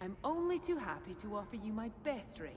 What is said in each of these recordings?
I'm only too happy to offer you my best rate.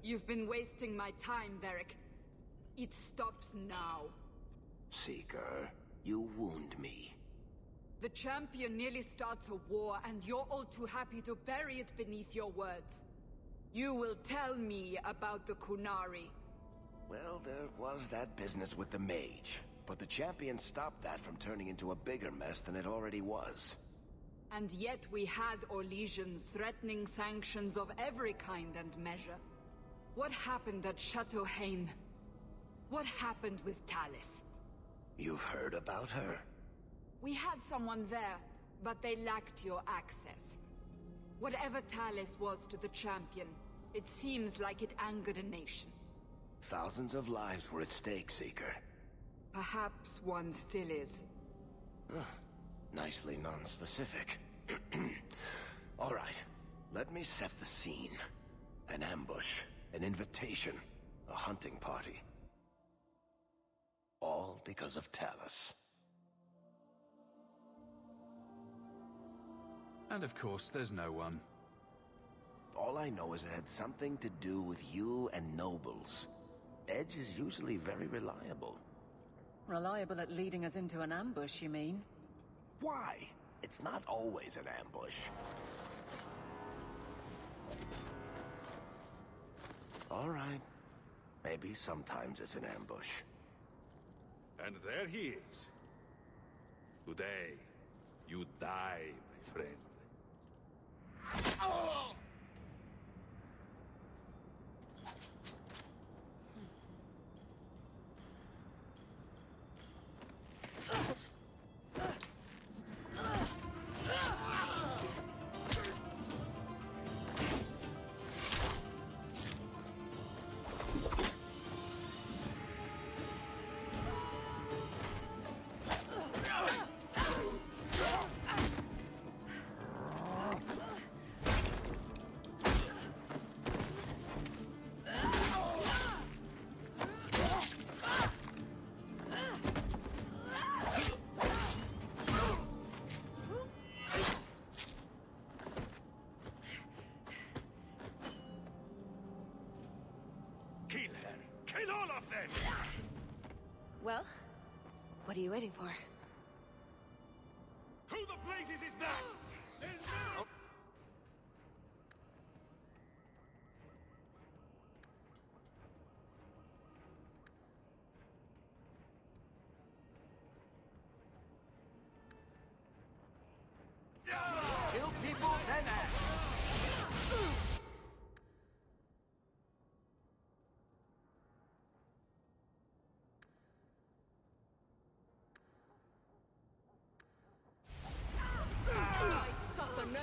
You've been wasting my time, Varric. It stops now. Seeker, you wound me. The champion nearly starts a war, and you're all too happy to bury it beneath your words. You will tell me about the Qunari. Well, there was that business with the mage, but the champion stopped that from turning into a bigger mess than it already was. And yet we had Orlesians threatening sanctions of every kind and measure. What happened at Chateau Hain? What happened with Talis? You've heard about her? We had someone there, but they lacked your access. Whatever Talis was to the champion, it seems like it angered a nation. Thousands of lives were at stake, Seeker. Perhaps one still is. Nicely non-specific. All right, let me set the scene. An ambush, an invitation, a hunting party. All because of Talis. And of course, there's no one. All I know is it had something to do with you and nobles. Edge is usually very reliable. Reliable at leading us into an ambush, you mean? Why? It's not always an ambush. All right. Maybe sometimes it's an ambush. And there he is. Today, you die, my friend. Kill all of them! Well, what are you waiting for? Who the blazes is that? Kill people, then act! I suffer no.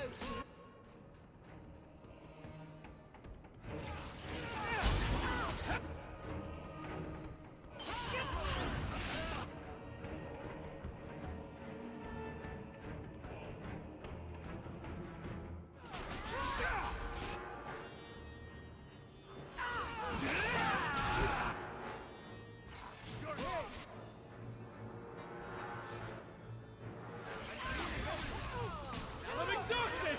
I'm exhausted!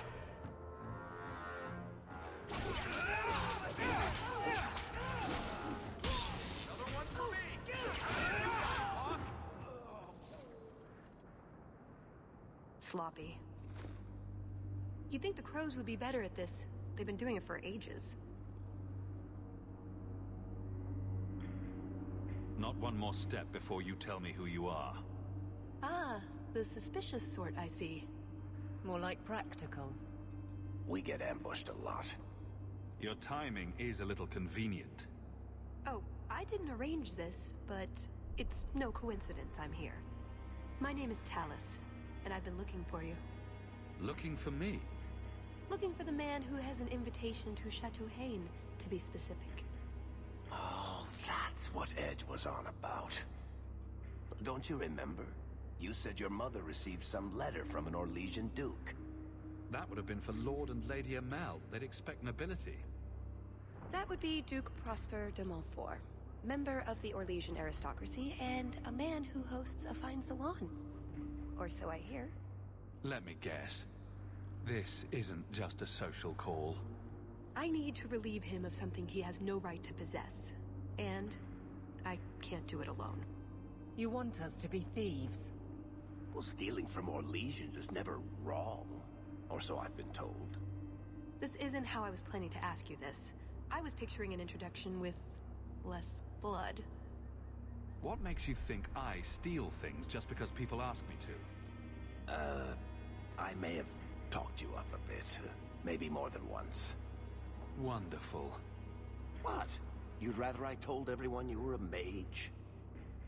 Sloppy. You'd think the crows would be better at this. They've been doing it for ages. Not one more step before you tell me who you are. Ah, the suspicious sort, I see. More like practical. We get ambushed a lot. Your timing is a little convenient. Oh, I didn't arrange this, but it's no coincidence I'm here. My name is Talis, and I've been looking for you. Looking for me? Looking for the man who has an invitation to Chateau Hain, to be specific. Oh, that's what Edge was on about. Don't you remember? You said your mother received some letter from an Orlesian duke. That would have been for Lord and Lady Amel. They'd expect nobility. That would be Duke Prosper de Montfort, member of the Orlesian aristocracy and a man who hosts a fine salon. Or so I hear. Let me guess. This isn't just a social call. I need to relieve him of something he has no right to possess. And I can't do it alone. You want us to be thieves? Well, stealing from Orlesians is never wrong. Or so I've been told. This isn't how I was planning to ask you this. I was picturing an introduction with less blood. What makes you think I steal things just because people ask me to? I may have talked you up a bit. Maybe more than once. Wonderful. What? You'd rather I told everyone you were a mage?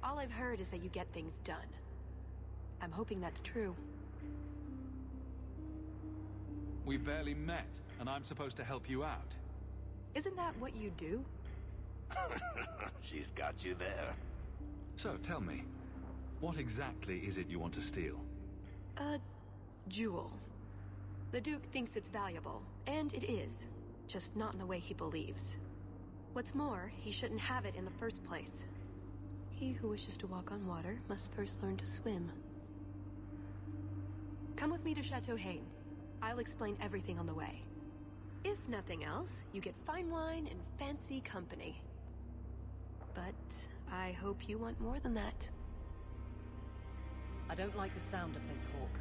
All I've heard is that you get things done. I'm hoping that's true. We barely met, and I'm supposed to help you out. Isn't that what you do? She's got you there. So, tell me, what exactly is it you want to steal? A jewel. The Duke thinks it's valuable, and it is. Just not in the way he believes. What's more, he shouldn't have it in the first place. He who wishes to walk on water must first learn to swim. Come with me to Chateau Hain. I'll explain everything on the way. If nothing else, you get fine wine and fancy company. But I hope you want more than that. I don't like the sound of this, Hawk.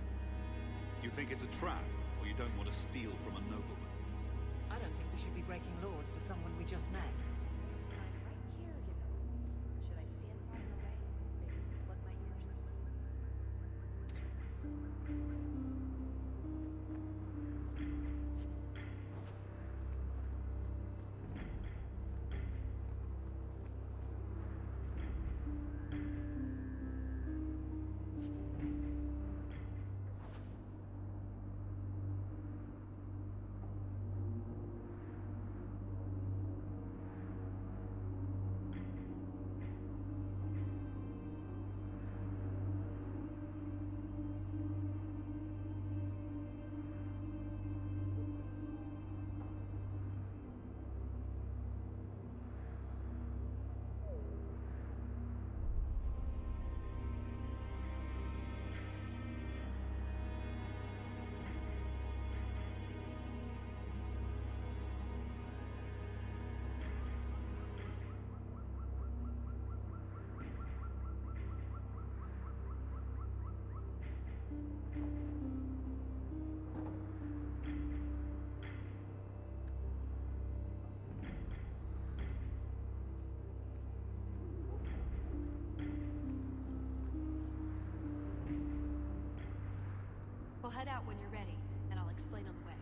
You think it's a trap, or you don't want to steal from a nobleman? I don't think we should be breaking laws for someone we just met. I'm right here, you know. Should I stand farther away? Maybe plug my ears? We'll head out when you're ready, and I'll explain on the way.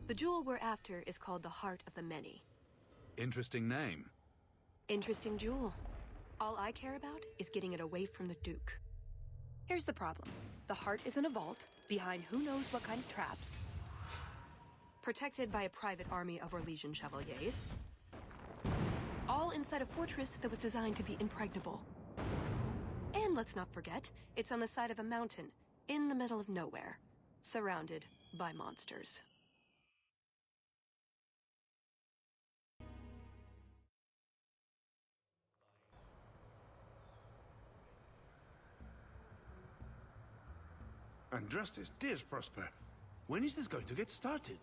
The jewel we're after is called the Heart of the Many. Interesting name. Interesting jewel. All I care about is getting it away from the Duke. Here's the problem. The heart is in a vault, behind who knows what kind of traps. Protected by a private army of Orlesian chevaliers. All inside a fortress that was designed to be impregnable. And let's not forget, it's on the side of a mountain, in the middle of nowhere, surrounded by monsters. And justice, dear Prosper, when is this going to get started?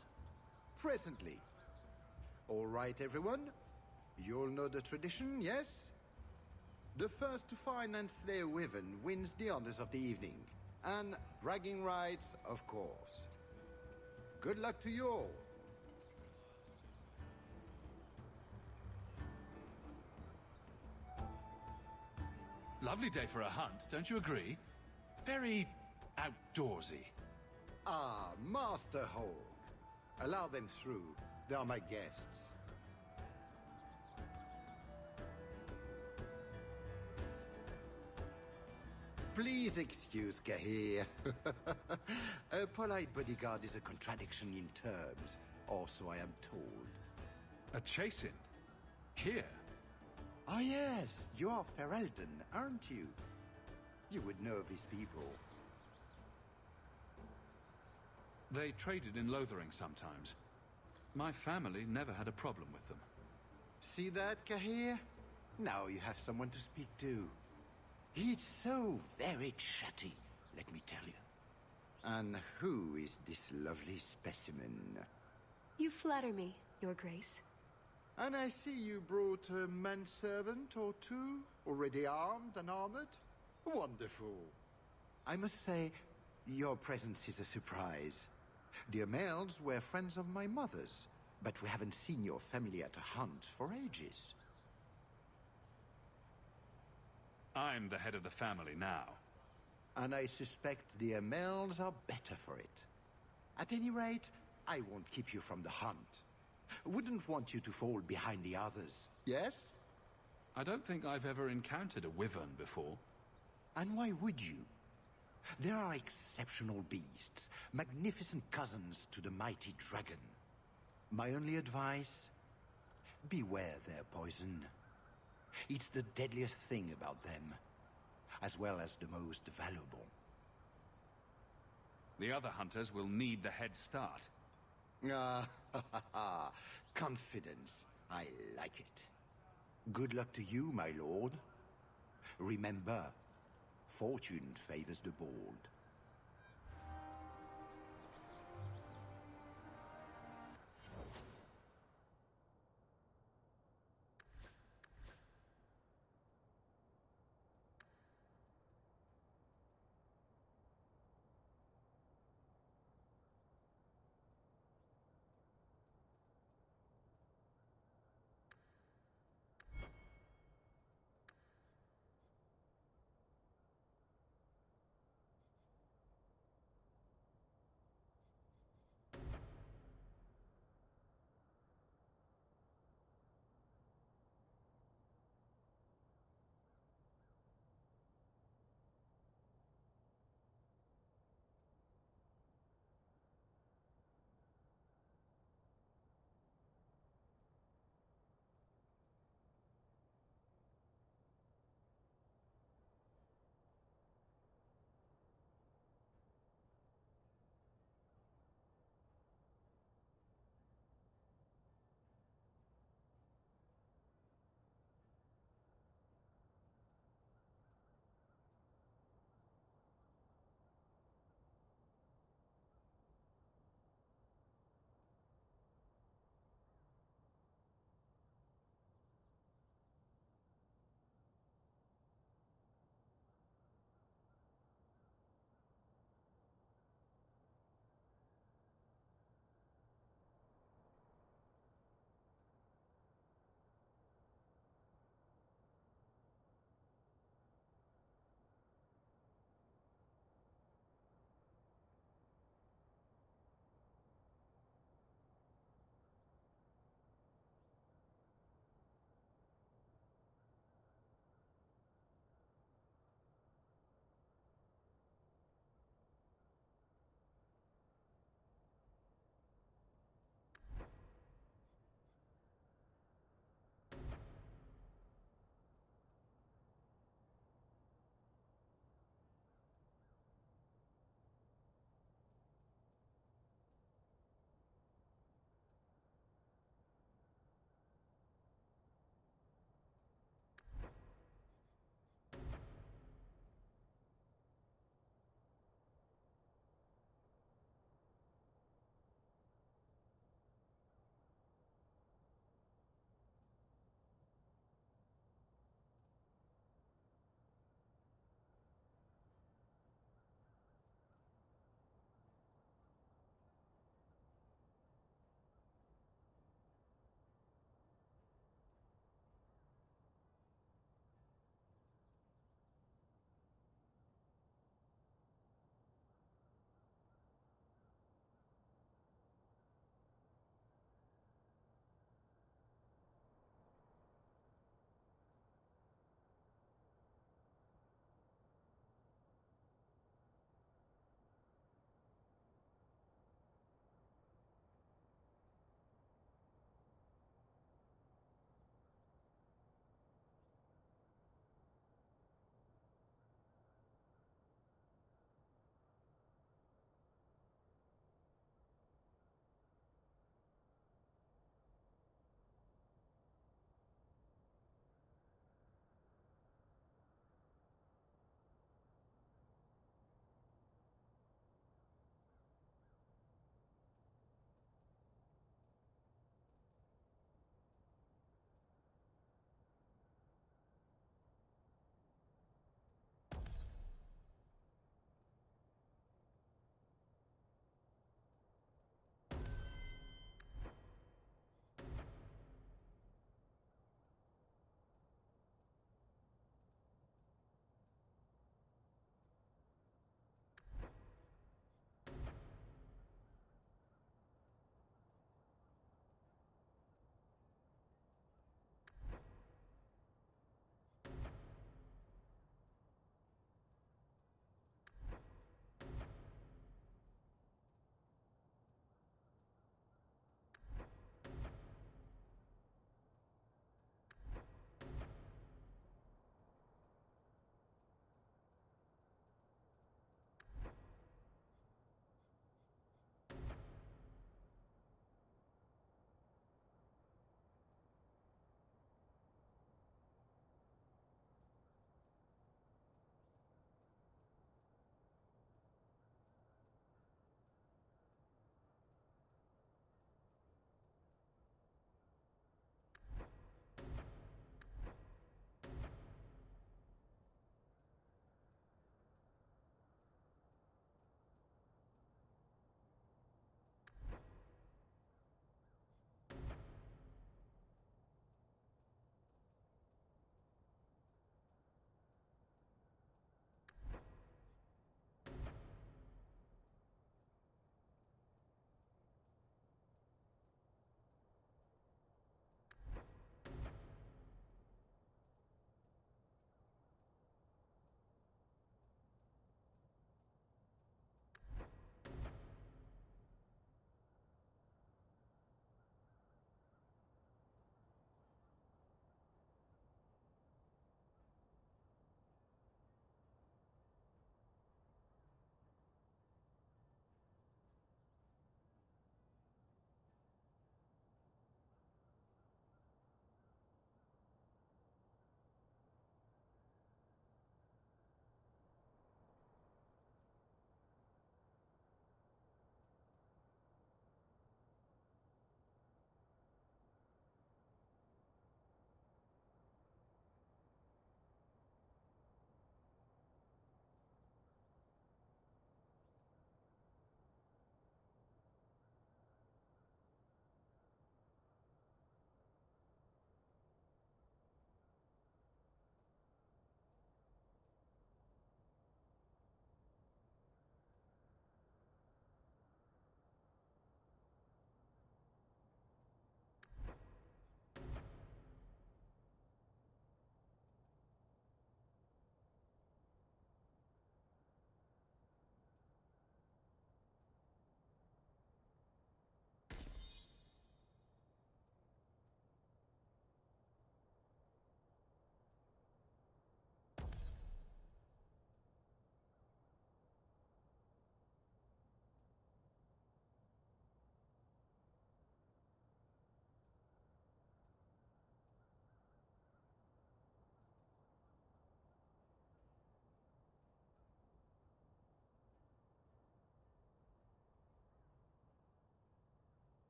Presently. All right, everyone? You'll know the tradition, yes? The first to find and slay a wyvern wins the honors of the evening. And bragging rights, of course. Good luck to you all. Lovely day for a hunt, don't you agree? Very outdoorsy. Ah, Master Hog. Allow them through. They are my guests. Please excuse Kahir. A polite bodyguard is a contradiction in terms. Also, I am told. A chase-in? Here? Ah, yes. You are Ferelden, aren't you? You would know these people. They traded in Lothering sometimes. My family never had a problem with them. See that, Kahir? Now you have someone to speak to. He's so very chatty, let me tell you. And who is this lovely specimen? You flatter me, Your Grace. And I see you brought a manservant or two, already armed and armored. Wonderful. I must say, your presence is a surprise. The Amels were friends of my mother's, but we haven't seen your family at a hunt for ages. I'm the head of the family now. And I suspect the Amels are better for it. At any rate, I won't keep you from the hunt. Wouldn't want you to fall behind the others, yes? I don't think I've ever encountered a wyvern before. And why would you? There are exceptional beasts, magnificent cousins to the mighty dragon. My only advice? Beware their poison. It's the deadliest thing about them, as well as the most valuable. The other hunters will need the head start. Ah, confidence. I like it. Good luck to you, my lord. Remember, fortune favors the bold.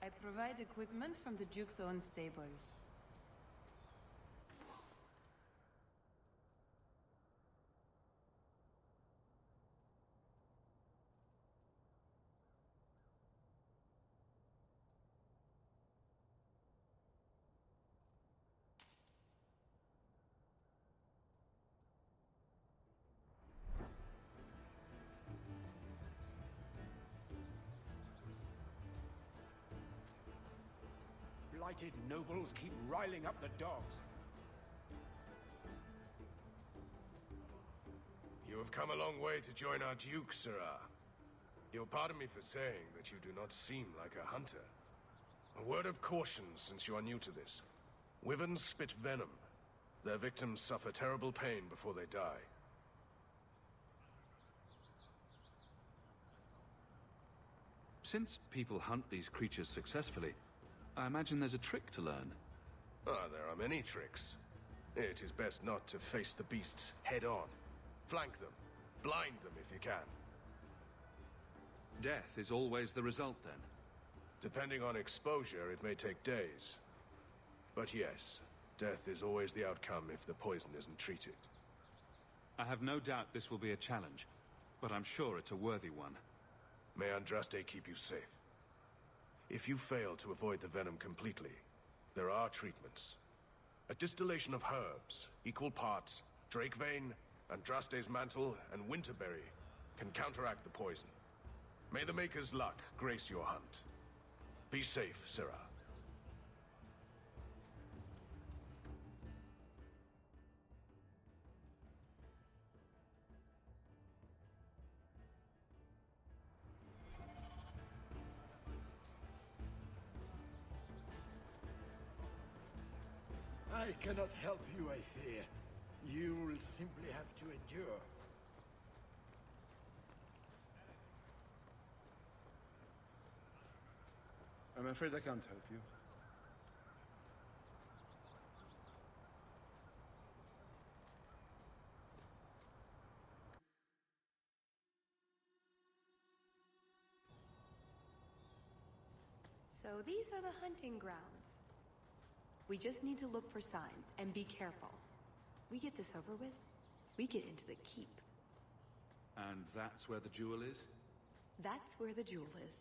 I provide equipment from the Duke's own stables. Blighted nobles keep riling up the dogs. You have come a long way to join our Duke, Sirrah. You'll pardon me for saying that you do not seem like a hunter. A word of caution since you are new to this. Wyverns spit venom. Their victims suffer terrible pain before they die. Since people hunt these creatures successfully, I imagine there's a trick to learn. Ah, there are many tricks. It is best not to face the beasts head-on. Flank them. Blind them if you can. Death is always the result, then? Depending on exposure, it may take days. But yes, death is always the outcome if the poison isn't treated. I have no doubt this will be a challenge, but I'm sure it's a worthy one. May Andraste keep you safe. If you fail to avoid the venom completely, there are treatments. A distillation of herbs, equal parts, Drakevein, Andraste's mantle, and Winterberry can counteract the poison. May the Maker's luck grace your hunt. Be safe, Sirrah. I cannot help you, I fear. You will simply have to endure. I'm afraid I can't help you. So these are the hunting grounds. We just need to look for signs and be careful. We get this over with, we get into the keep. And that's where the jewel is? That's where the jewel is.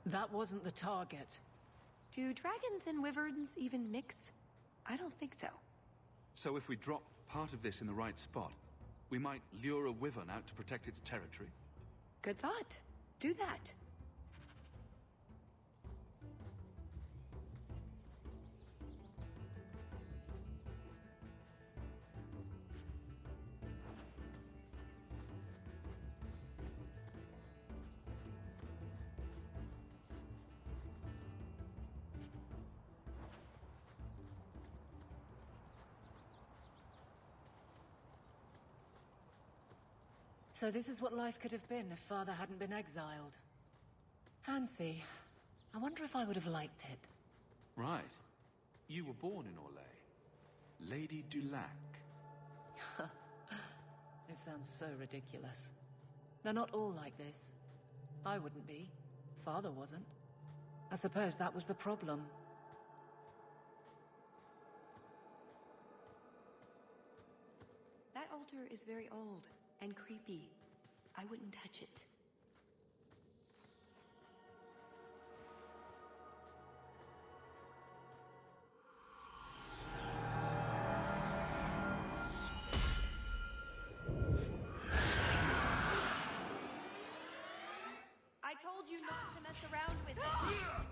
That wasn't the target. Do dragons and wyverns even mix? I don't think so. So if we drop part of this in the right spot, we might lure a wyvern out to protect its territory? Good thought. Do that. So this is what life could have been if Father hadn't been exiled. Fancy. I wonder if I would have liked it. Right. You were born in Orlais. Lady Dulac. This sounds so ridiculous. They're not all like this. I wouldn't be. Father wasn't. I suppose that was the problem. That altar is very old and creepy. I wouldn't touch it. I told you not to mess around with it.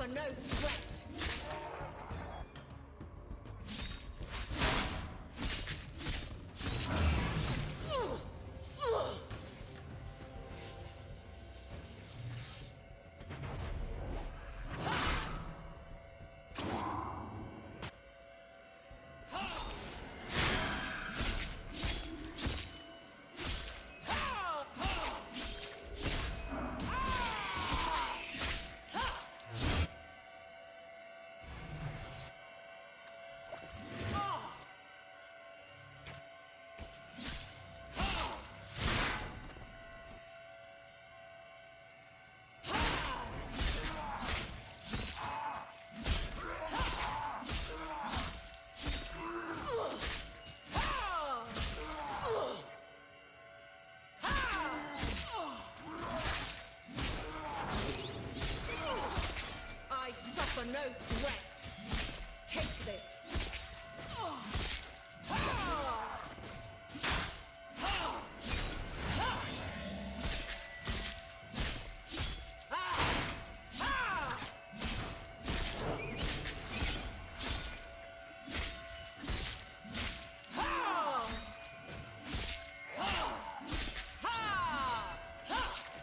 No threat. No threat. Take this.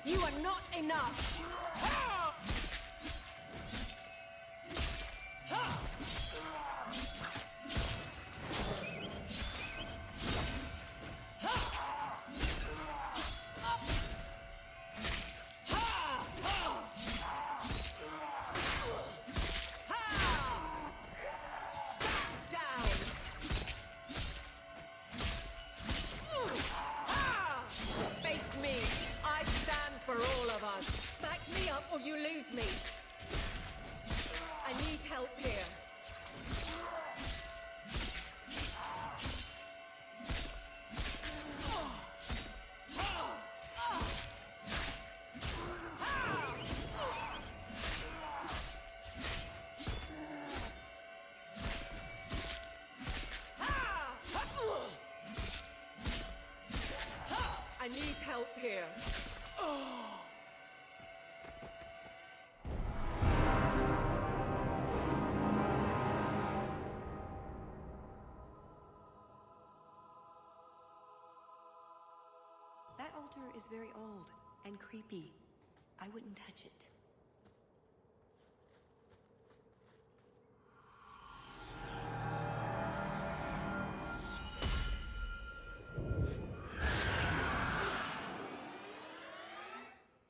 You are not enough. That altar is very old and creepy. I wouldn't touch it.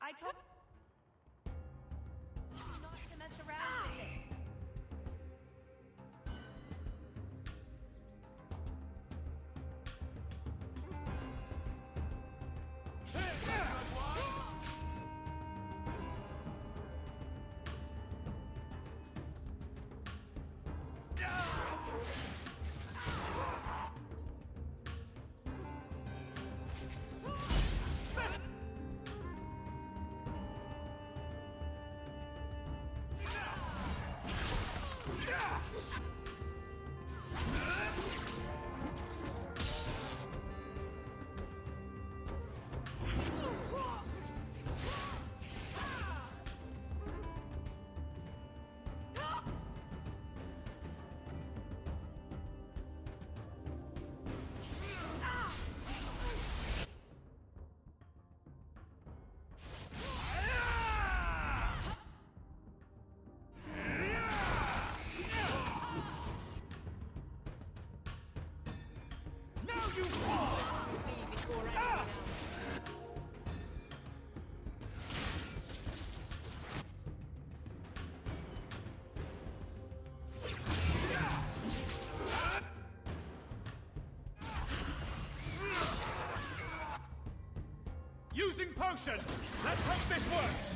I told you not to mess around with it. Using potion! Let's hope this works!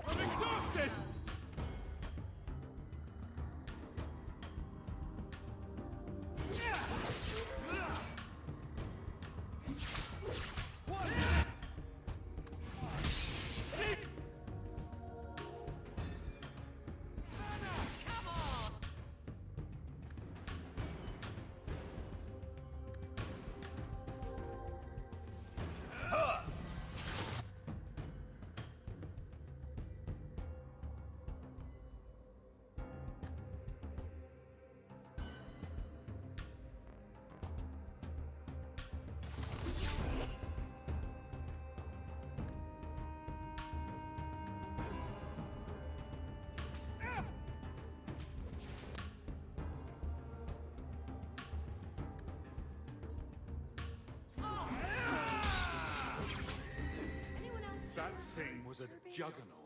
I'm exhausted! That thing was a juggernaut.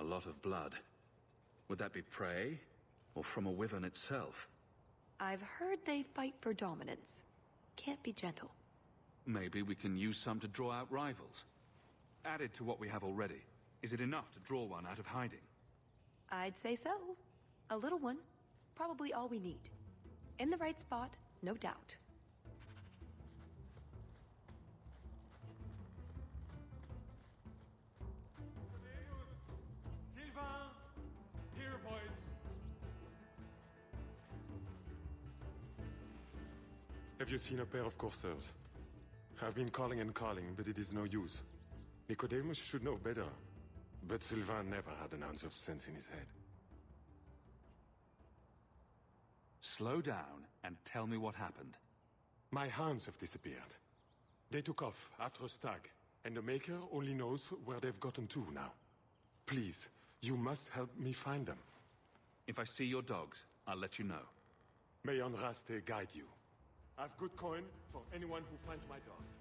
lot of blood. Would that be prey, or from a wyvern itself? I've heard they fight for dominance. Can't be gentle. Maybe we can use some to draw out rivals. Added to what we have already, is it enough to draw one out of hiding? I'd say so. A little one. Probably all we need. In the right spot, no doubt. Sylvain! Here, boys. Have you seen a pair of coursers? I've been calling and calling, but it is no use. Nicodemus should know better. But Sylvain never had an ounce of sense in his head. Slow down and tell me what happened. My hounds have disappeared. They took off after a stag, and the Maker only knows where they've gotten to now. Please, you must help me find them. If I see your dogs, I'll let you know. May Andraste guide you. I've good coin for anyone who finds my dogs.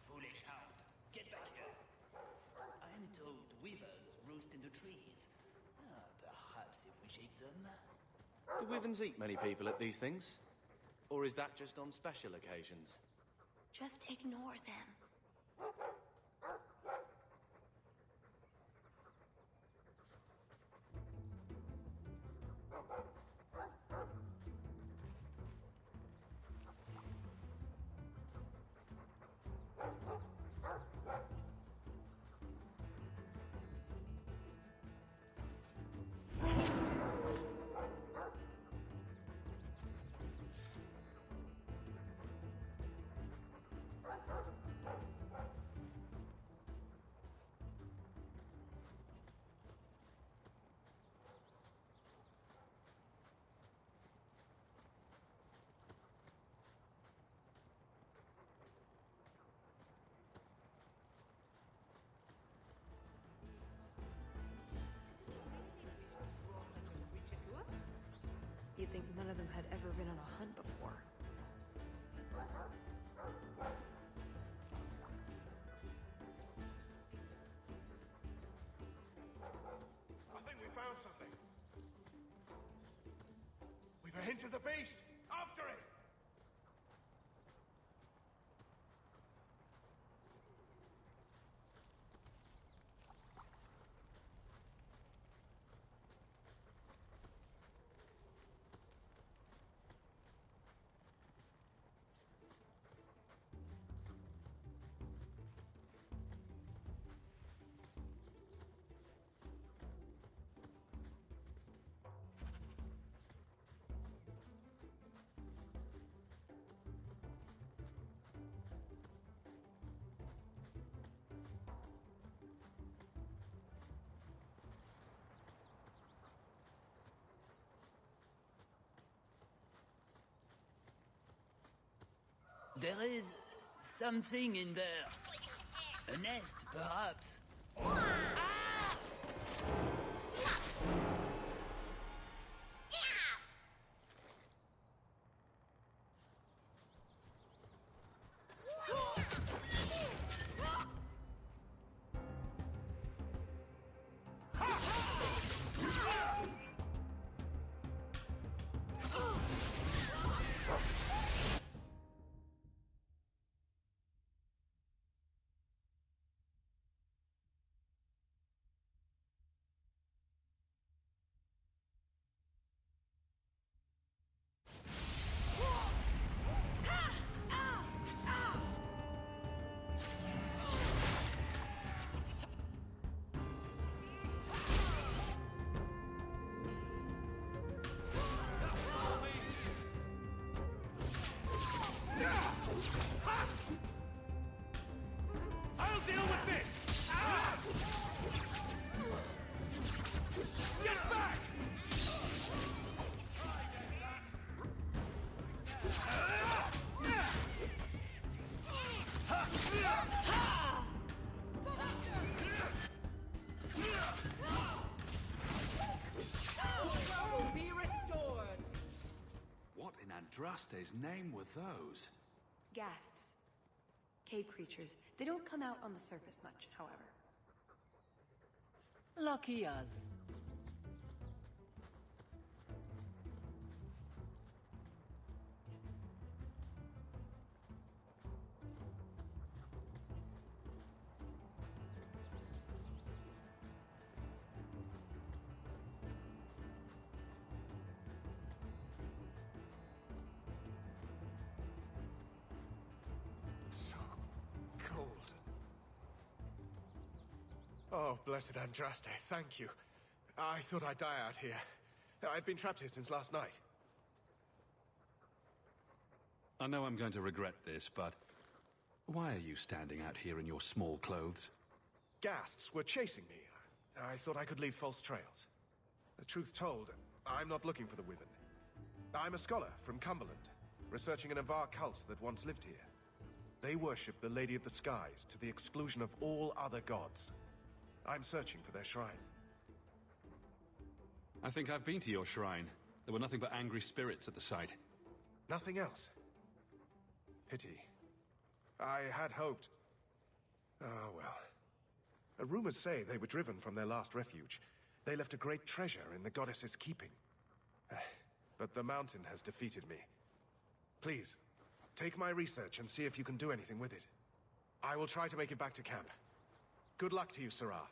Foolish hound, get back here. I am told wyverns roost in the trees. Perhaps if we shake them. Do wyverns eat many people at these things? Or is that just on special occasions? Just ignore them. You'd think none of them had ever been on a hunt before. I think we found something. We've a hint of the beast! After it! There is something in there. A nest, perhaps. Will be restored. What in Andraste's name were those? Ghasts. Cave creatures. They don't come out on the surface much, however. Lucky us. Cold. Oh, blessed Andraste, thank you. I thought I'd die out here. I've been trapped here since last night. I know I'm going to regret this, but why are you standing out here in your small clothes? Ghasts were chasing me. I thought I could leave false trails. The truth told, I'm not looking for the Wyvern. I'm a scholar from Cumberland, researching an Avar cult that once lived here. They worship the Lady of the Skies to the exclusion of all other gods. I'm searching for their shrine. I think I've been to your shrine. There were nothing but angry spirits at the site. Nothing else. Pity. I had hoped. Oh, well. Rumors say they were driven from their last refuge. They left a great treasure in the goddess's keeping. But the mountain has defeated me. Please, take my research and see if you can do anything with it. I will try to make it back to camp. Good luck to you, Sarah.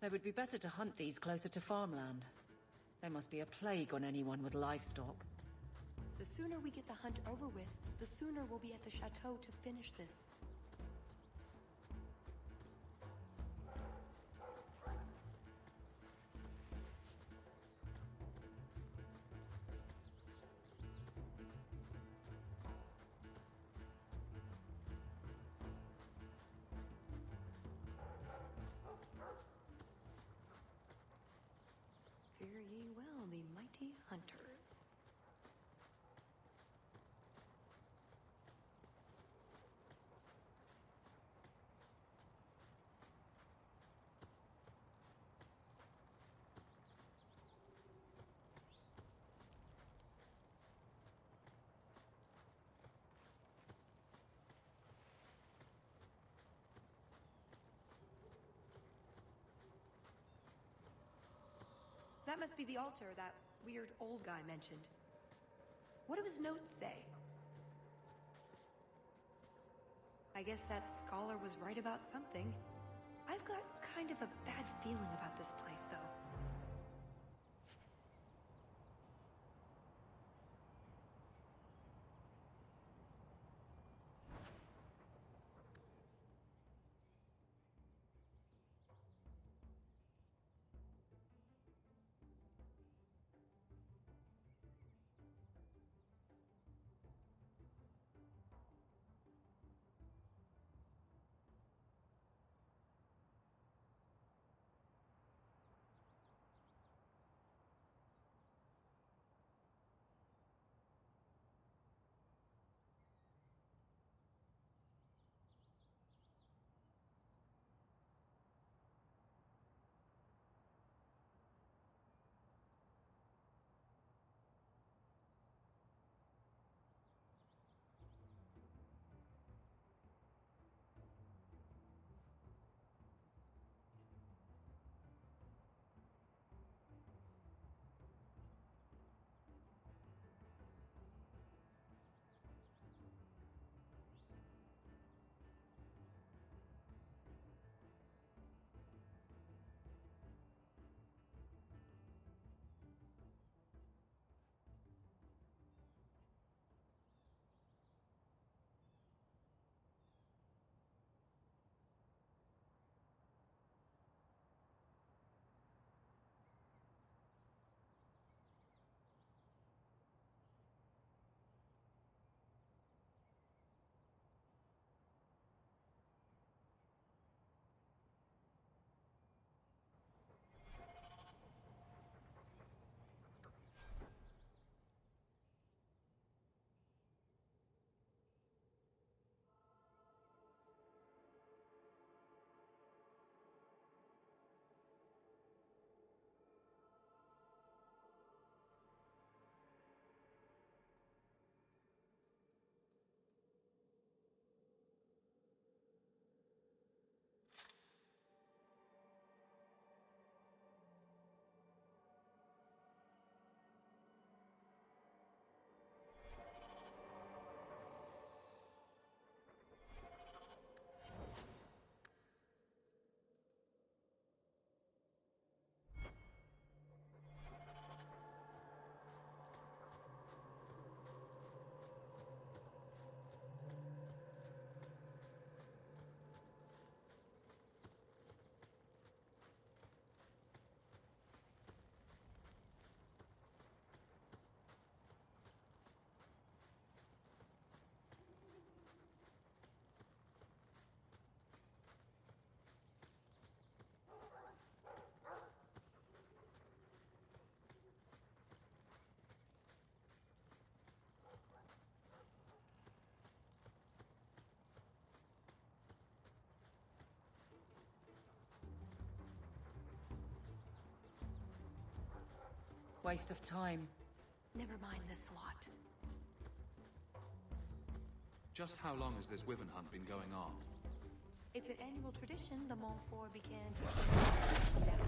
It would be better to hunt these closer to farmland. There must be a plague on anyone with livestock. The sooner we get the hunt over with, the sooner we'll be at the chateau to finish this. Fear ye well the mighty hunters. That must be the altar that weird old guy mentioned. What do his notes say? I guess that scholar was right about something. I've got kind of a bad feeling about this place, though. Waste of time. Never mind this lot. Just how long has this wyvern hunt been going on? It's an annual tradition the Montfort began to... Now,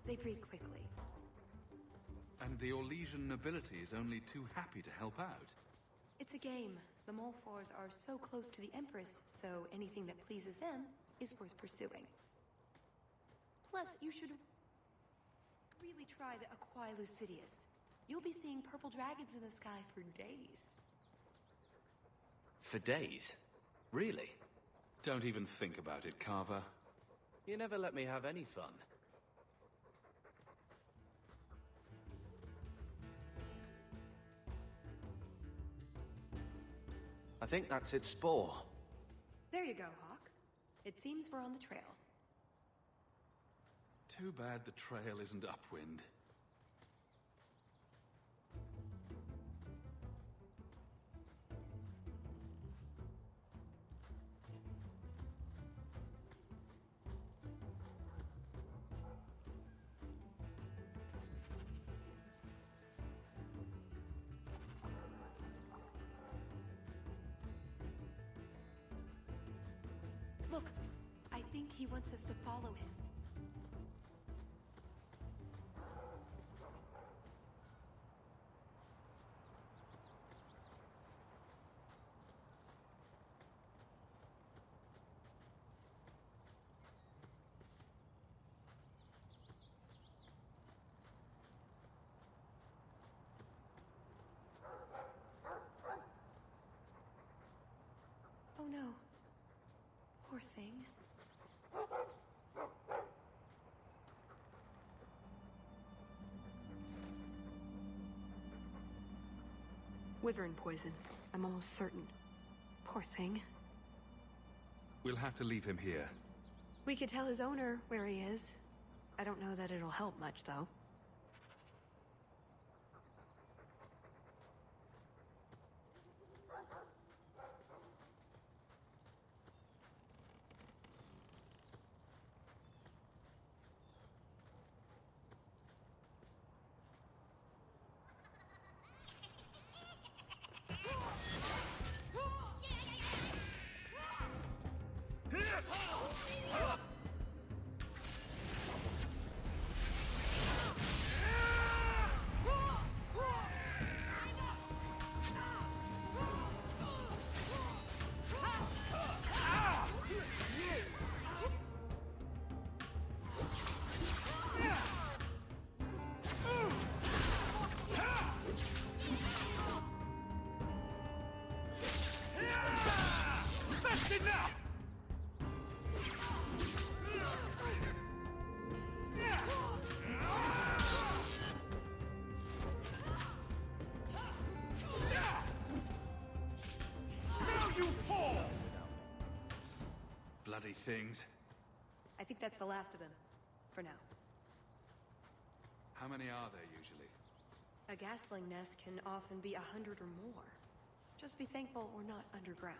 they breed quickly. And the Orlesian nobility is only too happy to help out. It's a game. The Montforts are so close to the Empress, so anything that pleases them is worth pursuing. Plus, you should really try the Aquae Lucidius. You'll be seeing purple dragons in the sky for days. For days? Really? Don't even think about it, Carver. You never let me have any fun. I think that's its spore. There you go, Hawk. It seems we're on the trail. Too bad the trail isn't upwind. Look, I think he wants us to follow him. Oh no. Poor thing. Wyvern poison. I'm almost certain. Poor thing. We'll have to leave him here. We could tell his owner where he is. I don't know that it'll help much, though. Bloody things. I think that's the last of them. For now. How many are there usually? A gasling nest can often be 100 or more. Just be thankful we're not underground.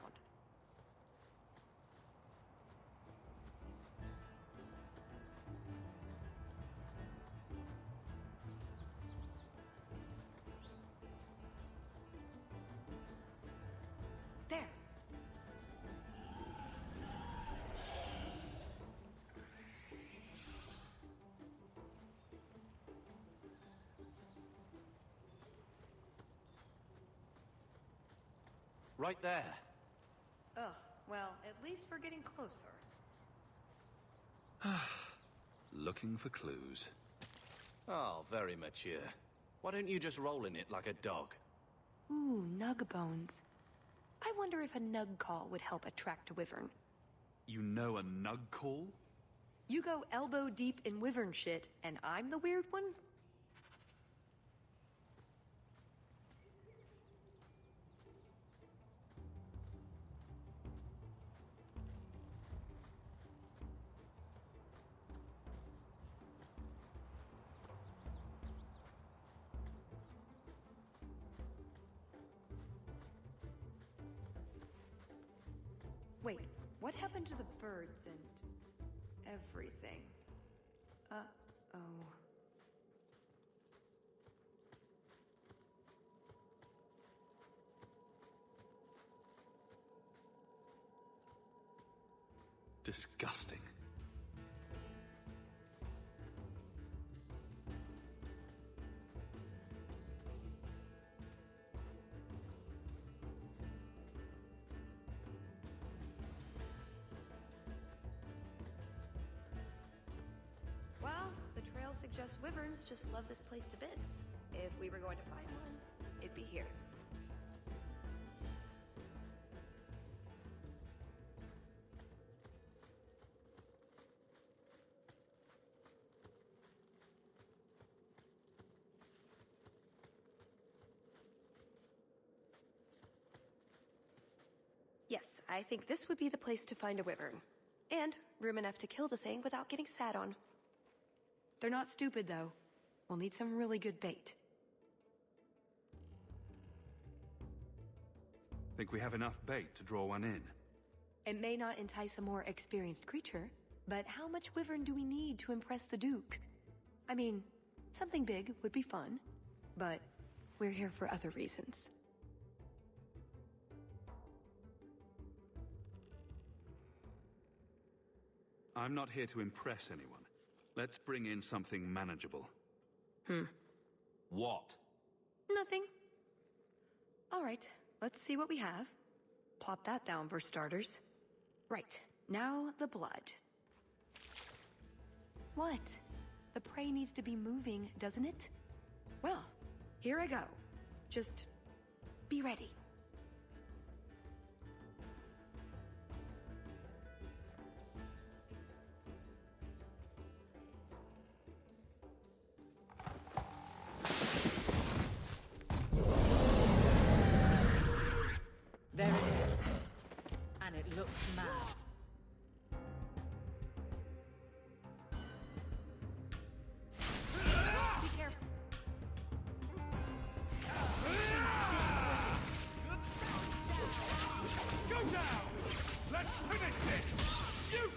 There! Right there. Ugh, well, at least we're getting closer. Looking for clues. Oh, very mature. Why don't you just roll in it like a dog? Ooh, nug bones. I wonder if a nug call would help attract a wyvern. You know a nug call? You go elbow deep in wyvern shit, and I'm the weird one? Wait, what happened to the birds and everything? Uh-oh. Disgusting. Well, the trail suggests wyverns just love this place to bits. If we were going to find one, it'd be here. Yes, I think this would be the place to find a wyvern. And room enough to kill the thing without getting sat on. They're not stupid, though. We'll need some really good bait. Think we have enough bait to draw one in? It may not entice a more experienced creature, but how much wyvern do we need to impress the Duke? I mean, something big would be fun, but we're here for other reasons. I'm not here to impress anyone. Let's bring in something manageable. What? Nothing. All right, let's see what we have. Plop that down for starters. Right, now the blood. What? The prey needs to be moving, doesn't it? Well, here I go. Just be ready. There it is. And it looks mad. Be careful. Go down! Let's finish this! You!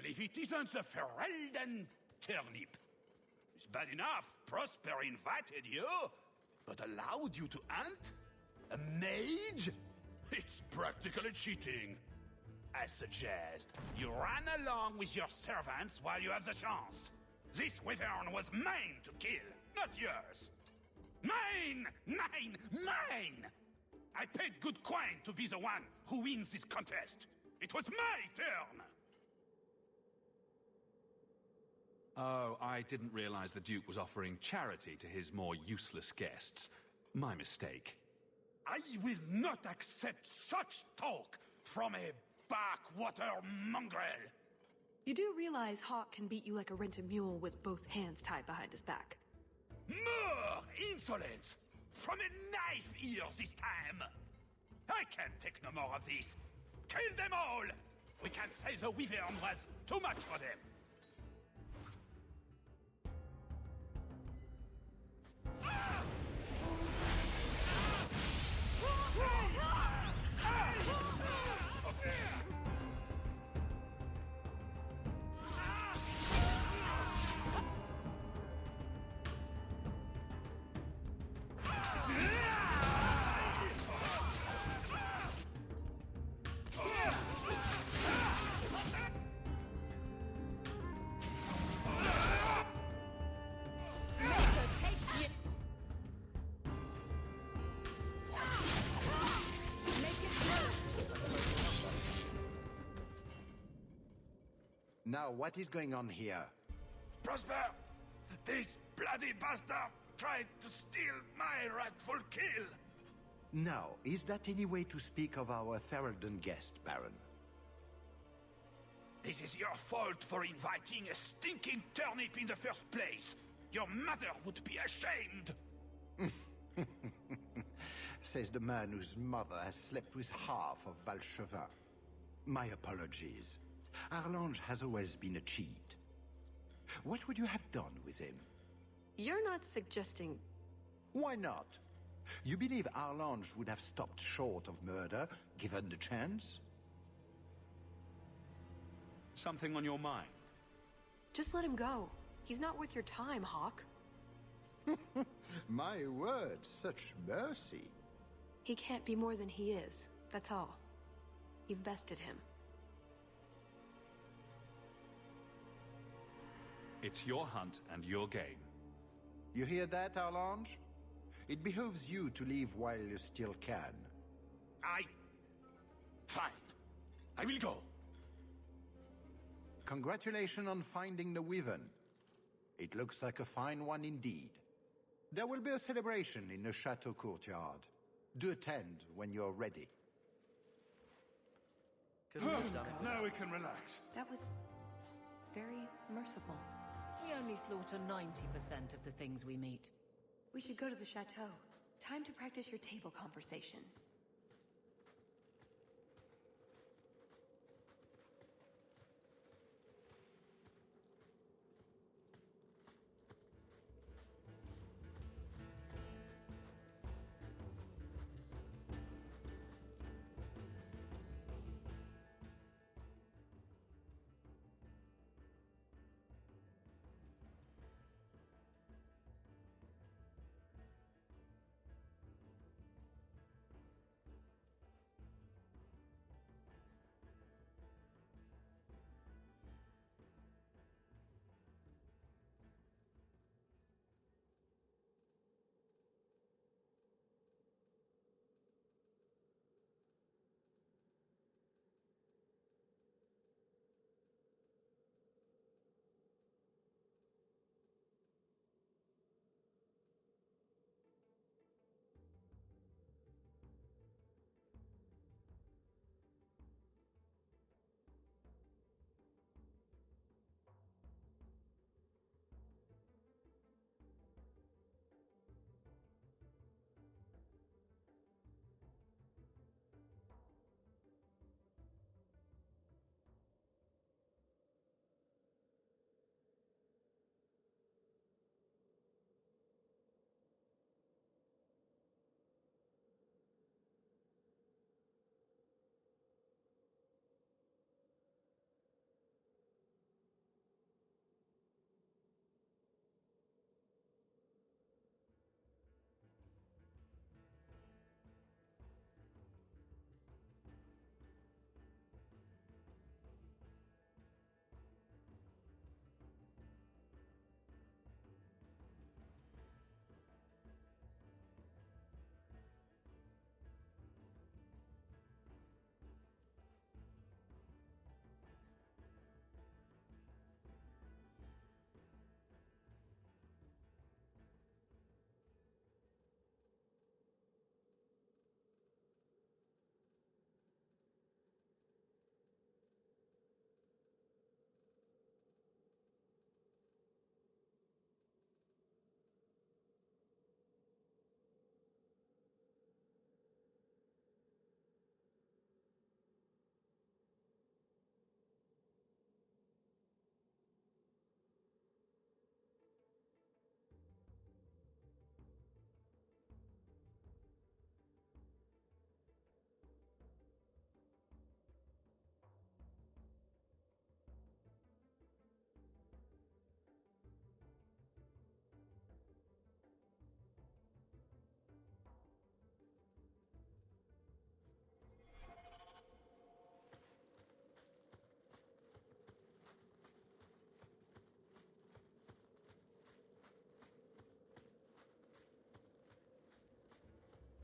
If it isn't the Ferelden turnip. It's bad enough Prosper invited you, but allowed you to hunt? A mage? It's practically cheating. I suggest you run along with your servants while you have the chance. This wyvern was mine to kill, not yours. Mine! Mine! Mine! I paid good coin to be the one who wins this contest. It was my turn! Oh, I didn't realize the Duke was offering charity to his more useless guests. My mistake. I will not accept such talk from a backwater mongrel. You do realize Hawk can beat you like a rented mule with both hands tied behind his back. More insolence! From a knife ear this time! I can't take no more of this. Kill them all! We can't say the wyvern was too much for them. Now, what is going on here? Prosper! This bloody bastard tried to steal my rightful kill! Now, is that any way to speak of our Ferelden guest, Baron? This is your fault for inviting a stinking turnip in the first place. Your mother would be ashamed. Says the man whose mother has slept with half of Valchevin. My apologies. Arlange has always been a cheat. What would you have done with him? You're not suggesting... Why not? You believe Arlange would have stopped short of murder, given the chance? Something on your mind? Just let him go. He's not worth your time, Hawk. My word, such mercy. He can't be more than he is, that's all. You've bested him. It's your hunt and your game. You hear that, Arlange? It behooves you to leave while you still can. Fine. I will go. Congratulations on finding the Wyvern. It looks like a fine one indeed. There will be a celebration in the chateau courtyard. Do attend when you're ready. Now we can relax. That was... very merciful. We only slaughter 90% of the things we meet. We should go to the chateau. Time to practice your table conversation.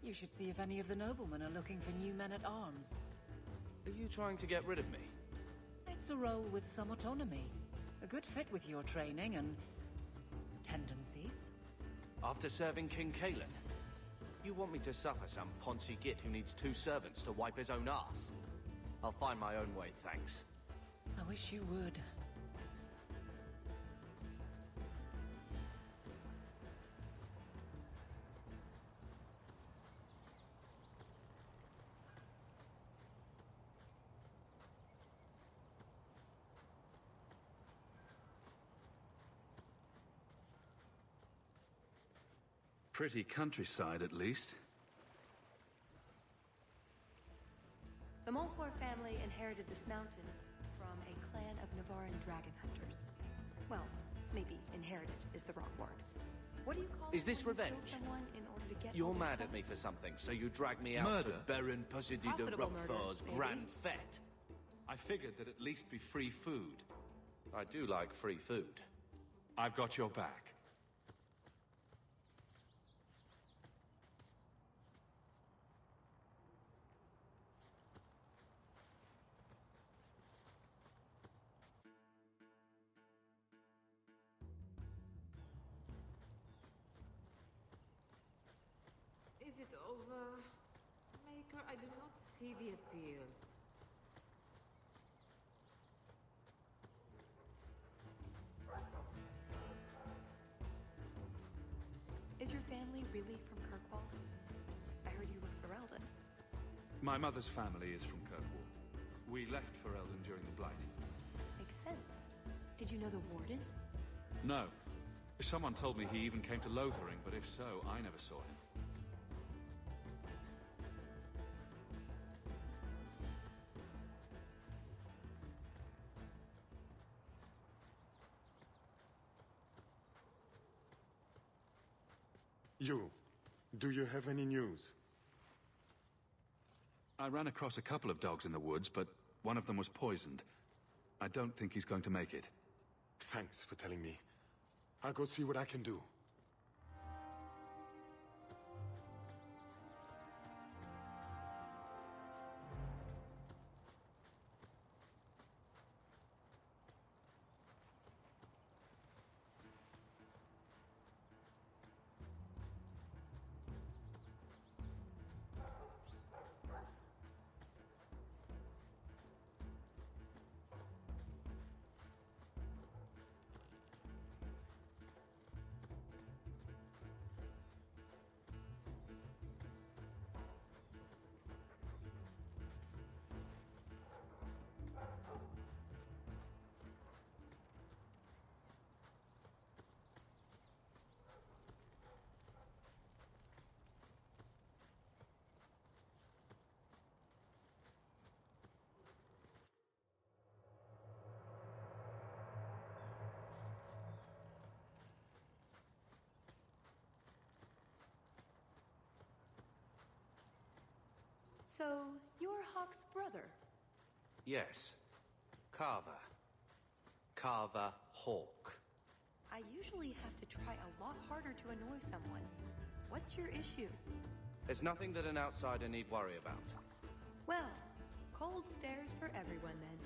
You should see if any of the noblemen are looking for new men-at-arms. Are you trying to get rid of me? It's a role with some autonomy. A good fit with your training and... tendencies. After serving King Kalen? You want me to suffer some poncy git who needs 2 servants to wipe his own ass? I'll find my own way, thanks. I I wish you would. Pretty countryside, at least. The Montfort family inherited this mountain from a clan of Navarran dragon hunters. Well, maybe inherited is the wrong word. What do you call it Is this when you kill revenge? someone in order to get You're all their mad stuff? at me for something, so you drag me out Murder? to Baron Possédé de Profitable murder, Roquefort's maybe. Grand Fête. I figured there'd at least be free food. I do like free food. I've got your back. Is it over? Maker, I do not see the appeal. Is your family really from Kirkwall? I heard you were Ferelden. My mother's family is from Kirkwall. We left Ferelden during the Blight. Makes sense. Did you know the Warden? No. Someone told me he even came to Lothering, but if so, I never saw him. You, do you have any news? I ran across a couple of dogs in the woods, but one of them was poisoned. I don't think he's going to make it. Thanks for telling me. I'll go see what I can do. So, you're Hawk's brother? Yes. Carver. Carver Hawk. I usually have to try a lot harder to annoy someone. What's your issue? There's nothing that an outsider need worry about. Well, cold stares for everyone then.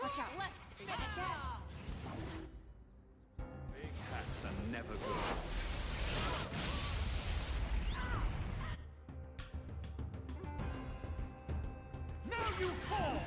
Watch out! Big hats are never good. Now you fall!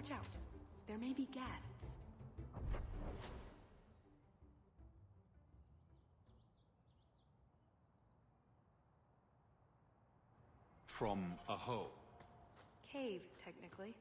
watch out. There may be guests. From a hole. Cave, technically.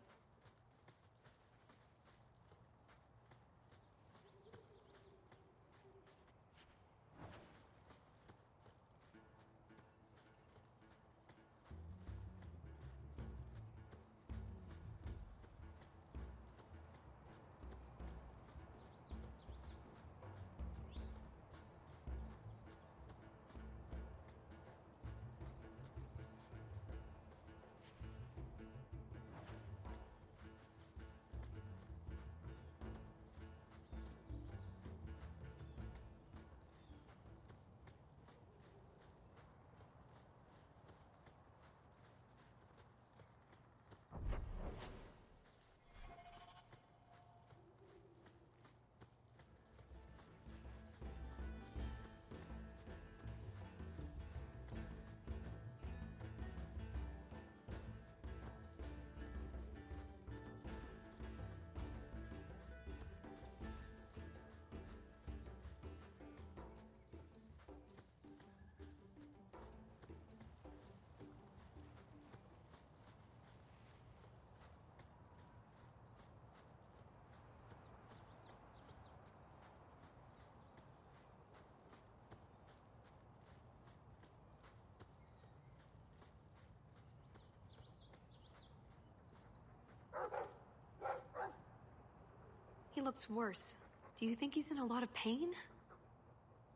He looks worse. Do you think he's in a lot of pain?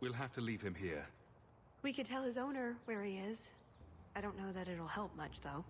We'll have to leave him here. We could tell his owner where he is. I don't know that it'll help much, though.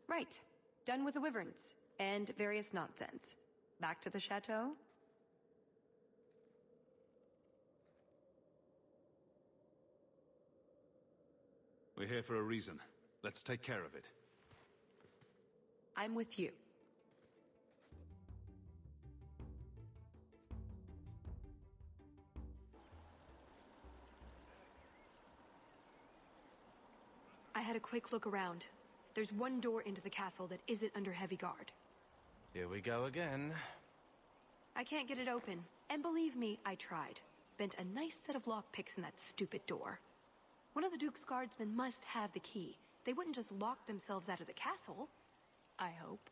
Right. Done with the wyverns. And various nonsense. Back to the chateau? We're here for a reason. Let's take care of it. I'm with you. I had a quick look around. There's one door into the castle that isn't under heavy guard. Here we go again. I can't get it open. And believe me, I tried. Bent a nice set of lockpicks in that stupid door. One of the Duke's guardsmen must have the key. They wouldn't just lock themselves out of the castle. I hope.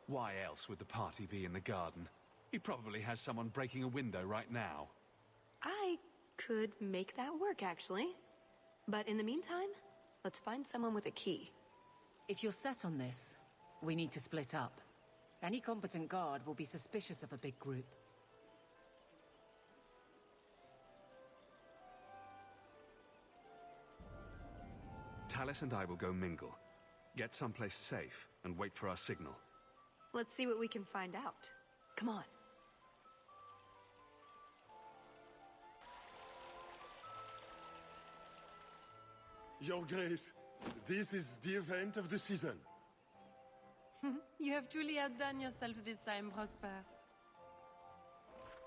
Why else would the party be in the garden? He probably has someone breaking a window right now. I could make that work, actually. But in the meantime, let's find someone with a key. If you're set on this, we need to split up. Any competent guard will be suspicious of a big group. Tallis and I will go mingle. Get someplace safe and wait for our signal. Let's see what we can find out. Come on. Your Grace, this is the event of the season. You have truly outdone yourself this time, Prosper.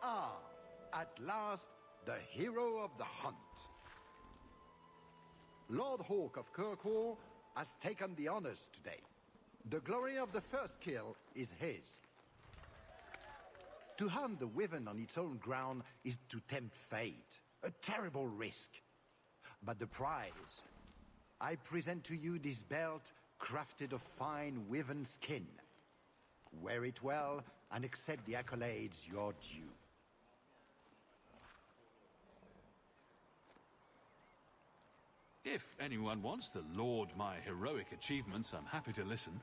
Ah, at last, the hero of the hunt. Lord Hawk of Kirkwall has taken the honors today. The glory of the first kill is his. To hunt the Wyvern on its own ground is to tempt fate. A terrible risk. But the prize... I present to you this belt crafted of fine Wyvern skin. Wear it well and accept the accolades you're due. If anyone wants to laud my heroic achievements, I'm happy to listen.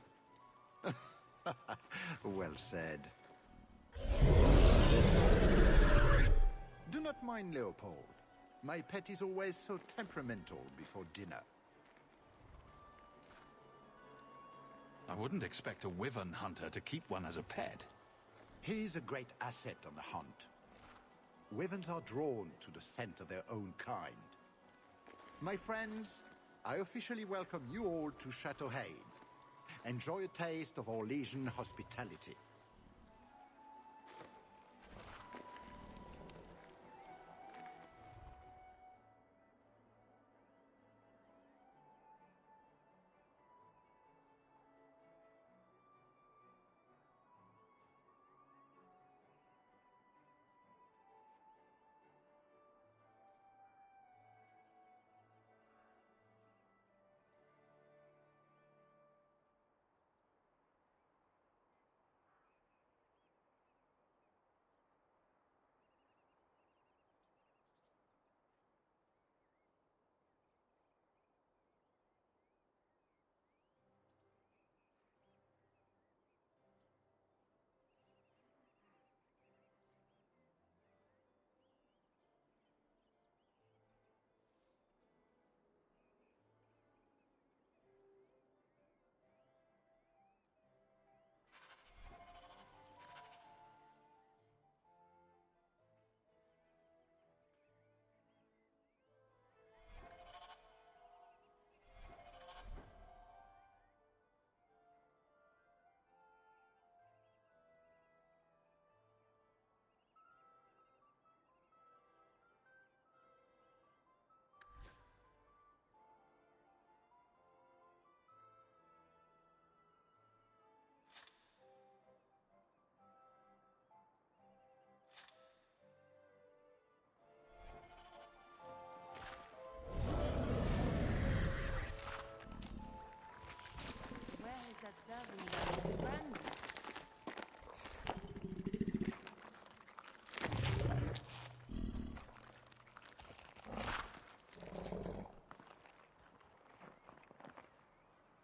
Well said. Do not mind Leopold. My pet is always so temperamental before dinner. I wouldn't expect a wyvern hunter to keep one as a pet. He's a great asset on the hunt. Wyverns are drawn to the scent of their own kind. My friends, I officially welcome you all to Chateau Hain. Enjoy a taste of our Legion hospitality.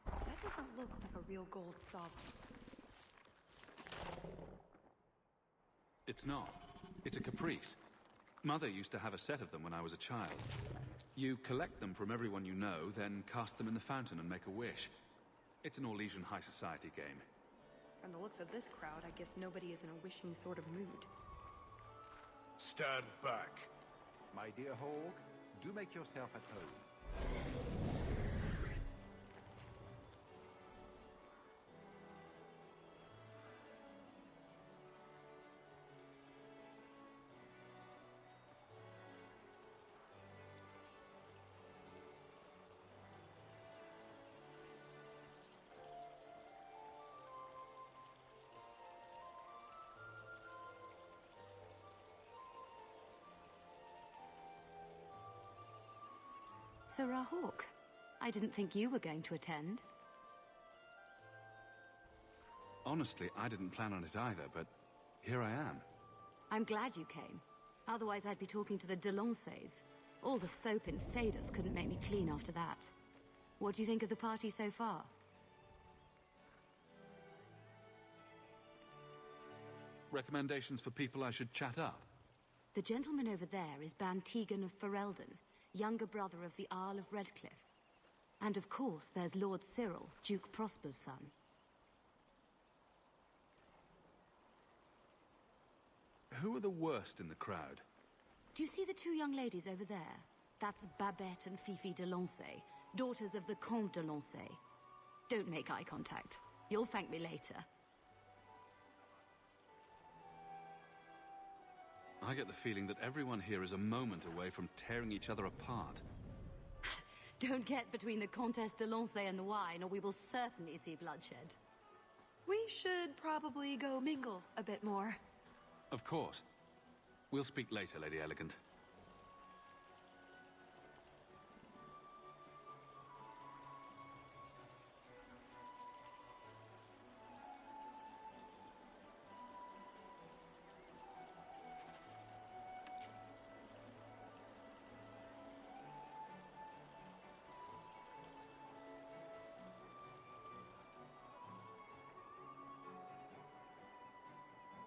That doesn't look like a real gold sovereign. It's not. It's a caprice. Mother used to have a set of them when I was a child. You collect them from everyone you know, then cast them in the fountain and make a wish. It's an Orlesian high society game. From the looks of this crowd, I guess nobody is in a wishing sort of mood. Stand back. My dear Hawk, do make yourself at home. Sirrah Hawk, I didn't think you were going to attend. Honestly, I didn't plan on it either, but here I am. I'm glad you came. Otherwise, I'd be talking to the Delanceys. All the soap in Thedas couldn't make me clean after that. What do you think of the party so far? Recommendations for people I should chat up? The gentleman over there is Bantegan of Ferelden, younger brother of the Arl of Redcliffe. And of course, there's Lord Cyril, Duke Prosper's son. Who are the worst in the crowd? Do you see the two young ladies over there? That's Babette and Fifi de Lancey, daughters of the Comte de Lancey. Don't make eye contact. You'll thank me later. I get the feeling that everyone here is a moment away from tearing each other apart. Don't get between the Comtesse de Lancey and the wine, or we will certainly see bloodshed. We should probably go mingle a bit more. Of course. We'll speak later, Lady Elegant.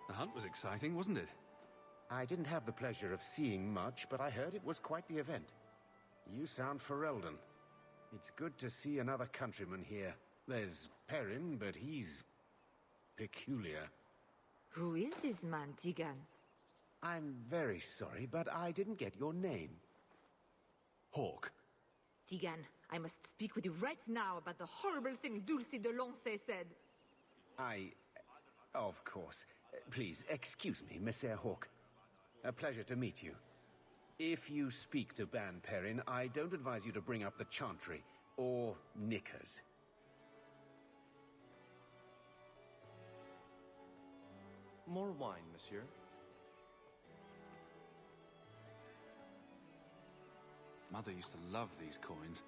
The hunt was exciting, wasn't it? I didn't have the pleasure of seeing much, but I heard it was quite the event. You sound Ferelden. It's good to see another countryman here. There's Perrin, but he's peculiar. Who is this man, Tigan? I'm very sorry, but I didn't get your name. Hawk. Tigan, I must speak with you right now about the horrible thing Dulcie de Lancey said. Of course. Please, excuse me, Monsieur Hawk. A pleasure to meet you. If you speak to Ban Perrin, I don't advise you to bring up the Chantry, or knickers. More wine, monsieur. Mother used to love these coins.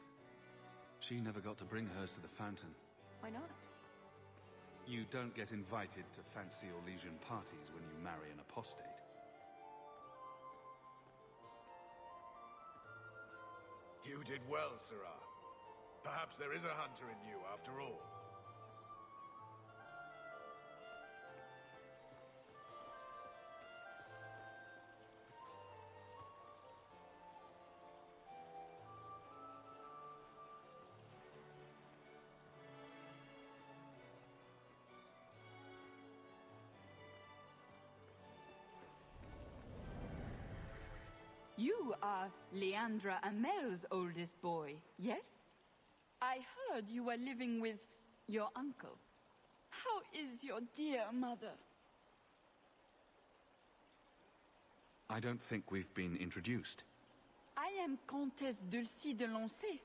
She never got to bring hers to the fountain. Why not? You don't get invited to fancy Orlesian parties when you marry an apostate. You did well, Sirrah. Perhaps there is a hunter in you, after all. You are Leandra Amel's oldest boy, yes? I heard you were living with your uncle. How is your dear mother? I don't think we've been introduced. I am Comtesse Dulcie de Lancey.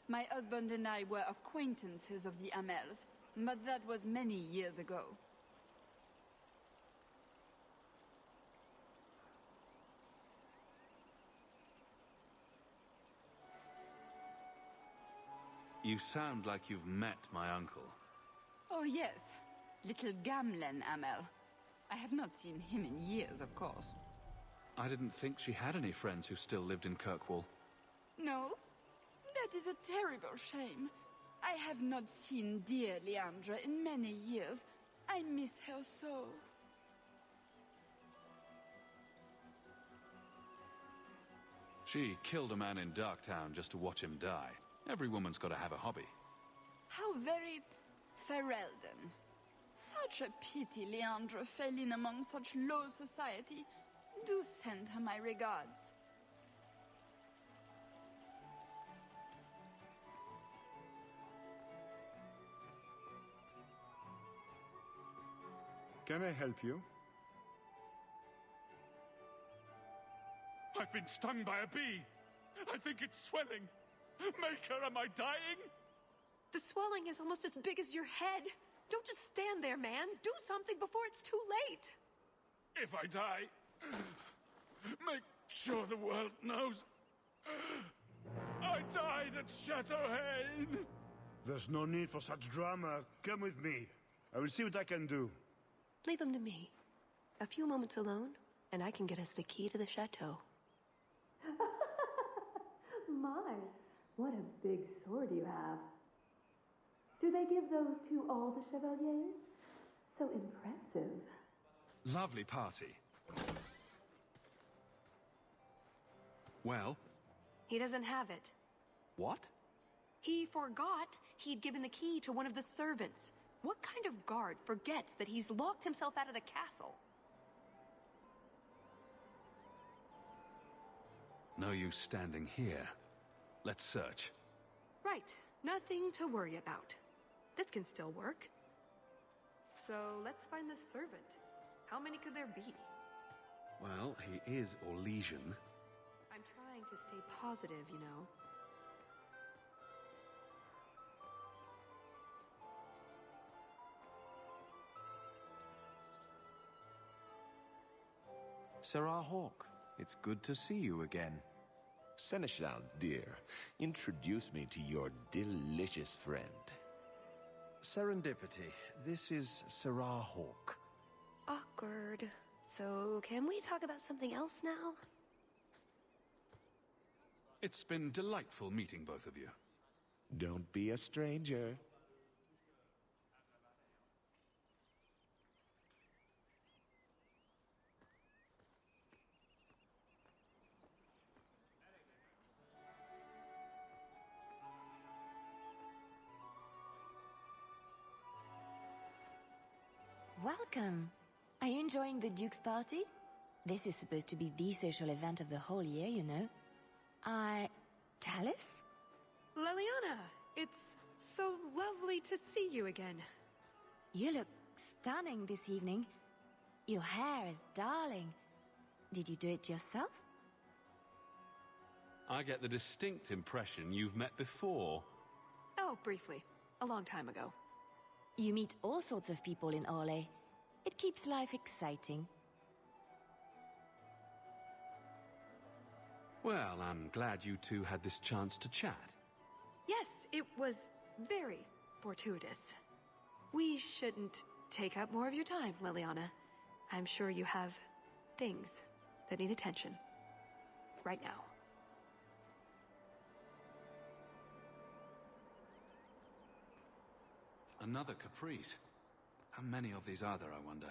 My husband and I were acquaintances of the Amels, but that was many years ago. You sound like you've met my uncle. Oh yes, little Gamlen Amel. I have not seen him in years, of course. I didn't think she had any friends who still lived in Kirkwall. No? That is a terrible shame. I have not seen dear Leandra in many years. I miss her so. She killed a man in Darktown just to watch him die. Every woman's got to have a hobby. How very Ferelden. Such a pity Leandra fell in among such low society. Do send her my regards. Can I help you? I've been stung by a bee. I think it's swelling. Maker, am I dying? The swelling is almost as big as your head. Don't just stand there, man. Do something before it's too late. If I die, make sure the world knows I died at Chateau Haine. There's no need for such drama. Come with me. I will see what I can do. Leave him to me. A few moments alone, and I can get us the key to the chateau. My, what a big sword you have. Do they give those to all the chevaliers? So impressive. Lovely party. Well? He doesn't have it. What? He forgot he'd given the key to one of the servants. What kind of guard forgets that he's locked himself out of the castle? No use standing here. Let's search. Right. Nothing to worry about. This can still work. So let's find the servant. How many could there be? Well, he is Orlesian. I'm trying to stay positive, you know. Sarah Hawke, it's good to see you again. Seneschal, dear, introduce me to your delicious friend. Serendipity, this is Sarah Hawke. Awkward. So, can we talk about something else now? It's been delightful meeting both of you. Don't be a stranger. Welcome. Are you enjoying the Duke's party? This is supposed to be the social event of the whole year, you know. Talus? Leliana, it's so lovely to see you again. You look stunning this evening. Your hair is darling. Did you do it yourself? I get the distinct impression you've met before. Oh, briefly. A long time ago. You meet all sorts of people in Orlais. It keeps life exciting. Well, I'm glad you two had this chance to chat. Yes, it was very fortuitous. We shouldn't take up more of your time, Leliana. I'm sure you have things that need attention. Right now. Another caprice. How many of these are there, I wonder?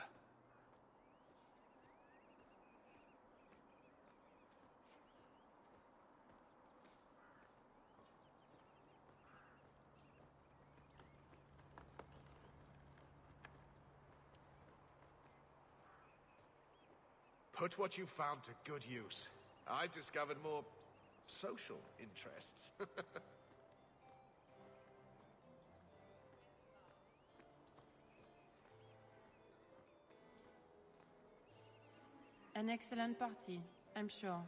Put what you found to good use. I discovered more social interests. An excellent party, I'm sure.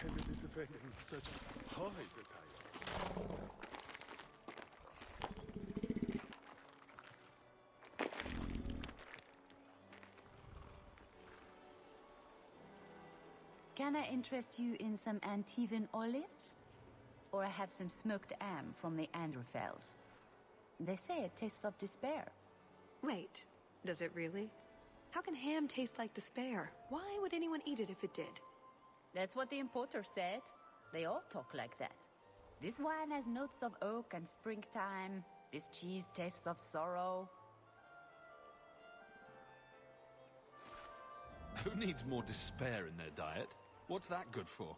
Attended this event in such high attire. Can I interest you in some Antivan olives? Or I have some smoked ham from the Androphels. They say it tastes of despair. Wait, does it really? How can ham taste like despair? Why would anyone eat it if it did? That's what the importer said. They all talk like that. This wine has notes of oak and springtime. This cheese tastes of sorrow. Who needs more despair in their diet? What's that good for?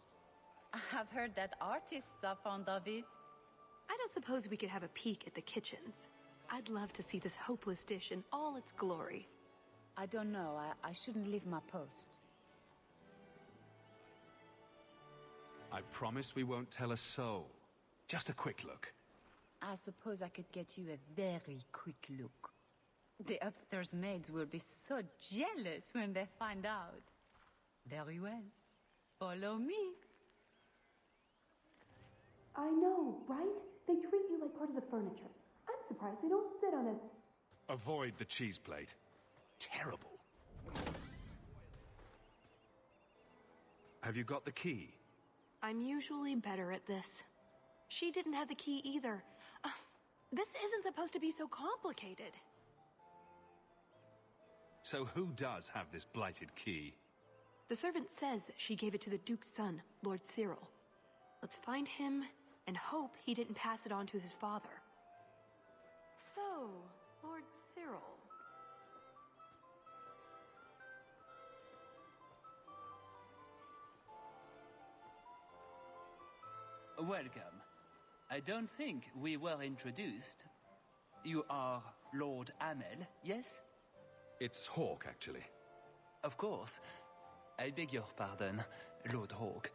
I've heard that artists are fond of it. I don't suppose we could have a peek at the kitchens. I'd love to see this hopeless dish in all its glory. I don't know. I shouldn't leave my post. I promise we won't tell a soul. Just a quick look. I suppose I could get you a very quick look. The upstairs maids will be so jealous when they find out. Very well. Follow me. I know, right? They treat you like part of the furniture. I'm surprised they don't sit on a... Avoid the cheese plate. Terrible. Have you got the key? I'm usually better at this. She didn't have the key either. This isn't supposed to be so complicated. So who does have this blighted key? The servant says she gave it to the Duke's son, Lord Cyril. Let's find him and hope he didn't pass it on to his father. So, Lord Cyril. Welcome. I don't think we were introduced. You are Lord Amel, yes? It's Hawk, actually. Of course. I beg your pardon, Lord Hawk.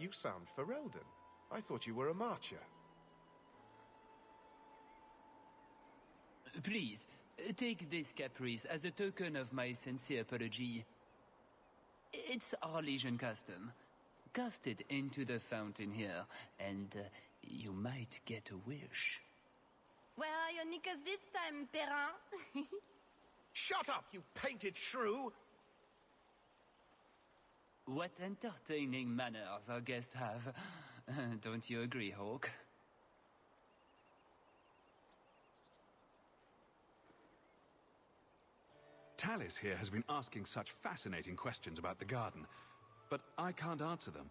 You sound Ferelden. I thought you were a marcher. Please, take this caprice as a token of my sincere apology. It's our Legion custom. Cast it into the fountain here, and you might get a wish. Where are your knickers this time, Perrin? Shut up, you painted shrew! What entertaining manners our guests have. Don't you agree, Hawk? Talis here has been asking such fascinating questions about the garden, but I can't answer them.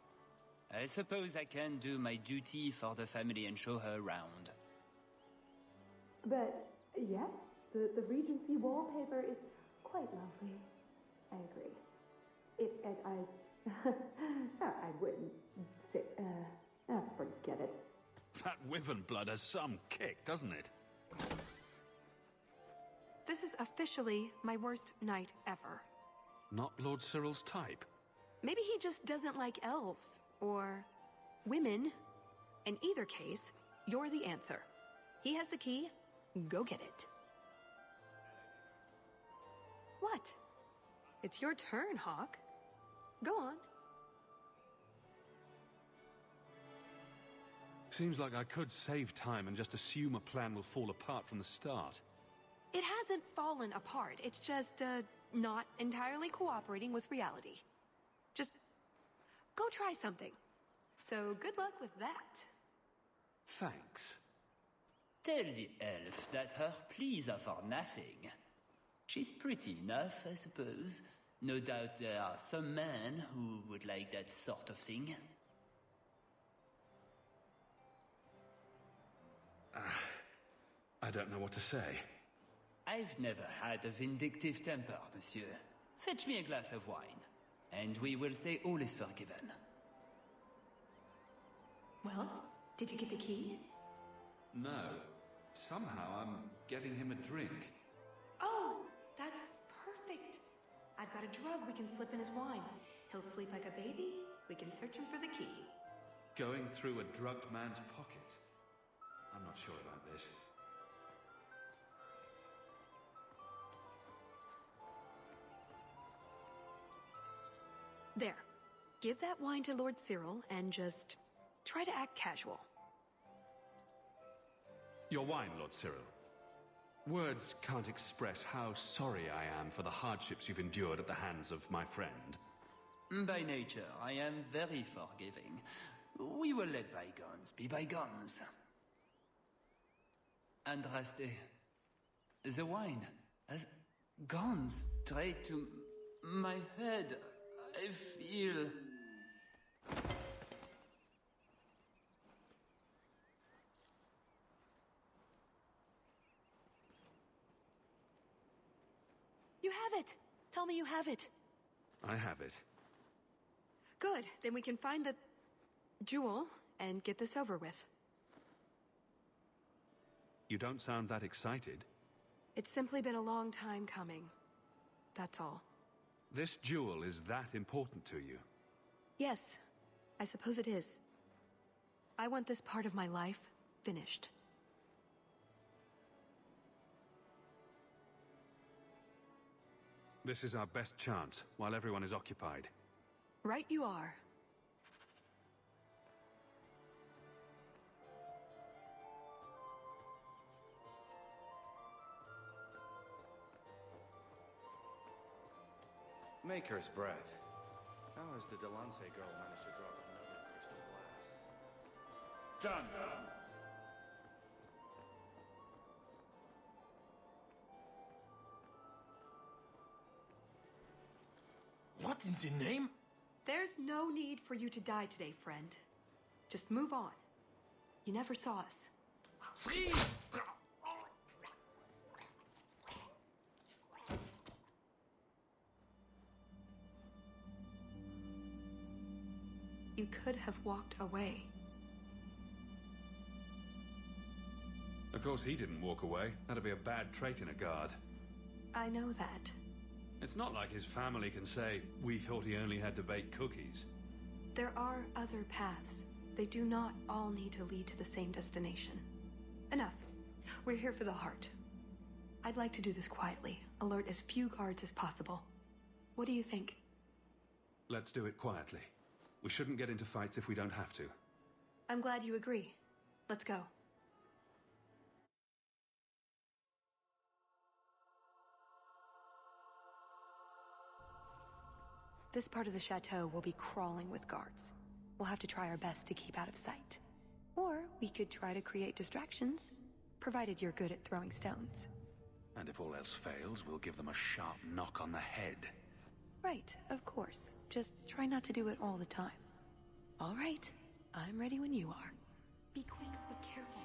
I suppose I can do my duty for the family and show her around. But, yes, the Regency wallpaper is quite lovely. I agree. I wouldn't say, forget it. That wyvern blood has some kick, doesn't it? This is officially my worst night ever. Not Lord Cyril's type. Maybe he just doesn't like elves, or women. In either case, you're the answer. He has the key, go get it. What? It's your turn, Hawk. Go on. Seems like I could save time and just assume a plan will fall apart from the start. It hasn't fallen apart. It's just, not entirely cooperating with reality. Just go try something. So good luck with that. Thanks. Tell the elf that her pleas are for nothing. She's pretty enough, I suppose. No doubt there are some men who would like that sort of thing. I don't know what to say. I've never had a vindictive temper, monsieur. Fetch me a glass of wine, and we will say all is forgiven. Well, did you get the key? No. Somehow I'm getting him a drink. Oh, that's perfect. I've got a drug we can slip in his wine. He'll sleep like a baby. We can search him for the key. Going through a drugged man's pocket. I'm not sure about this. There. Give that wine to Lord Cyril and just try to act casual. Your wine, Lord Cyril. Words can't express how sorry I am for the hardships you've endured at the hands of my friend. By nature, I am very forgiving. We will let bygones be bygones. Andraste, the wine has gone straight to my head. I feel... You have it! Tell me you have it. I have it. Good, then we can find the jewel and get this over with. You don't sound that excited. It's simply been a long time coming. That's all. This jewel is that important to you? Yes, I suppose it is. I want this part of my life finished. This is our best chance, while everyone is occupied. Right you are. Maker's breath. How has the Delancey girl managed to draw another crystal glass? Done. What in the name? There's no need for you to die today, friend. Just move on. You never saw us. Three! You could have walked away. Of course, he didn't walk away. That'd be a bad trait in a guard. I know that. It's not like his family can say, we thought he only had to bake cookies. There are other paths. They do not all need to lead to the same destination. Enough. We're here for the heart. I'd like to do this quietly. Alert as few guards as possible. What do you think? Let's do it quietly. We shouldn't get into fights if we don't have to. I'm glad you agree. Let's go. This part of the chateau will be crawling with guards. We'll have to try our best to keep out of sight. Or we could try to create distractions, provided you're good at throwing stones. And if all else fails, we'll give them a sharp knock on the head. Right, of course. Just try not to do it all the time. All right, I'm ready when you are. Be quick, but careful.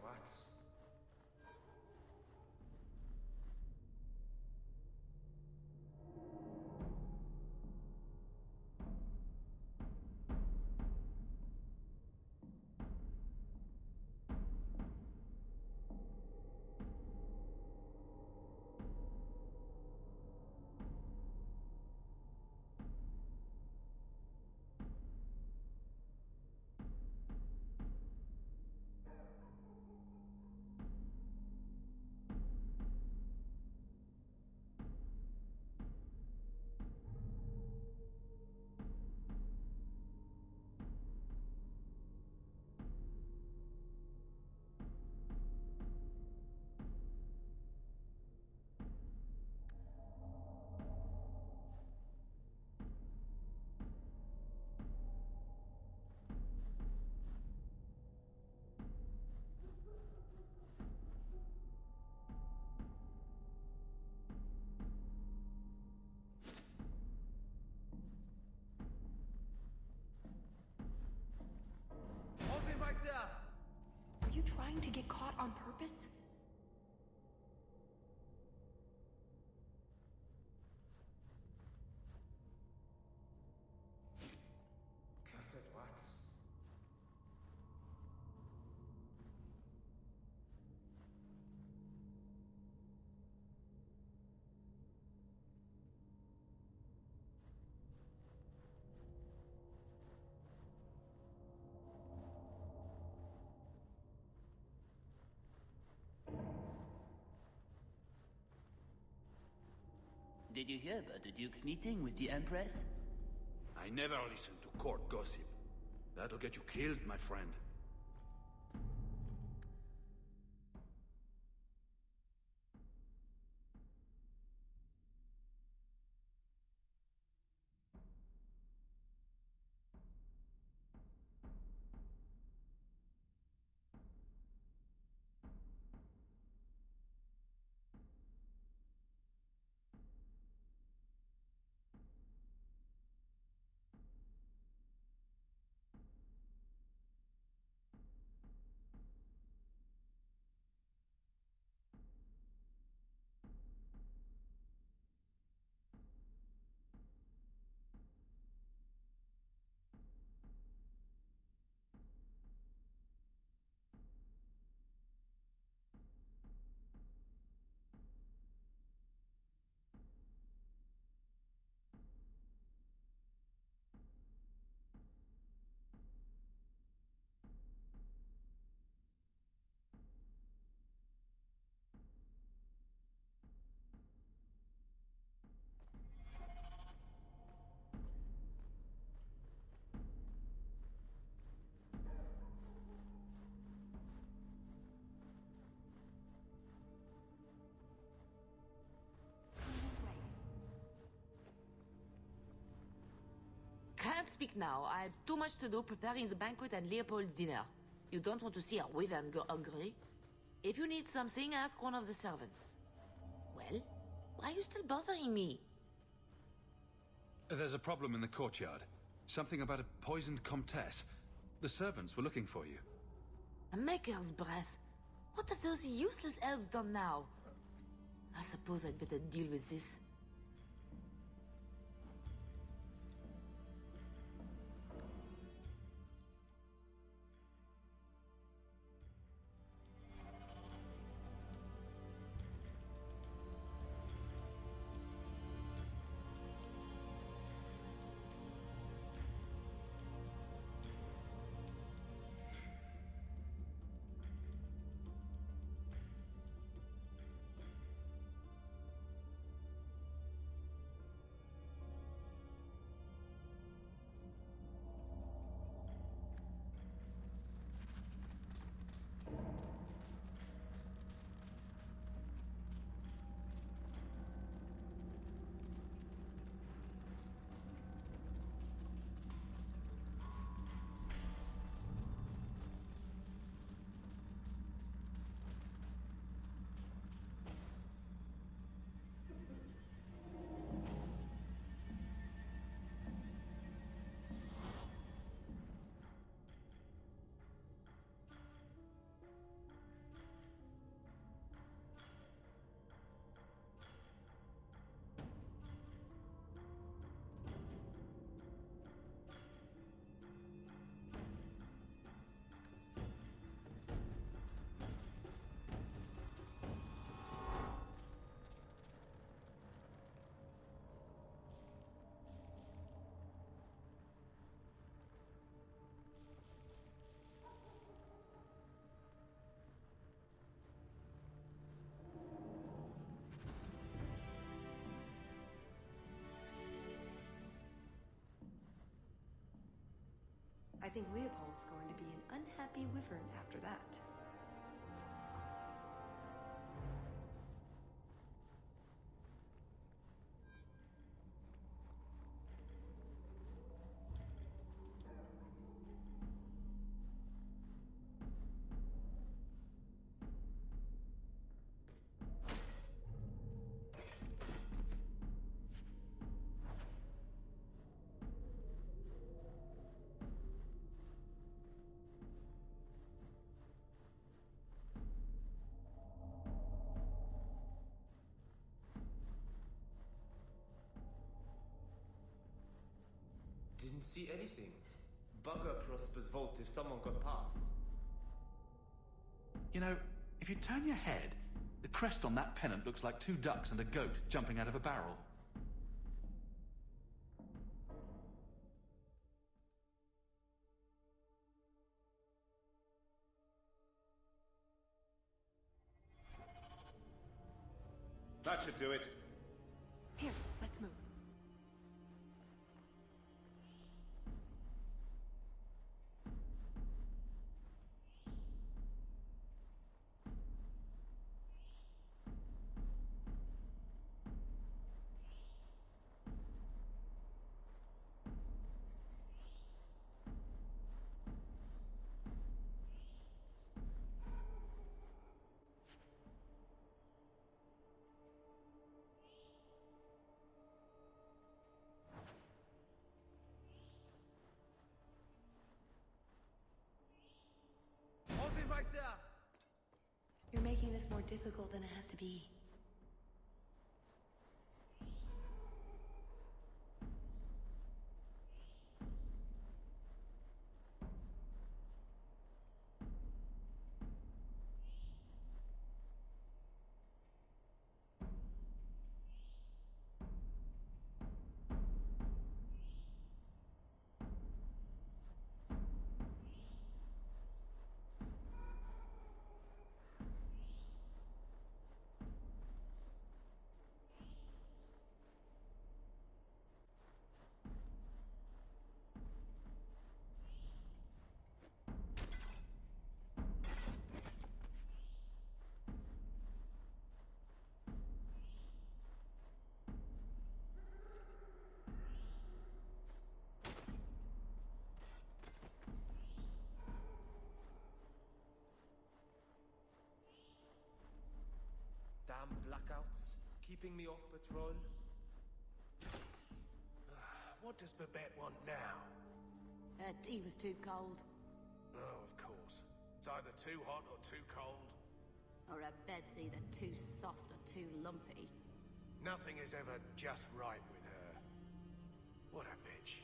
What? Are you trying to get caught on purpose? What? Did you hear about the Duke's meeting with the Empress? I never listen to court gossip. That'll get you killed, my friend. Can't speak now. I've too much to do preparing the banquet and Leopold's dinner. You don't want to see a wyvern go hungry. If you need something, ask one of the servants. Well, why are you still bothering me? There's a problem in the courtyard. Something about a poisoned comtesse. The servants were looking for you. A maker's breath. What have those useless elves done now? I suppose I'd better deal with this. I think Leopold's going to be an unhappy wyvern after that. Didn't see anything. Bugger Prosper's vault if someone got past. You know, if you turn your head, the crest on that pennant looks like two ducks and a goat jumping out of a barrel. That should do it. Here, let's move. Hold it right there! You're making this more difficult than it has to be. Damn blackouts, keeping me off patrol. What does Babette want now? Her tea was too cold. Oh, of course. It's either too hot or too cold. Or her bed's either too soft or too lumpy. Nothing is ever just right with her. What a bitch.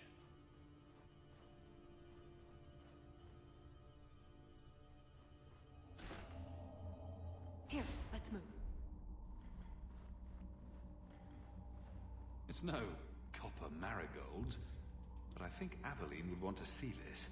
Here, let's move. It's no copper marigold, but I think Aveline would want to see this.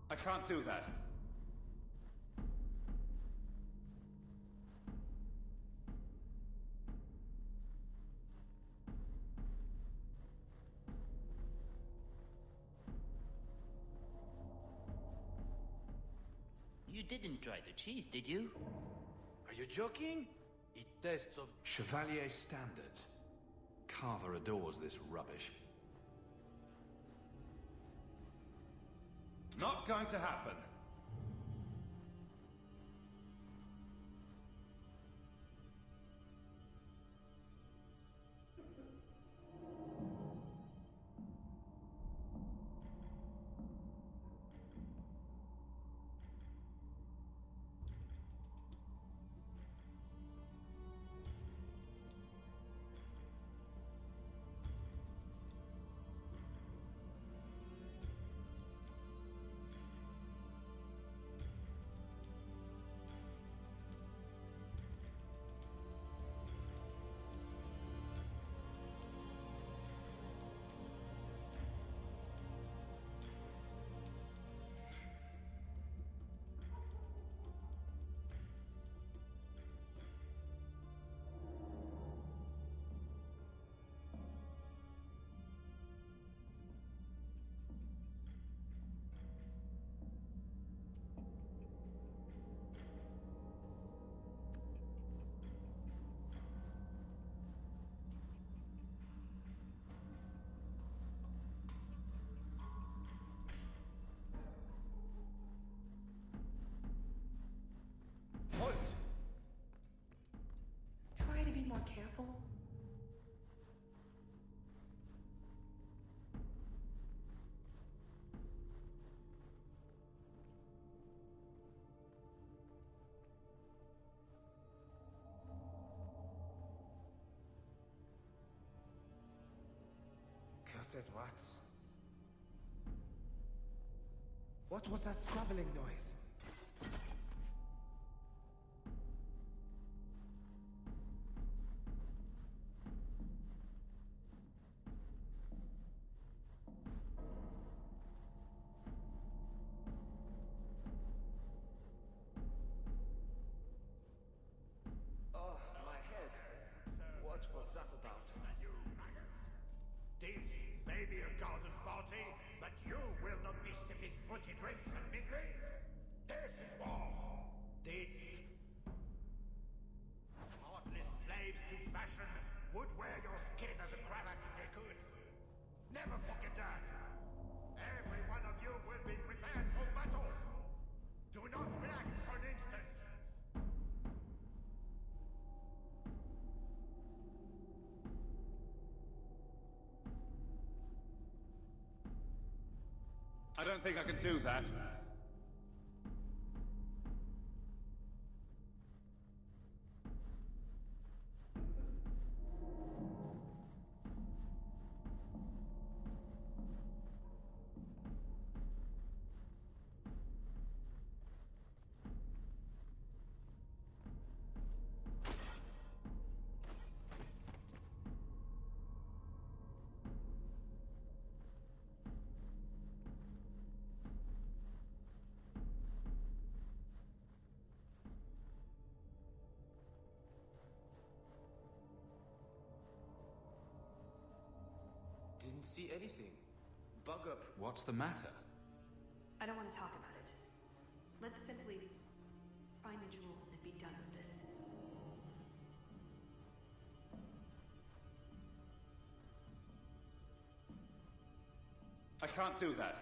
I can't do that. You didn't try the cheese, did you? Are you joking? It tests of... Chevalier standards. Carver adores this rubbish. Not going to happen. Halt! Try to be more careful. Cursed rats. What was that scrabbling noise? Oh, my head. What was that about? This may be a garden party, but you will not be sipping fruity drinks and mingling. This is war. The heartless slaves to fashion would wear your skin as a cravat if they could. Never forget that. Every one of you will be prepared for battle. Do not relax for an instant. I don't think I can do that. Didn't see anything. Bugger. What's the matter? I don't want to talk about it. Let's simply find the jewel and be done with this. I can't do that.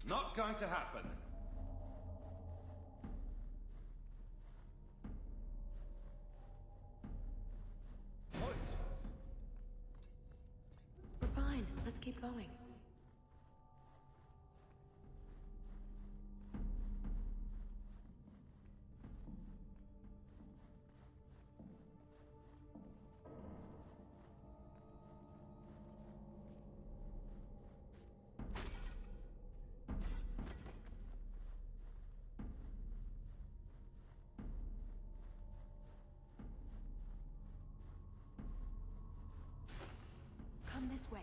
Not going to happen. Point. We're fine. Let's keep going. Come this way.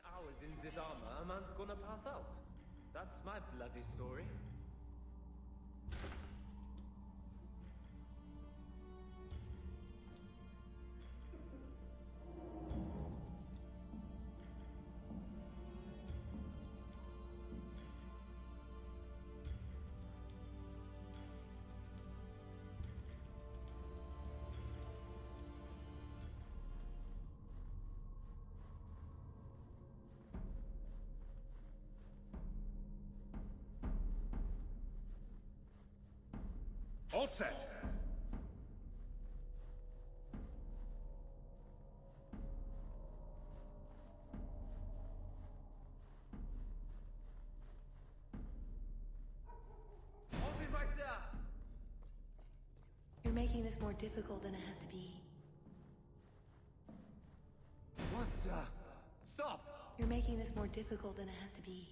Hours in this armor, a man's gonna pass out. That's my bloody story. All set. Hold it right there! You're making this more difficult than it has to be. What, stop! You're making this more difficult than it has to be.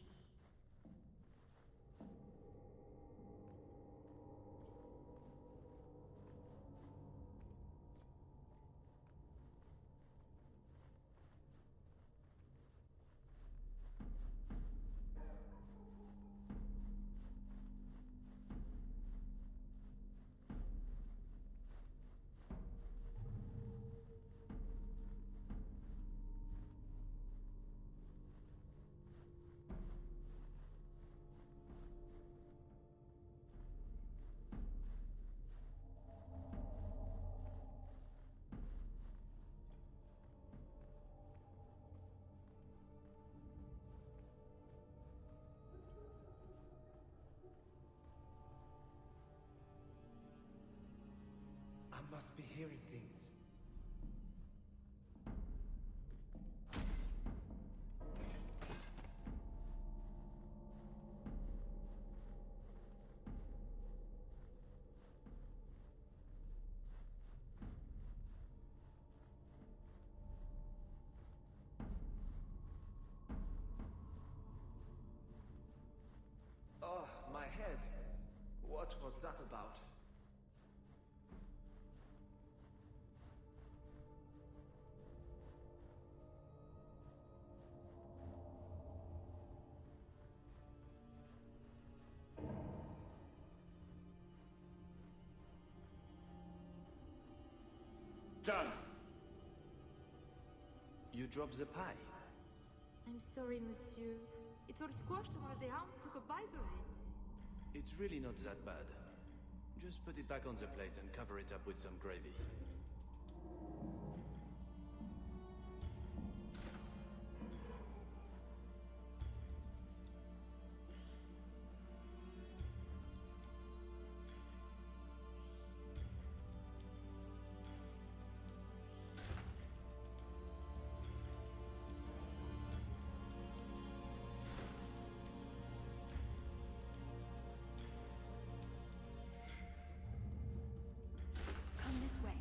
hearing things. Oh, my head. What was that about? Done! You dropped the pie. I'm sorry, monsieur. It's all squashed and one of the hounds took a bite of it. It's really not that bad. Just put it back on the plate and cover it up with some gravy. Come this way.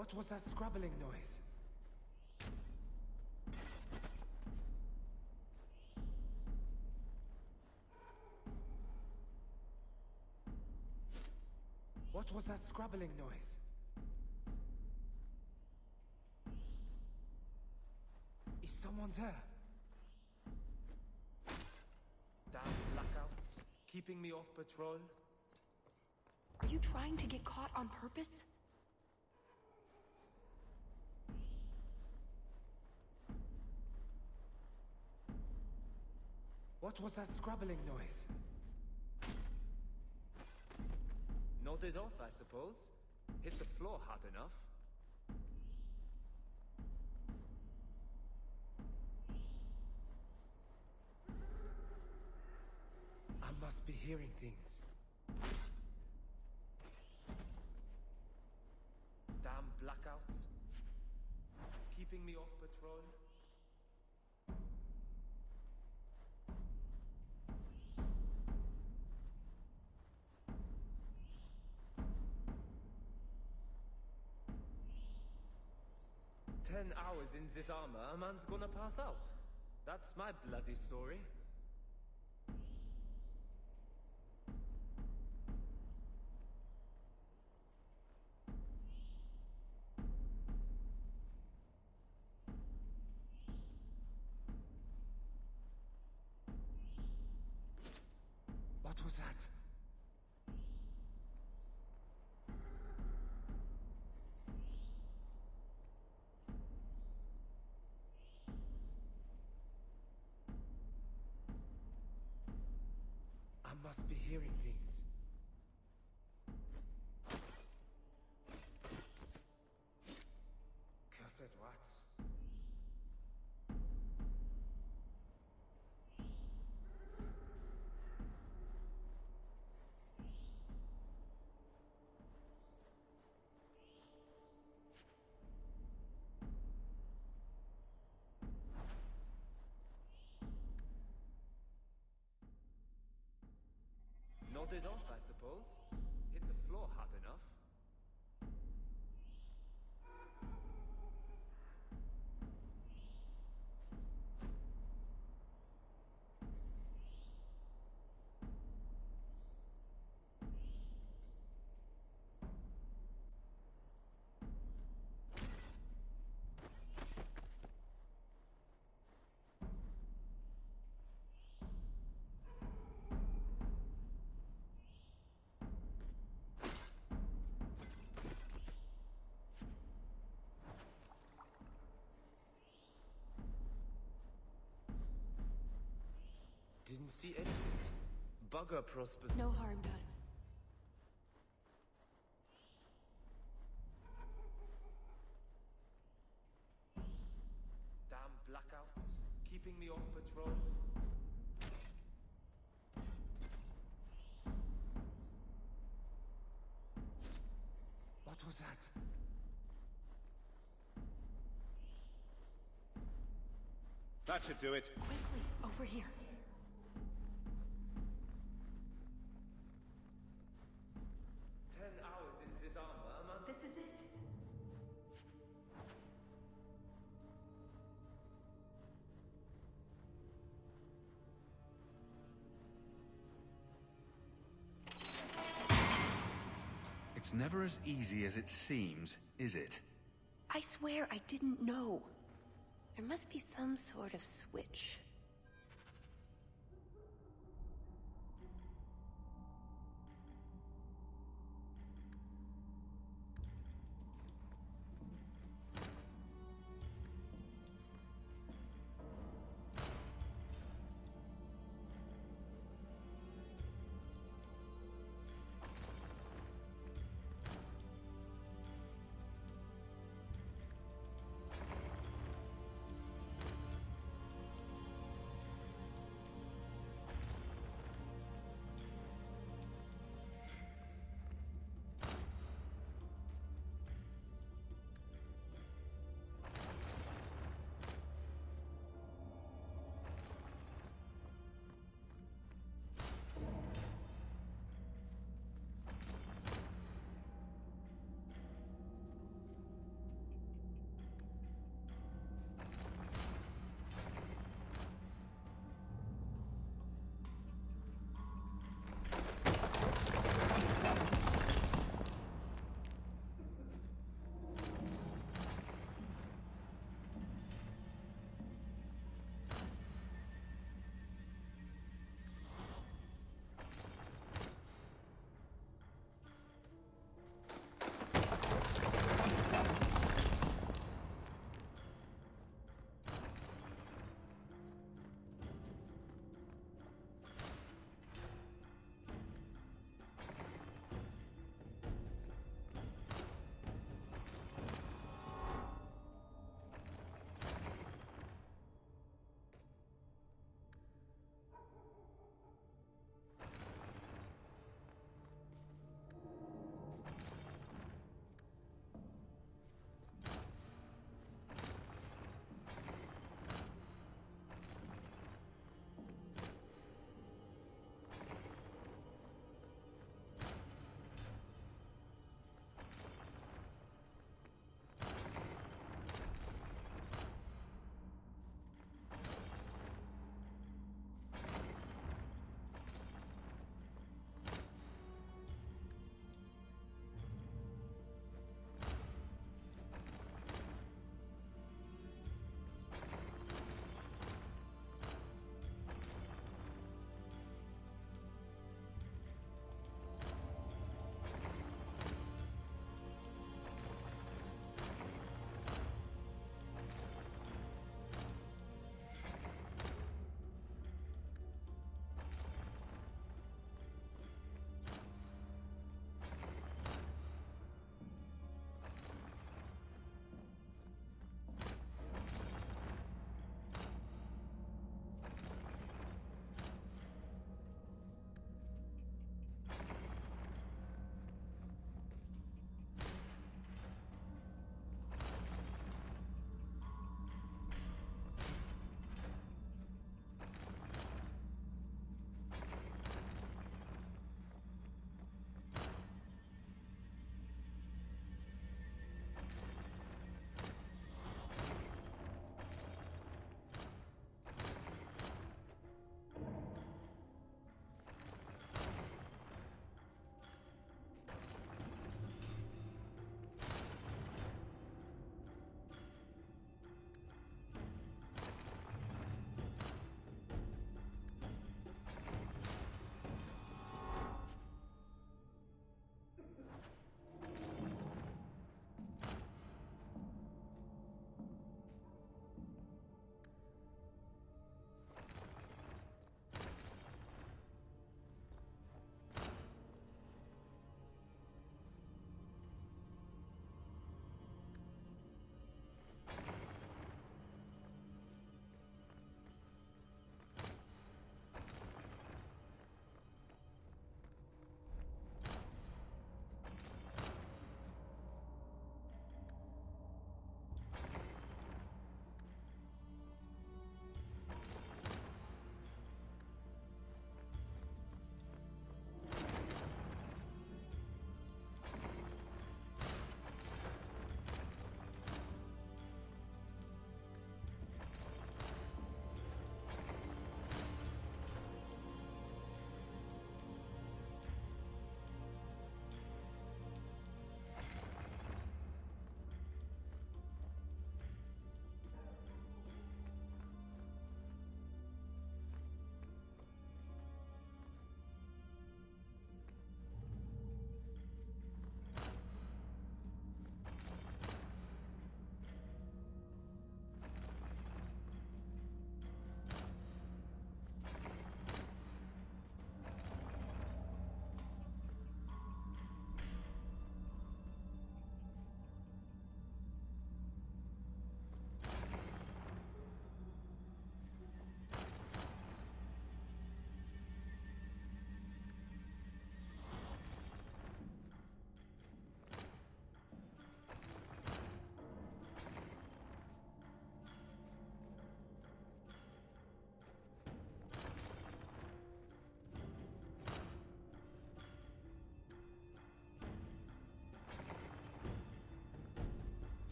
What was that scrabbling noise? What was that scrabbling noise? Is someone there? Damn blackouts, keeping me off patrol. Are you trying to get caught on purpose? What was that scrabbling noise? Nodded off, I suppose. Hit the floor hard enough. I must be hearing things. Damn blackouts. Keeping me off patrol. Hours in this armor, a man's gonna pass out. That's my bloody story. What was that? I must be hearing things. Cursed rats. Nodded off, I suppose. Hit the floor hard enough. Didn't see anything. Bugger prospers. No harm done. Damn blackouts, keeping me off patrol. What was that? That should do it. Quickly, over here. 10 hours in this armor, man. This is it. It's never as easy as it seems, is it? I swear I didn't know. There must be some sort of switch.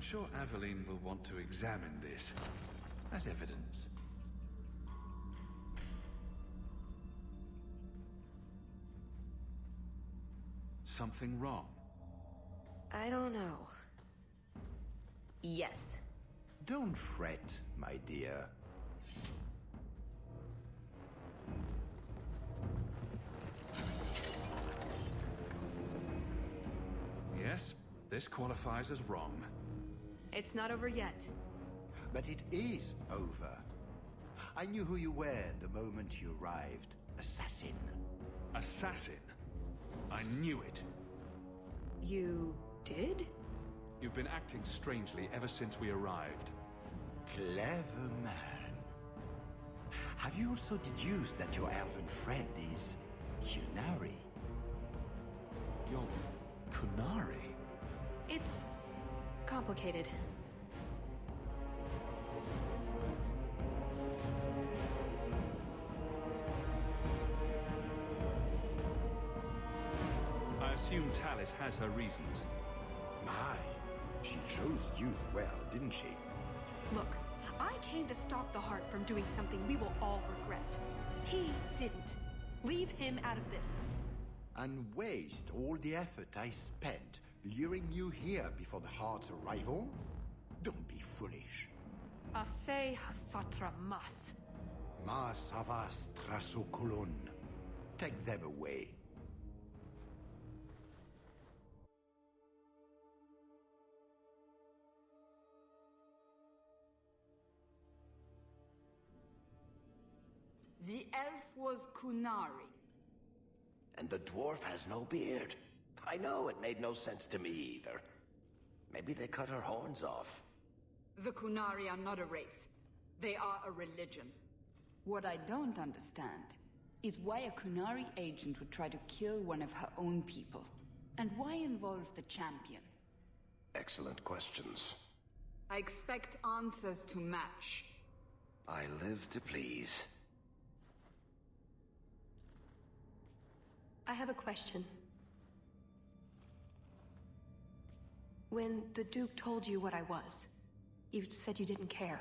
sure Aveline will want to examine this as evidence. Something wrong? I don't know. Yes. Don't fret, my dear. Yes, this qualifies as wrong. It's not over yet. But it is over. I knew who you were the moment you arrived. Assassin. Assassin? I knew it. You did? You've been acting strangely ever since we arrived. Clever man. Have you also deduced that your elven friend is Kunari? You're Kunari? It's complicated. I assume Talis has her reasons. My, she chose you well, didn't she? Look, I came to stop the Heart from doing something we will all regret. He didn't. Leave him out of this. And waste all the effort I spent luring you here before the Heart's arrival? Don't be foolish. Ase hasatra mas. Mas avas trasokolon. Take them away. The elf was Kunari. And the dwarf has no beard. I know, it made no sense to me either. Maybe they cut her horns off. The Kunari are not a race. They are a religion. What I don't understand is why a Kunari agent would try to kill one of her own people. And why involve the champion? Excellent questions. I expect answers to match. I live to please. I have a question. When the Duke told you what I was, you said you didn't care.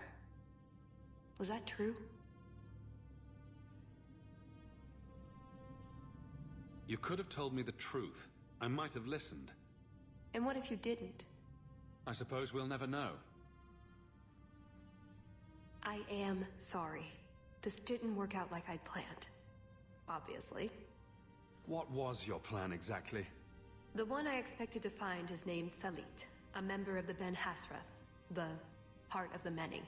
Was that true? You could have told me the truth. I might have listened. And what if you didn't? I suppose we'll never know. I am sorry. This didn't work out like I'd planned. Obviously. What was your plan exactly? The one I expected to find is named Salit, a member of the Ben Hasrath, the Heart of the Many.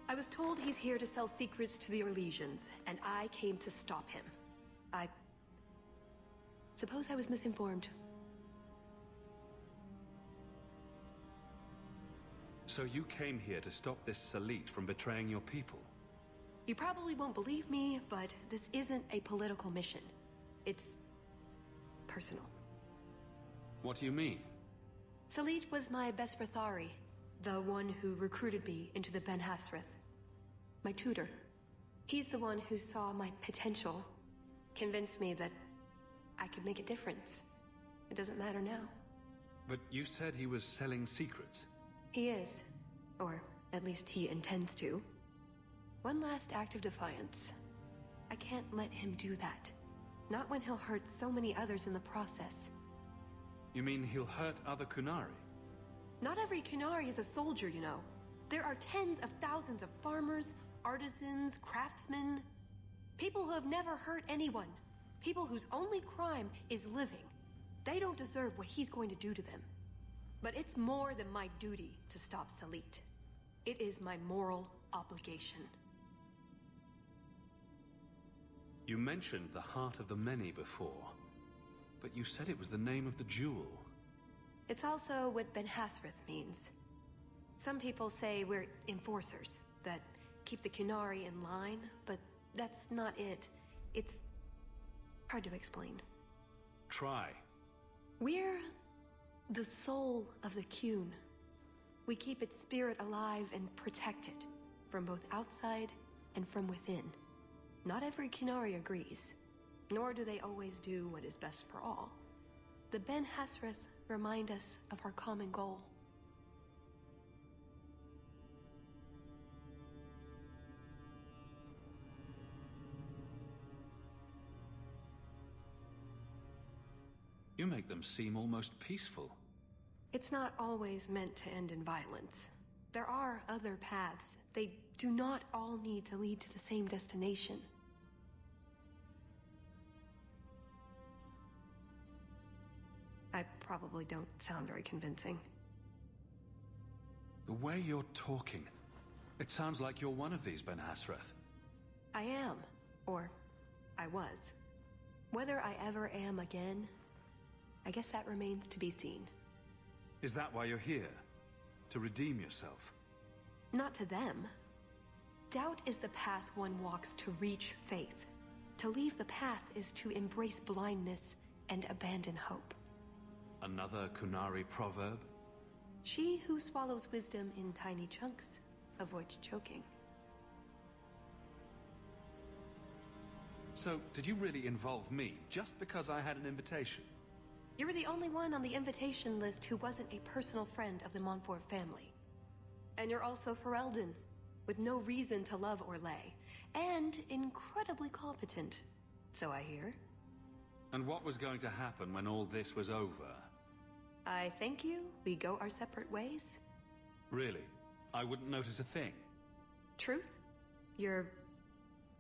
I was told he's here to sell secrets to the Orlesians, and I came to stop him. I suppose I was misinformed. So you came here to stop this Salit from betraying your people? You probably won't believe me, but this isn't a political mission. It's personal. What do you mean? Salit was my best Rathari, the one who recruited me into the Ben Hasrath. My tutor. He's the one who saw my potential, convinced me that I could make a difference. It doesn't matter now. But you said he was selling secrets. He is. Or at least he intends to. One last act of defiance. I can't let him do that. Not when he'll hurt so many others in the process. You mean he'll hurt other Kunari? Not every Kunari is a soldier, you know. There are tens of thousands of farmers, artisans, craftsmen. People who have never hurt anyone. People whose only crime is living. They don't deserve what he's going to do to them. But it's more than my duty to stop Salit. It is my moral obligation. You mentioned the Heart of the Many before, but you said it was the name of the jewel. It's also what Ben Hasrath means. Some people say we're enforcers, that keep the Kunari in line, but that's not it. It's hard to explain. Try. We're the soul of the Kun. We keep its spirit alive and protect it, from both outside and from within. Not every Kunari agrees, nor do they always do what is best for all. The Ben Hasrath remind us of our common goal. You make them seem almost peaceful. It's not always meant to end in violence. There are other paths. They do not all need to lead to the same destination. I probably don't sound very convincing. The way you're talking, it sounds like you're one of these Ben Hasrath. I am. Or, I was. Whether I ever am again, I guess that remains to be seen. Is that why you're here? To redeem yourself? Not to them. Doubt is the path one walks to reach faith. To leave the path is to embrace blindness and abandon hope. Another Kunari proverb? She who swallows wisdom in tiny chunks avoids choking. So, did you really involve me just because I had an invitation? You were the only one on the invitation list who wasn't a personal friend of the Montfort family. And you're also Ferelden, with no reason to love Orlais, and incredibly competent, so I hear. And what was going to happen when all this was over? I thank you, we go our separate ways. Really? I wouldn't notice a thing? Truth? You're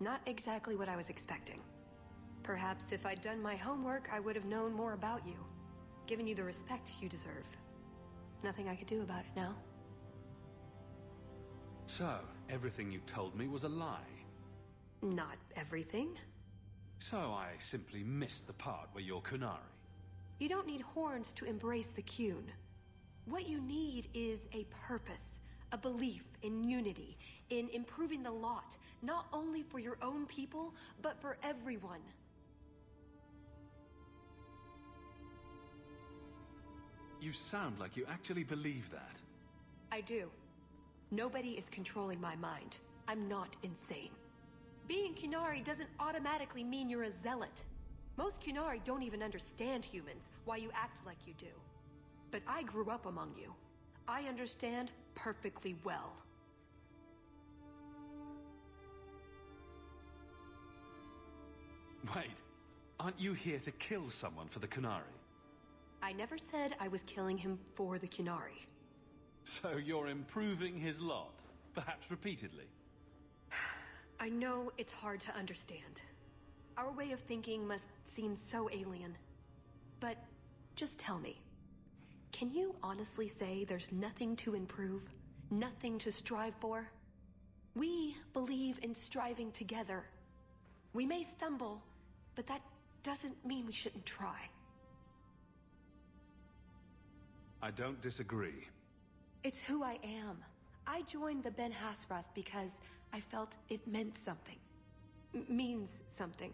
not exactly what I was expecting. Perhaps if I'd done my homework, I would have known more about you, given you the respect you deserve. Nothing I could do about it now. So, everything you told me was a lie? Not everything. So I simply missed the part where you're Kunari? You don't need horns to embrace the Qun. What you need is a purpose, a belief in unity, in improving the lot, not only for your own people, but for everyone. You sound like you actually believe that. I do. Nobody is controlling my mind. I'm not insane. Being Qunari doesn't automatically mean you're a zealot. Most Qunari don't even understand humans, why you act like you do. But I grew up among you. I understand perfectly well. Wait, aren't you here to kill someone for the Qunari? I never said I was killing him for the Qunari. So you're improving his lot, perhaps repeatedly? I know it's hard to understand. Our way of thinking must seem so alien. But just tell me, can you honestly say there's nothing to improve? Nothing to strive for? We believe in striving together. We may stumble, but that doesn't mean we shouldn't try. I don't disagree. It's who I am. I joined the Ben Hasras because I felt it meant something. Means something.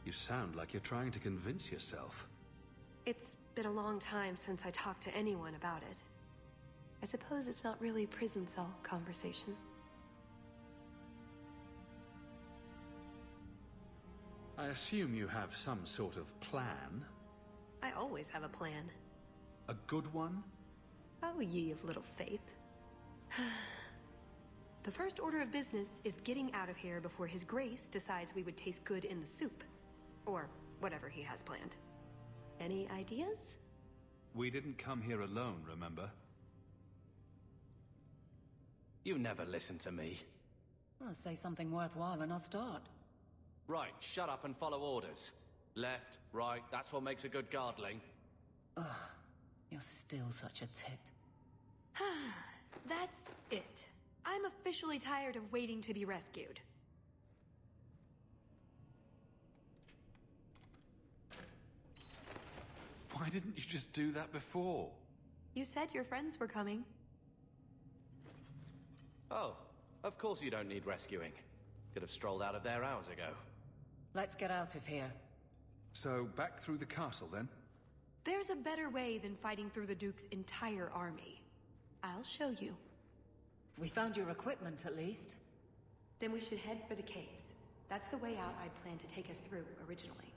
You sound like you're trying to convince yourself. It's been a long time since I talked to anyone about it. I suppose it's not really prison cell conversation. I assume you have some sort of plan? I always have a plan. A good one? Oh, ye of little faith. The first order of business is getting out of here before His Grace decides we would taste good in the soup. Or whatever he has planned. Any ideas? We didn't come here alone, remember? You never listen to me. I'll say something worthwhile and I'll start. Right, shut up and follow orders. Left, right, that's what makes a good guardling. Ugh, you're still such a tit. That's it. I'm officially tired of waiting to be rescued. Why didn't you just do that before? You said your friends were coming. Oh, of course you don't need rescuing. Could have strolled out of there hours ago. Let's get out of here. So, back through the castle, then? There's a better way than fighting through the Duke's entire army. I'll show you. We found your equipment, at least. Then we should head for the caves. That's the way out I planned to take us through originally.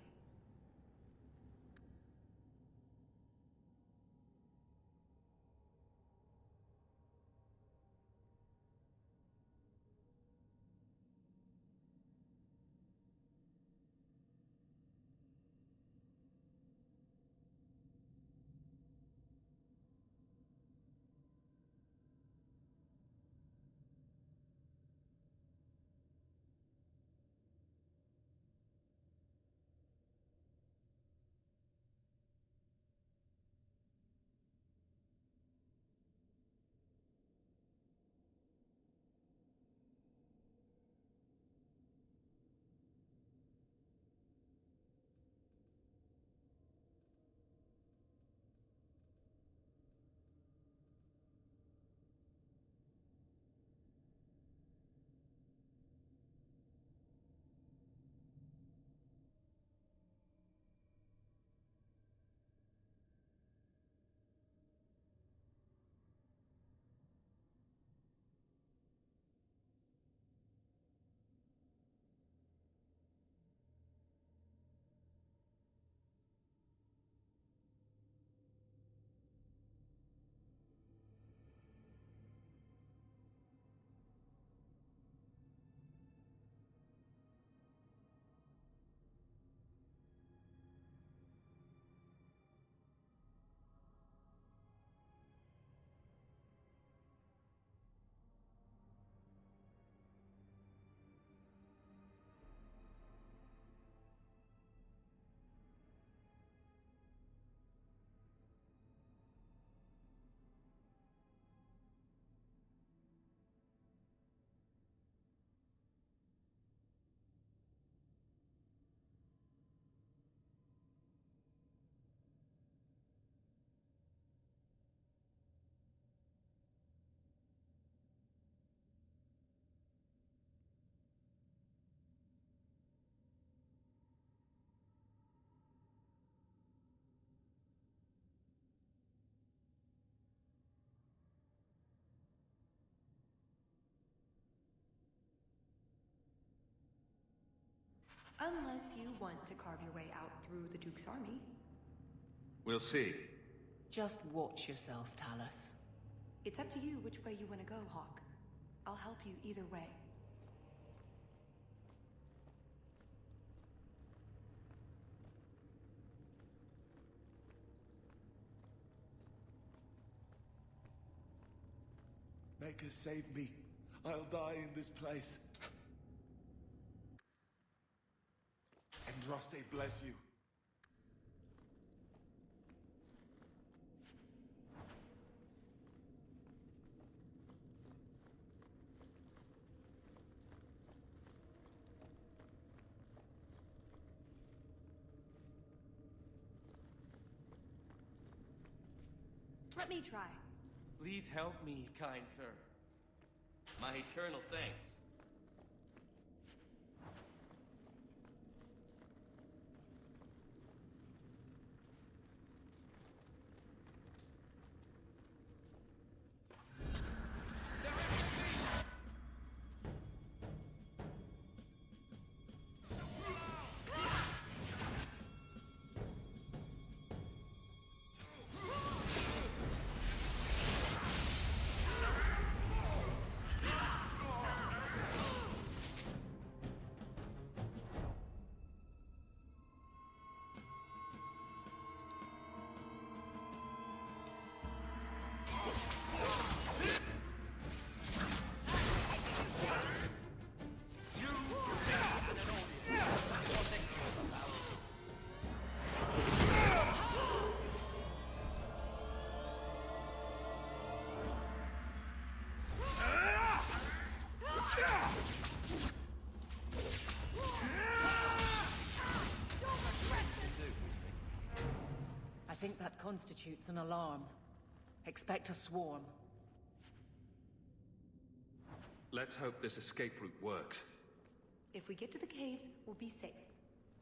Unless you want to carve your way out through the Duke's army. We'll see. Just watch yourself, Talus. It's up to you which way you want to go, Hawk. I'll help you either way. Maker, save me. I'll die in this place. Andraste bless you. Let me try. Please help me, kind sir. My eternal thanks. I think that constitutes an alarm. Expect a swarm. Let's hope this escape route works. If we get to the caves, we'll be safe.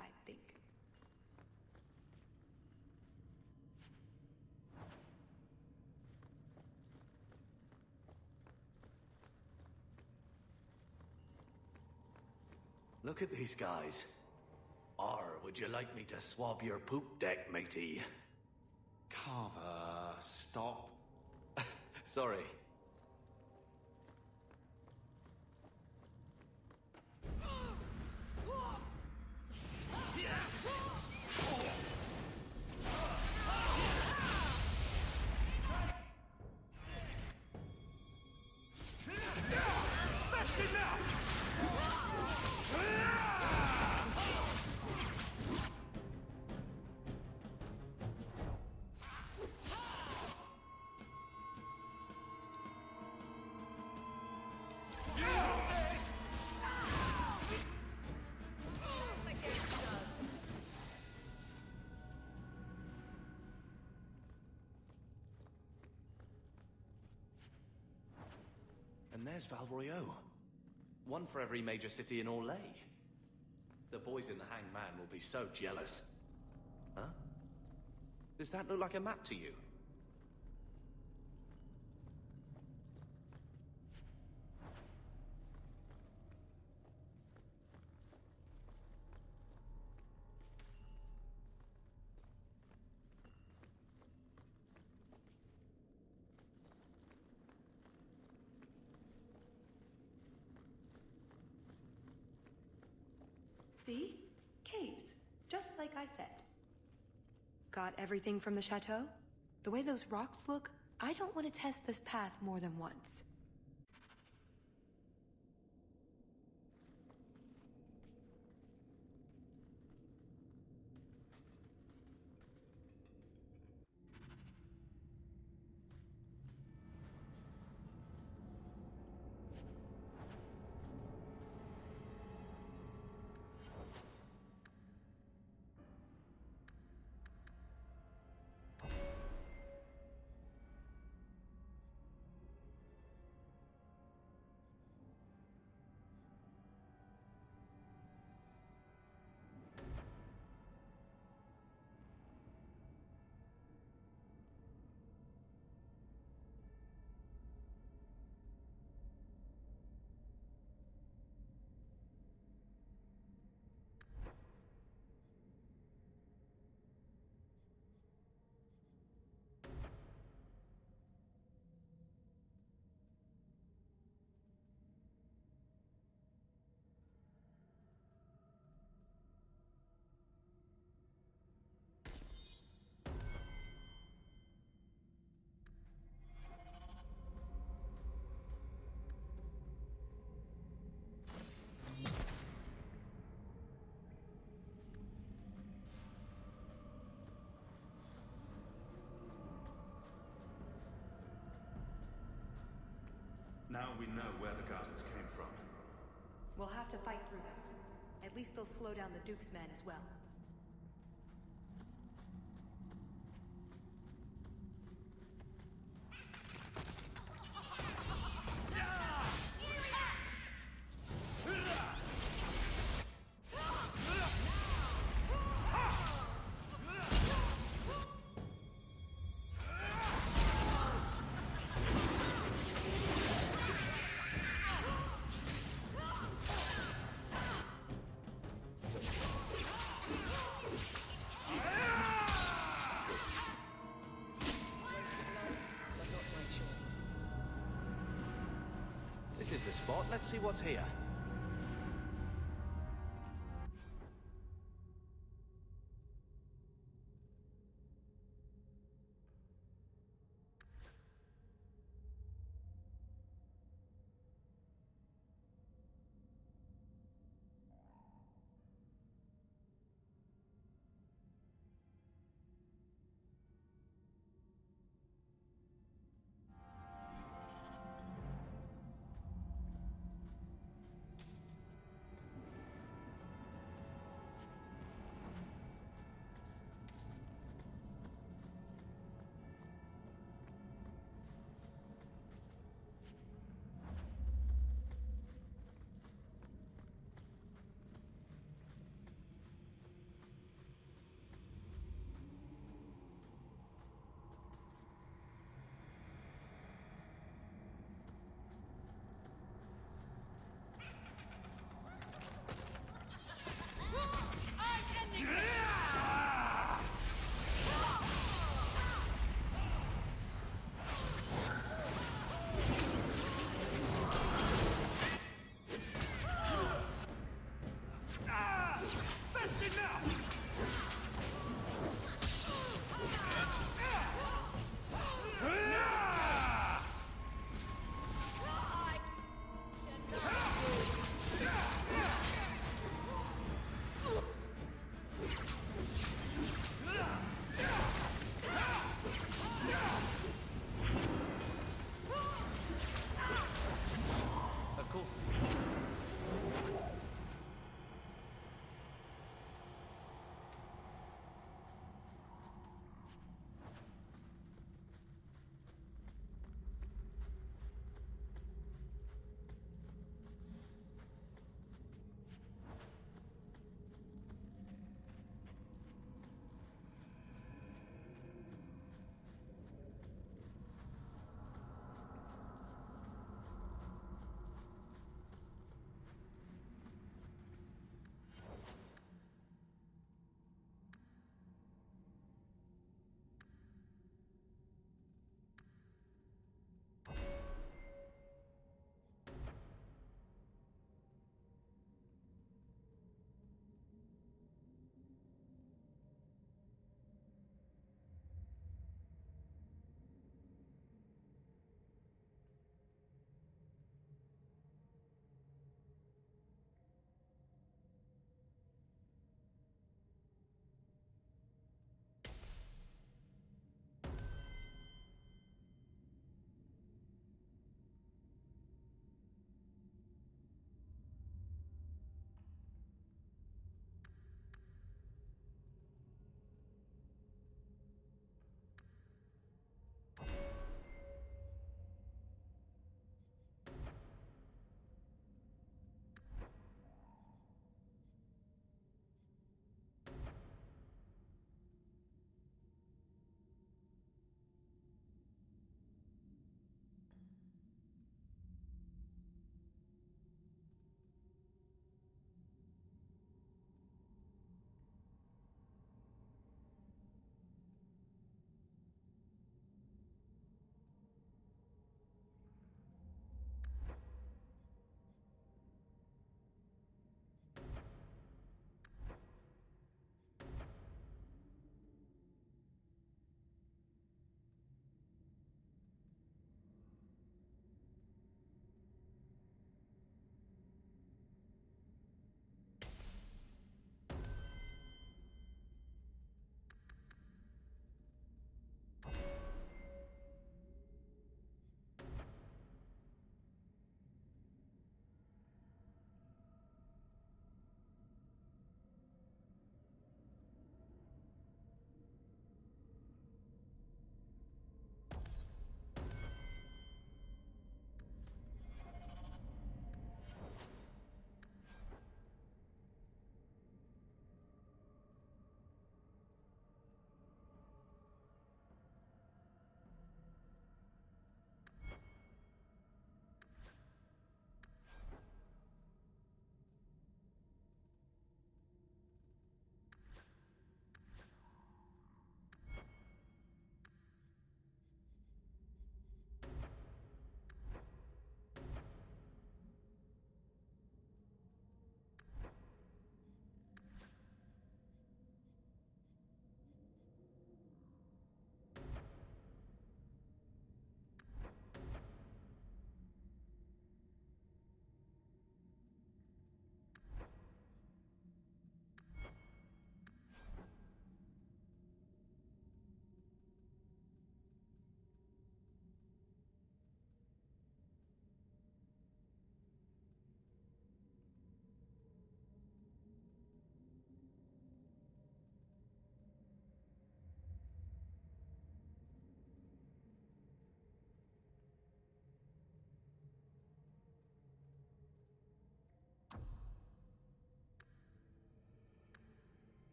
I think. Look at these guys. Or would you like me to swab your poop deck, matey? Carver, stop. Sorry. And there's Val Royeaux. One for every major city in Orlais. The boys in the Hanged Man will be so jealous. Huh? Does that look like a map to you? See? Caves. Just like I said. Got everything from the chateau? The way those rocks look, I don't want to test this path more than once. Now we know where the ghasts came from. We'll have to fight through them. At least they'll slow down the Duke's men as well. This is the spot. Let's see what's here.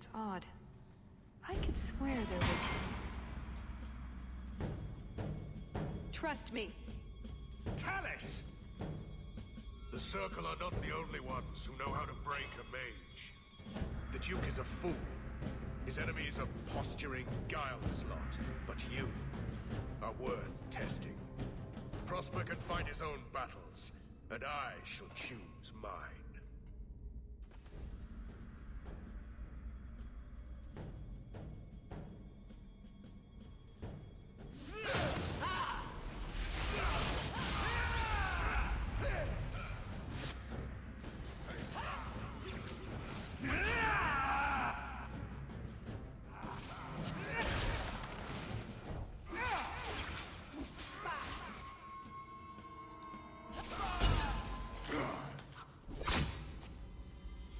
That's odd. I could swear there was... Trust me. Tallis! The Circle are not the only ones who know how to break a mage. The Duke is a fool. His enemies are posturing, guileless lot. But you are worth testing. Prosper can fight his own battles, and I shall choose mine.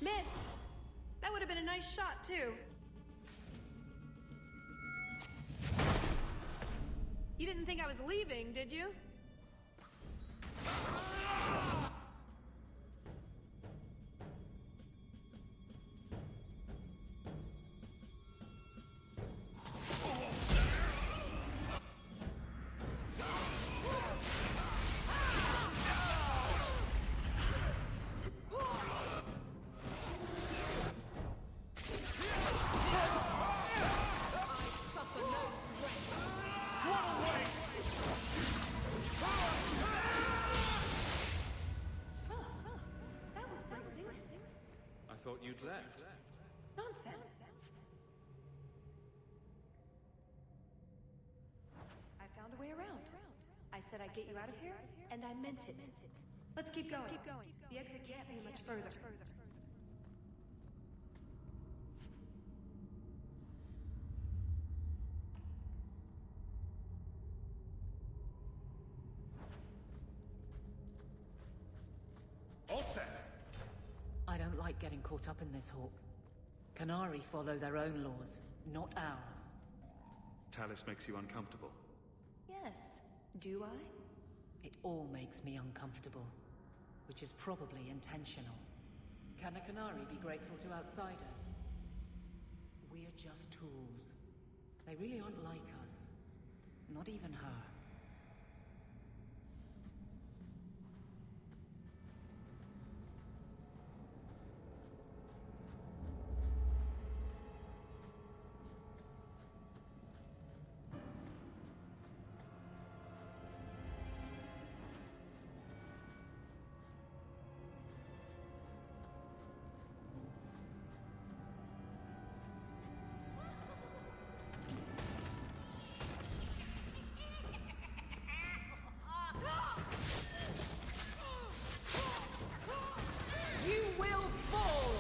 Missed! That would have been a nice shot, too. You didn't think I was leaving, did you? I thought you'd left. Nonsense. I found a way around. I said I'd get you out of here, and I meant it. Let's keep going. The exit can't be much further. All set. I don't like getting caught up in this, Hawk. Canary follow their own laws, not ours. Tallis makes you uncomfortable. Yes. Do I? It all makes me uncomfortable, which is probably intentional. Can a Canary be grateful to outsiders? We're just tools. They really aren't like us. Not even her. You will fall!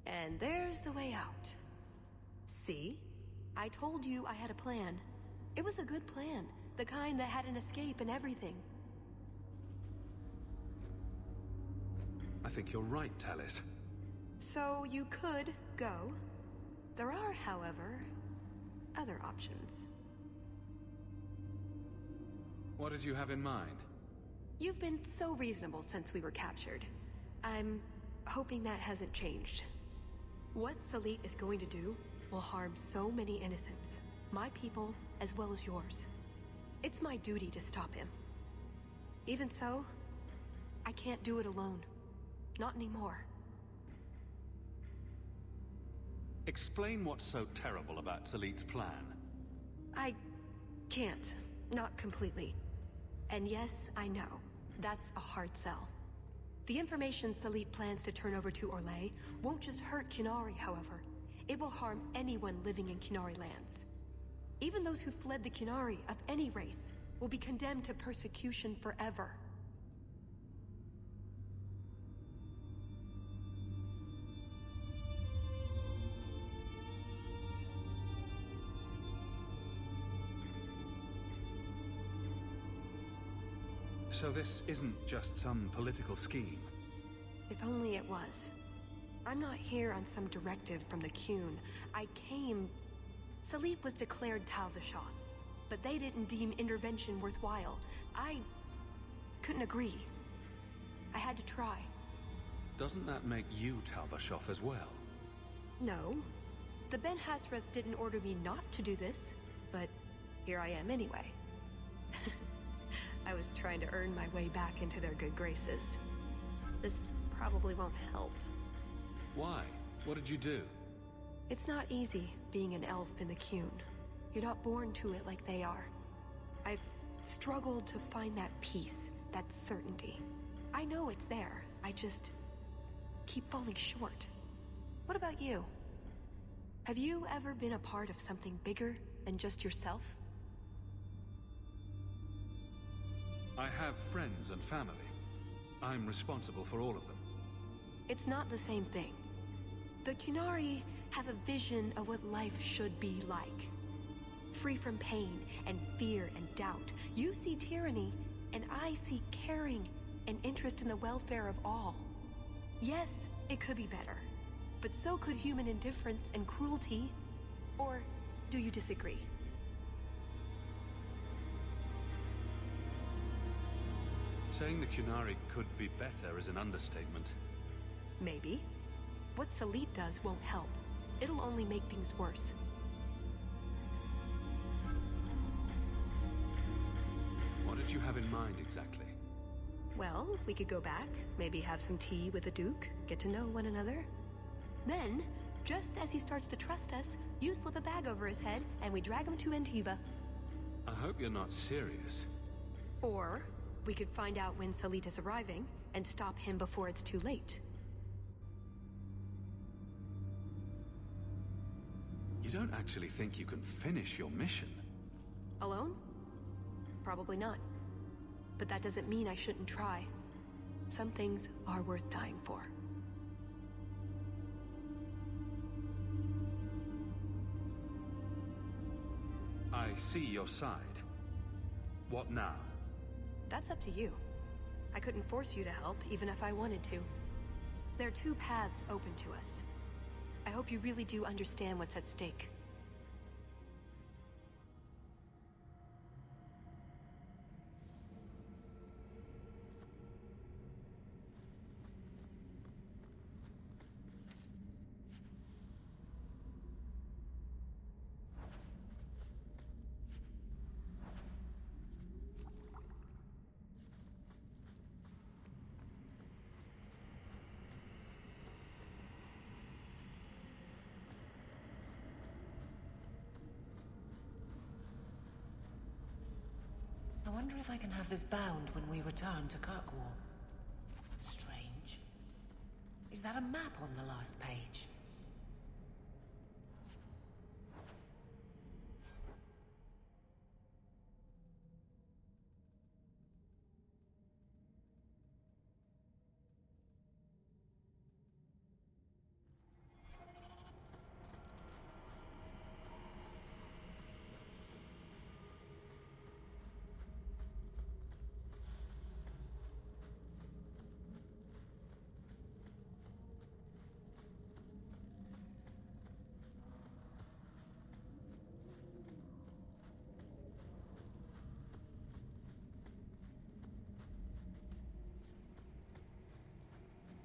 And there's the way out. See? I told you I had a plan. It was a good plan. The kind that had an escape and everything. I think you're right, Tallis. So you could go. There are, however, other options. What did you have in mind? You've been so reasonable since we were captured. I'm hoping that hasn't changed. What Salit is going to do will harm so many innocents. My people, as well as yours. It's my duty to stop him. Even so, I can't do it alone. Not anymore. Explain what's so terrible about Salit's plan. I can't. Not completely. And yes, I know. That's a hard sell. The information Salit plans to turn over to Orlais won't just hurt Qunari, however. It will harm anyone living in Qunari lands. Even those who fled the Qunari of any race will be condemned to persecution forever. So this isn't just some political scheme? If only it was. I'm not here on some directive from the Qun. I came... Salit was declared Tal Vashoth, but they didn't deem intervention worthwhile. I couldn't agree. I had to try. Doesn't that make you Tal Vashoth as well? No. The Ben Hasreth didn't order me not to do this, but here I am anyway. I was trying to earn my way back into their good graces. This probably won't help. Why? What did you do? It's not easy being an elf in the Qun. You're not born to it like they are. I've struggled to find that peace, that certainty. I know it's there. I just keep falling short. What about you? Have you ever been a part of something bigger than just yourself? I have friends and family. I'm responsible for all of them. It's not the same thing. The Qunari have a vision of what life should be like. Free from pain and fear and doubt. You see tyranny, and I see caring and interest in the welfare of all. Yes, it could be better, but so could human indifference and cruelty. Or do you disagree? Saying the Qunari could be better is an understatement. Maybe. What Salit does won't help. It'll only make things worse. What did you have in mind exactly? Well, we could go back, maybe have some tea with the Duke, get to know one another. Then, just as he starts to trust us, you slip a bag over his head and we drag him to Antiva. I hope you're not serious. Or, we could find out when Salit is arriving and stop him before it's too late. You don't actually think you can finish your mission? Alone? Probably not. But that doesn't mean I shouldn't try. Some things are worth dying for. I see your side. What now? That's up to you. I couldn't force you to help, even if I wanted to. There are two paths open to us. I hope you really do understand what's at stake. I wonder if I can have this bound when we return to Kirkwall. Strange. Is that a map on the last page?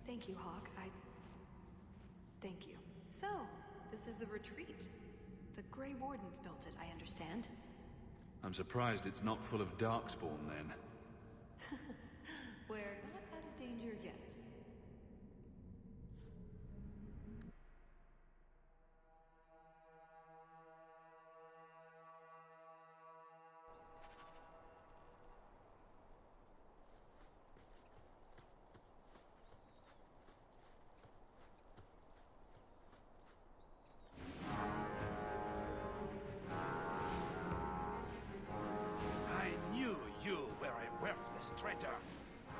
Thank you, Hawk. Thank you. So, this is a retreat. The Grey Wardens built it, I understand. I'm surprised it's not full of Darkspawn, then. We're not out of danger yet. Traitor,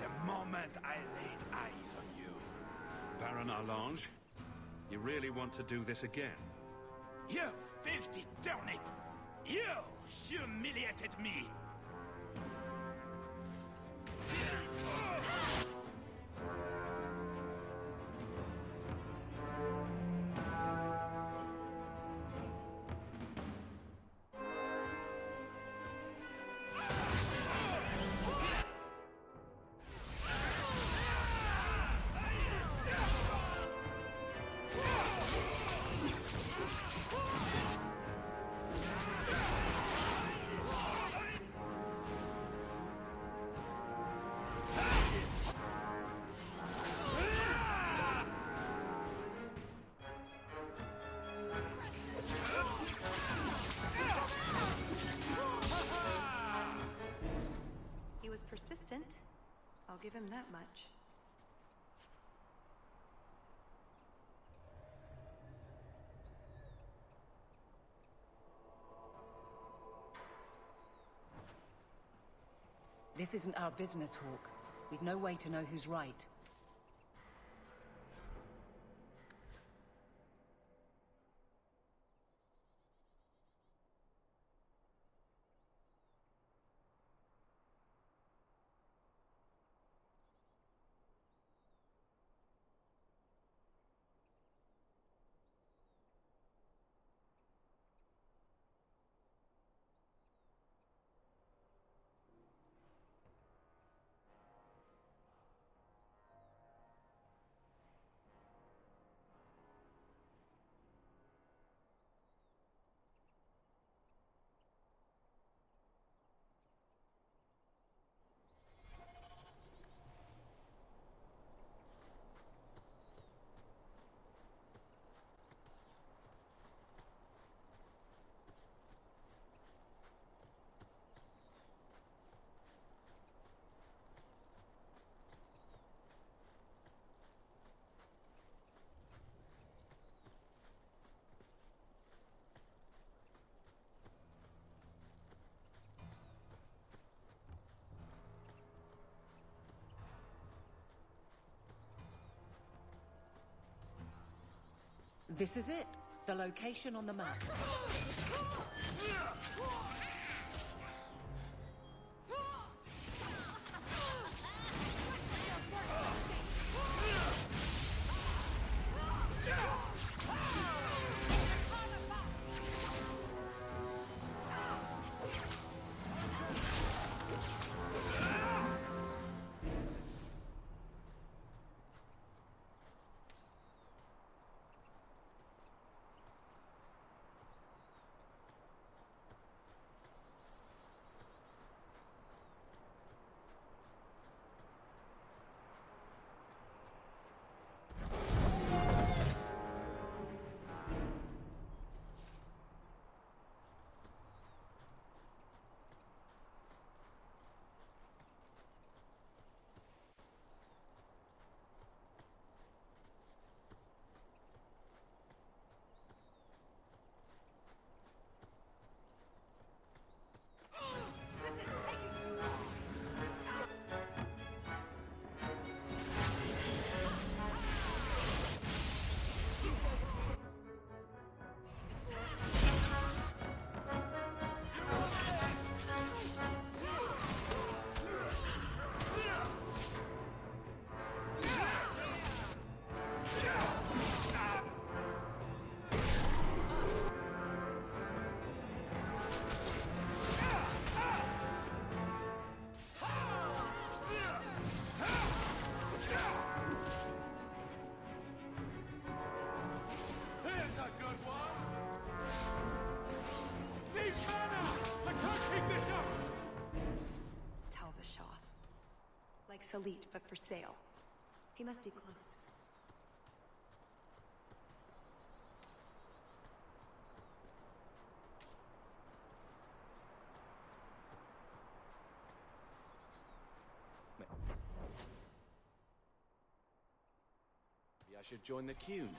the moment I laid eyes on you. Baron Arlange, you really want to do this again? You filthy turnip! You humiliated me! I'll give him that much. This isn't our business, Hawk. We've no way to know who's right. This is it. The location on the map. Elite, but for sale. He must be close. Maybe I should join the Qun.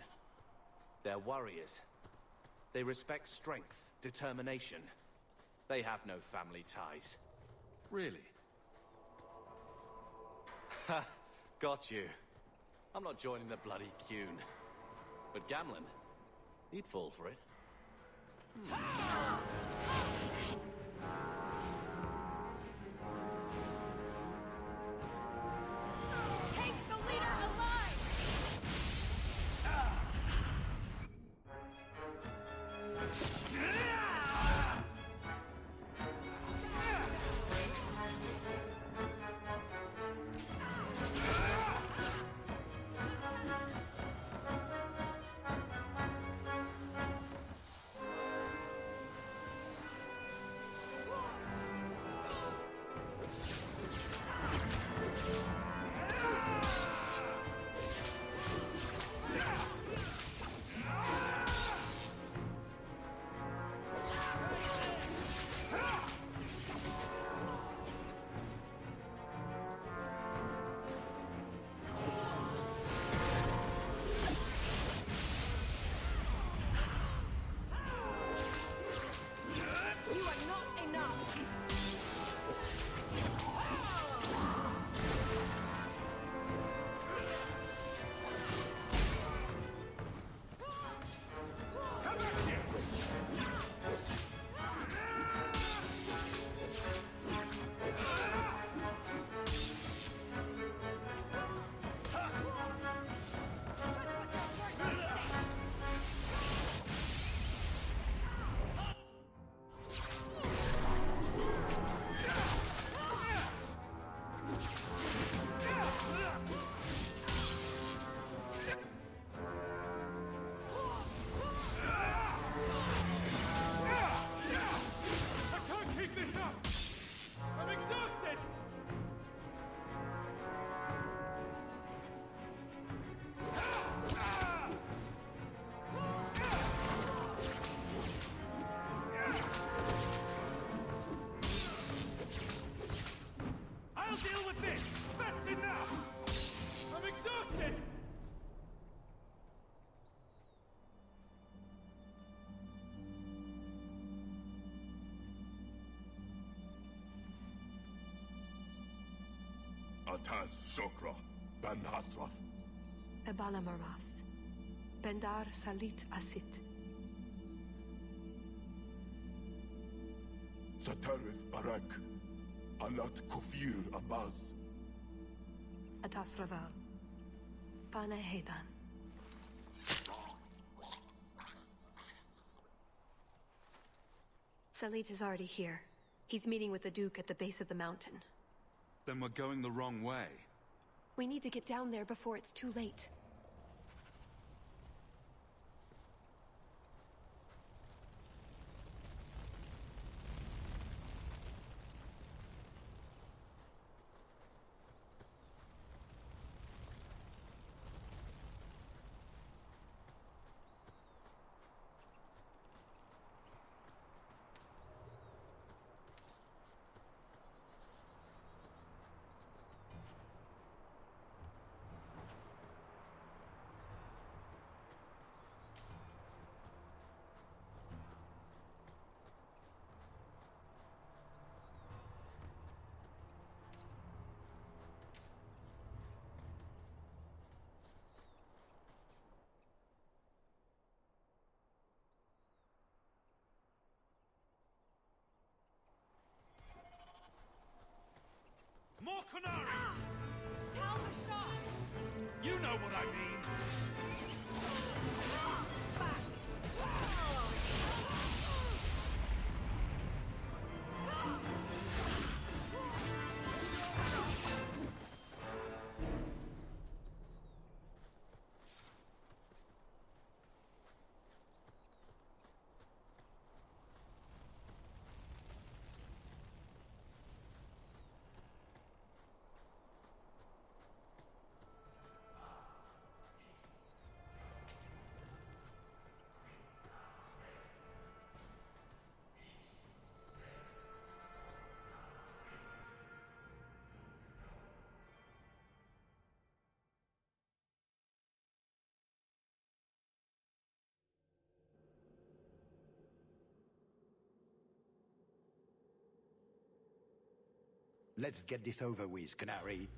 They're warriors. They respect strength, determination. They have no family ties. Really? Ha! Got you. I'm not joining the bloody Qun. But Gamlen, he'd fall for it. Take the leader alive! Atas Shokra, Ben Hasrath. Ebala Maras. Bendar Salit Asit. Satarith Barak, Alat Kufir Abaz. Atas Raval. Pana Hedan. Salit is already here. He's meeting with the Duke at the base of the mountain. Then we're going the wrong way. We need to get down there before it's too late. More Canary! Tell the shot! You know what I mean! Let's get this over with, Canary,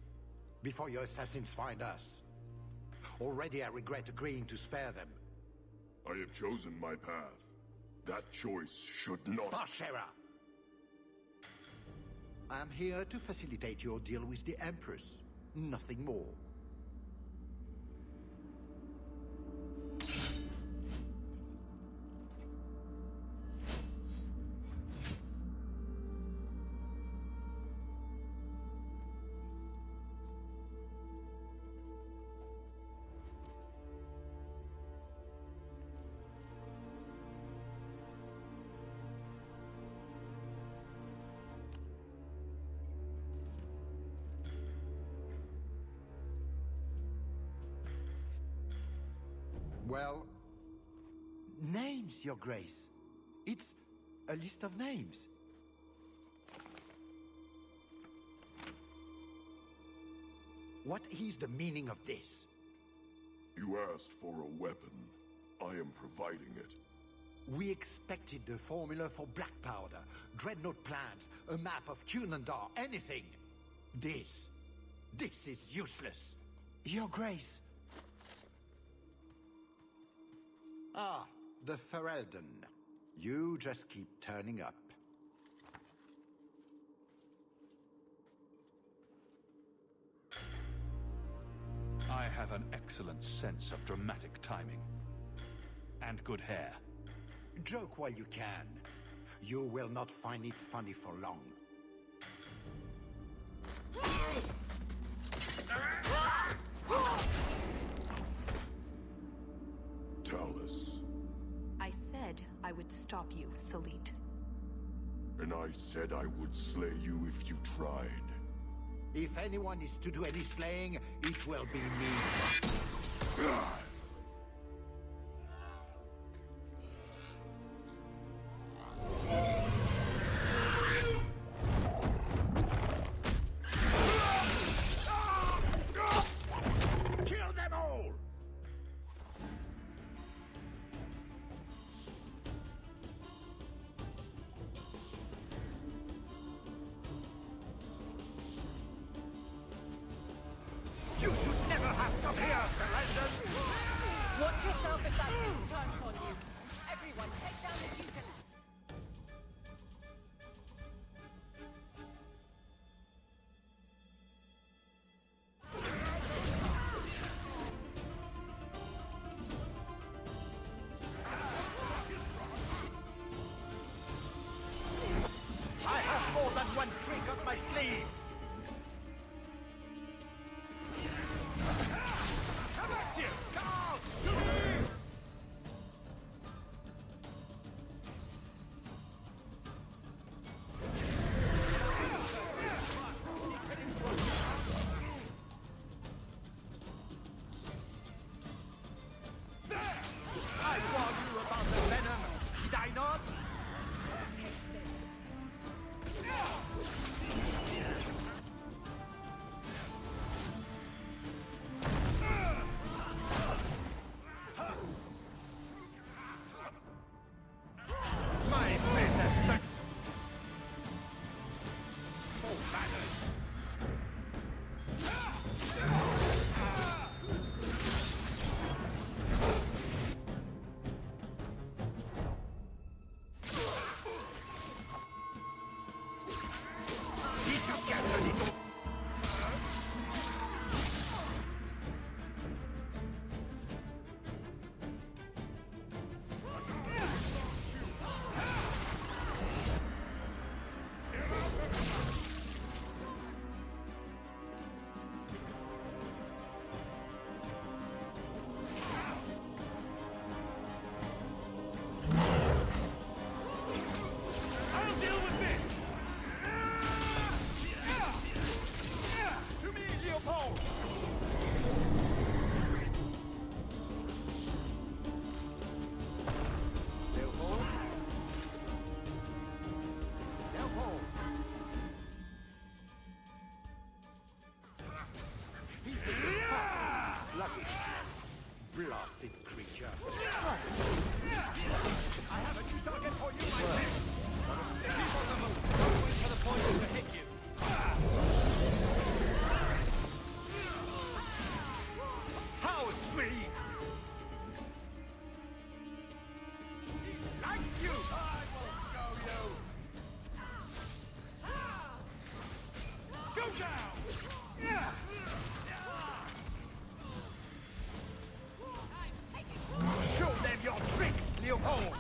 before your assassins find us. Already I regret agreeing to spare them. I have chosen my path. That choice should not... Bashera! I am here to facilitate your deal with the Empress. Nothing more. Well, names, Your Grace. It's a list of names. What is the meaning of this? You asked for a weapon. I am providing it. We expected the formula for black powder, dreadnought plans, a map of Cunandar, anything. This is useless. Your Grace. Ah, the Ferelden. You just keep turning up. I have an excellent sense of dramatic timing. And good hair. Joke while you can. You will not find it funny for long. Talus. I said I would stop you, Salit. And I said I would slay you if you tried. If anyone is to do any slaying, it will be me. Kill them all! trick up my sleeve! Come at you! Go! To me! I warned you about the venom, did I not? My better son! Full manners! I'll deal with this! To me, Leopold! Leopold? Leopold! He's the sluggish, blasted creature. I have a new target for you, my friend! Keep on the move! Don't wait for the poison to hit you! How sweet! He likes you! I will show you! Go down! Show them your tricks, Leopold!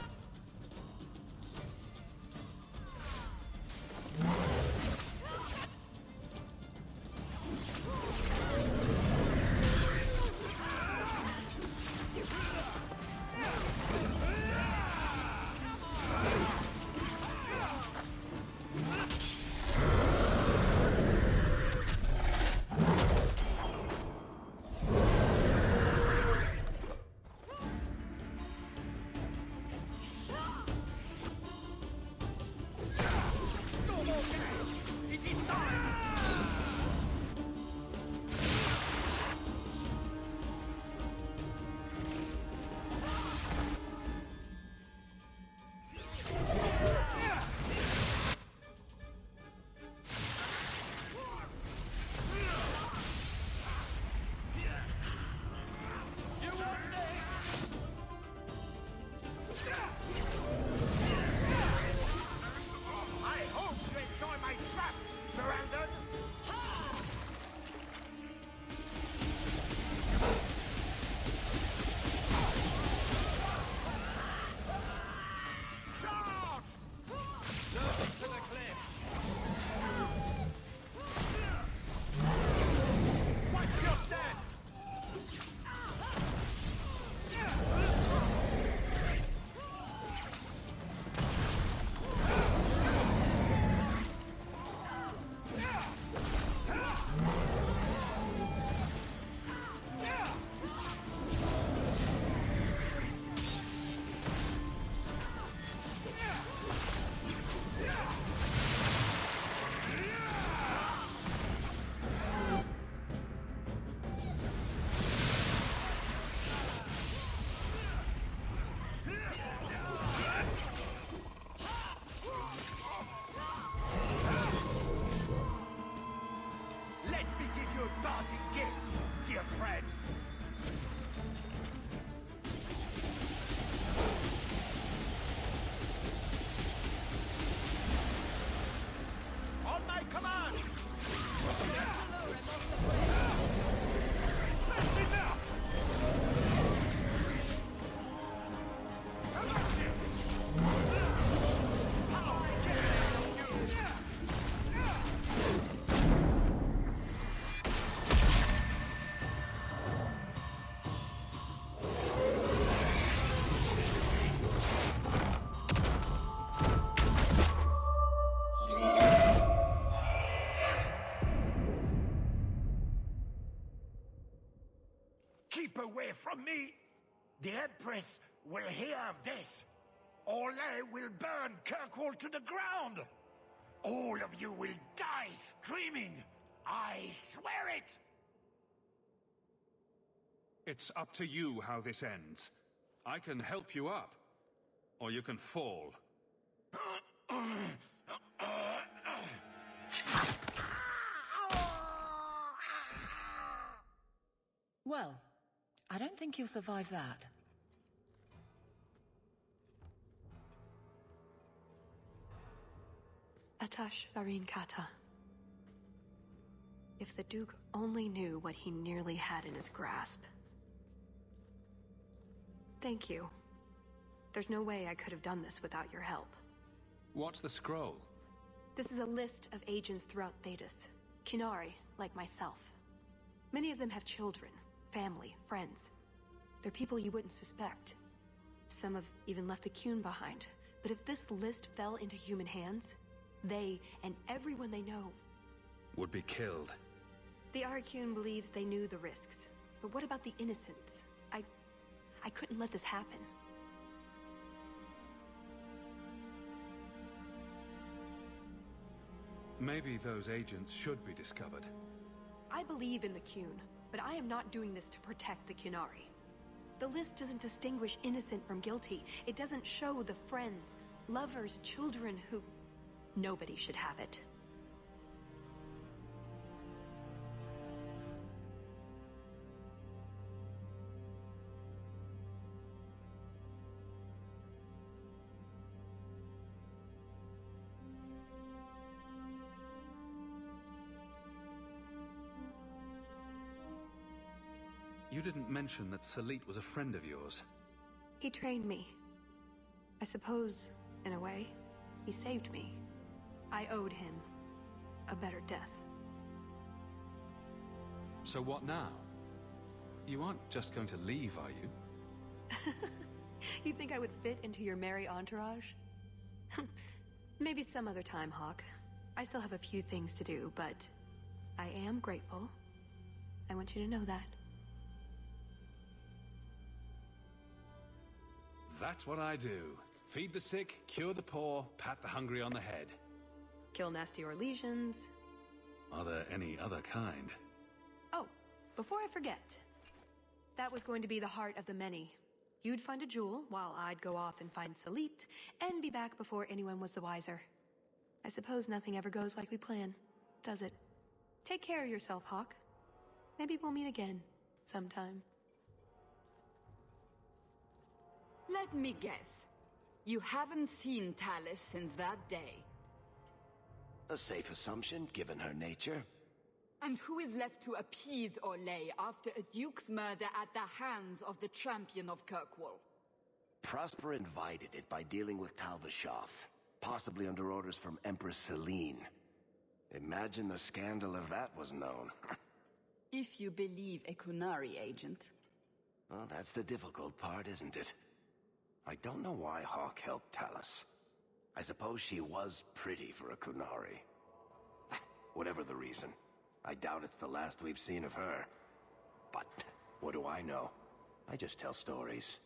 away from me, the Empress will hear of this. Orlais will burn Kirkwall to the ground. All of you will die screaming. I swear it! It's up to you how this ends. I can help you up, or you can fall. Well, I don't think you'll survive that. Atash Varin Kata. If the Duke only knew what he nearly had in his grasp. Thank you. There's no way I could have done this without your help. What's the scroll? This is a list of agents throughout Thetis. Kinari, like myself. Many of them have children, family, friends. They're people you wouldn't suspect. Some have even left a Qun behind. But if this list fell into human hands, they, and everyone they know, Would be killed. the Arcune believes they knew the risks. But what about the innocents? I couldn't let this happen. Maybe those agents should be discovered. I believe in the Qun, but I am not doing this to protect the Kinari. The list doesn't distinguish innocent from guilty. It doesn't show the friends, lovers, children who... Nobody should have it. You didn't mention that Salit was a friend of yours. He trained me. I suppose, in a way, he saved me. I owed him a better death. So what now? You aren't just going to leave, are you? You think I would fit into your merry entourage? Maybe some other time, Hawk. I still have a few things to do, but I am grateful. I want you to know that. That's what I do. Feed the sick, cure the poor, pat the hungry on the head. Kill nasty Orlesians. Are there any other kind? Oh, before I forget. That was going to be the heart of the many. You'd find a jewel, while I'd go off and find Salit, and be back before anyone was the wiser. I suppose nothing ever goes like we plan, does it? Take care of yourself, Hawk. Maybe we'll meet again, sometime. Let me guess. You haven't seen Talus since that day. A safe assumption, given her nature. And who is left to appease Orlais after a duke's murder at the hands of the champion of Kirkwall? Prosper invited it by dealing with Talvashoth, possibly under orders from Empress Celine. Imagine the scandal if that was known. If you believe a Kunari agent. Well, that's the difficult part, isn't it? I don't know why Hawk helped Talus. I suppose she was pretty for a Kunari. Whatever the reason, I doubt it's the last we've seen of her. But what do I know? I just tell stories.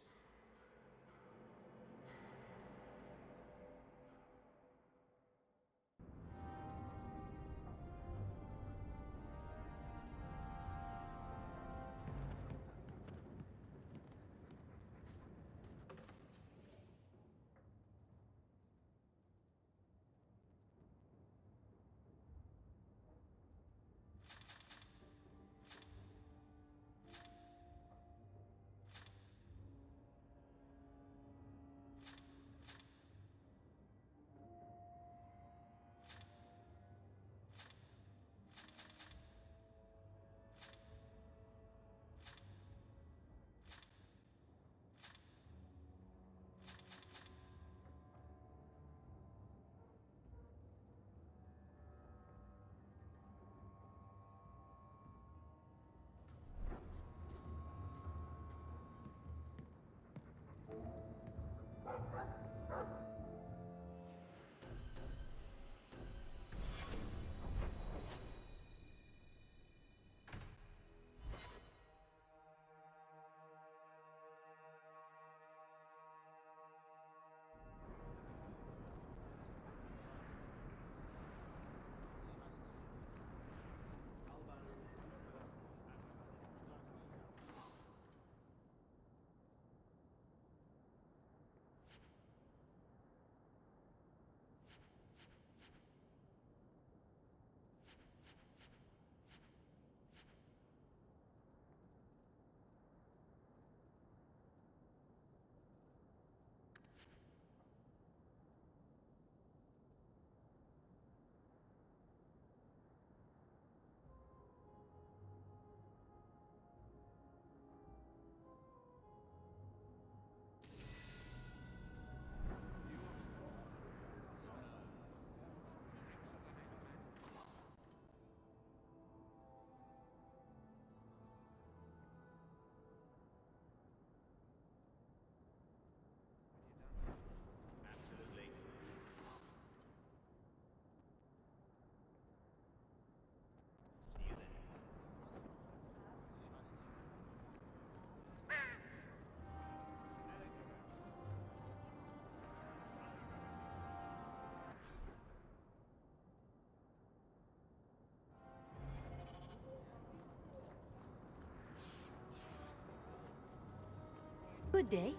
Good day.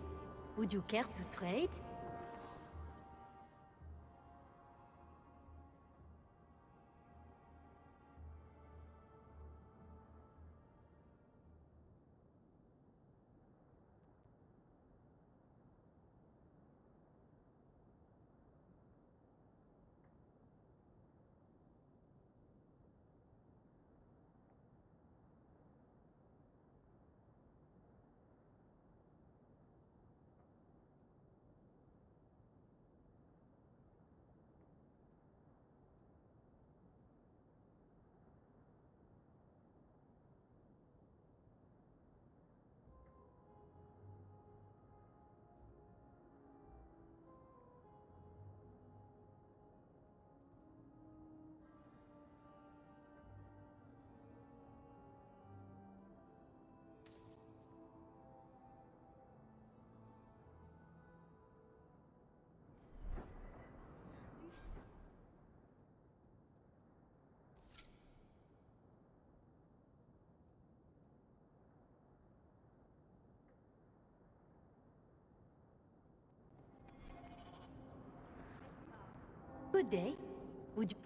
Would you care to trade? Good day. Would you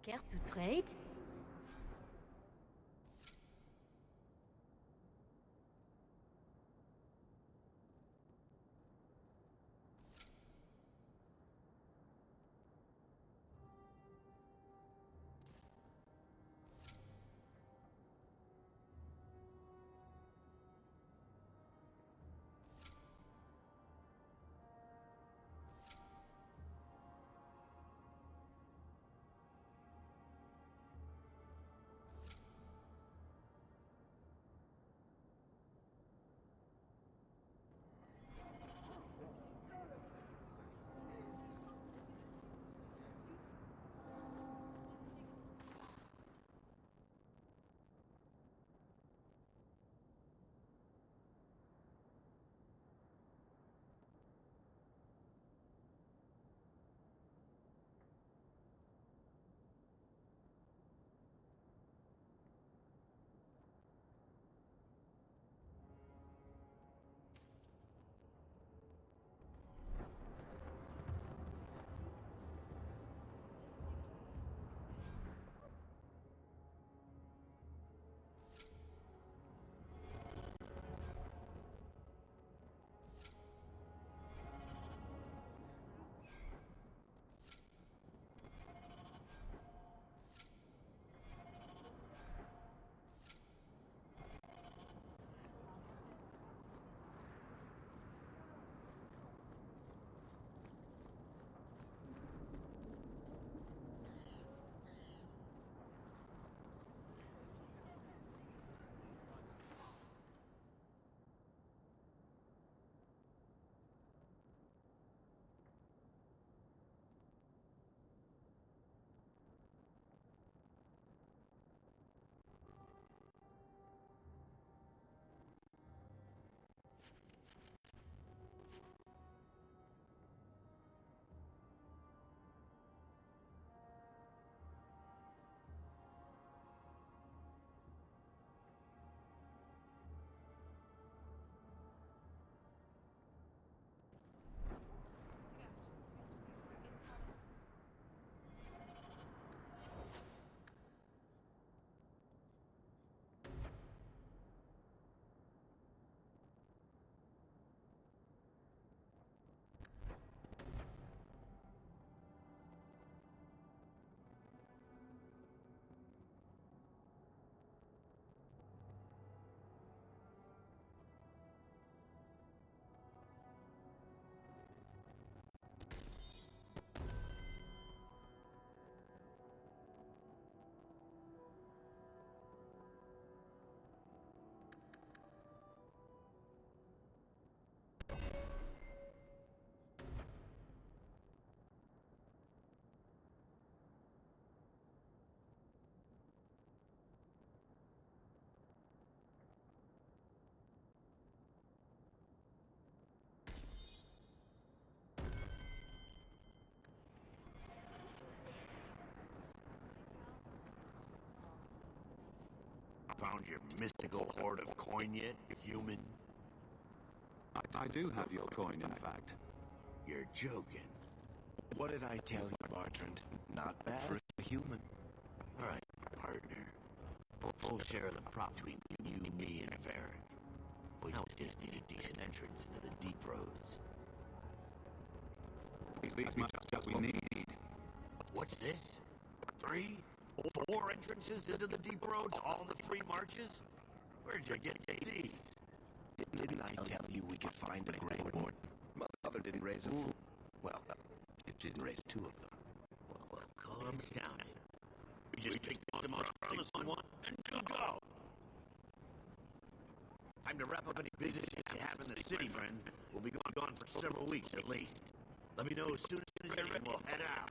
care to trade? found your mystical hoard of coin yet, human? I do have your coin, in fact. You're joking. What did I tell you, Bertrand? Not bad for a human. All right, partner. Full share of the profit between you, me, and Varric. We just need a decent entrance into the deep roads. These much as we need. What's this? 3? 4 entrances into the deep roads, all the free marches? Where'd you get these? Didn't I tell you we could find a gray board? Mother didn't raise a fool. Well, it didn't raise 2 of them. Well, calm down. We just picked the most promising one and go. Time to wrap up any business you have in the city, friend. We'll be gone for several weeks at least. Let me know as soon as you're ready. We'll head out.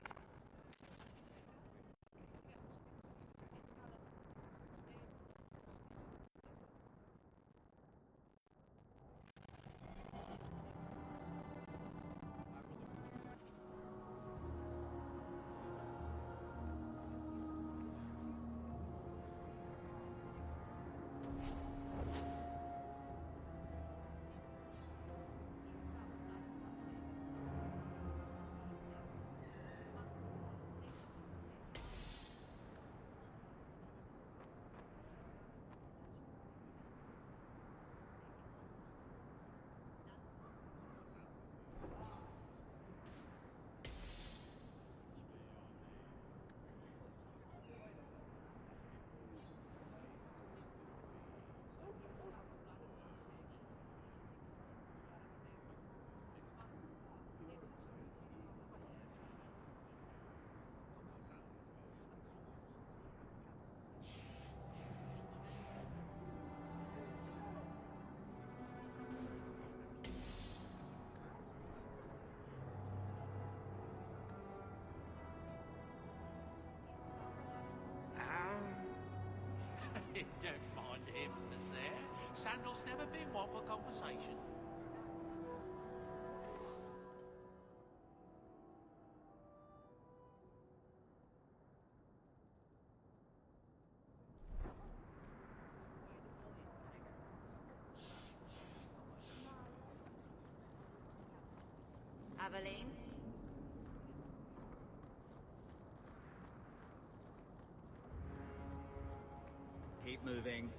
Don't mind him, sir. Sandal's never been one for conversation. Aveline? Keep moving.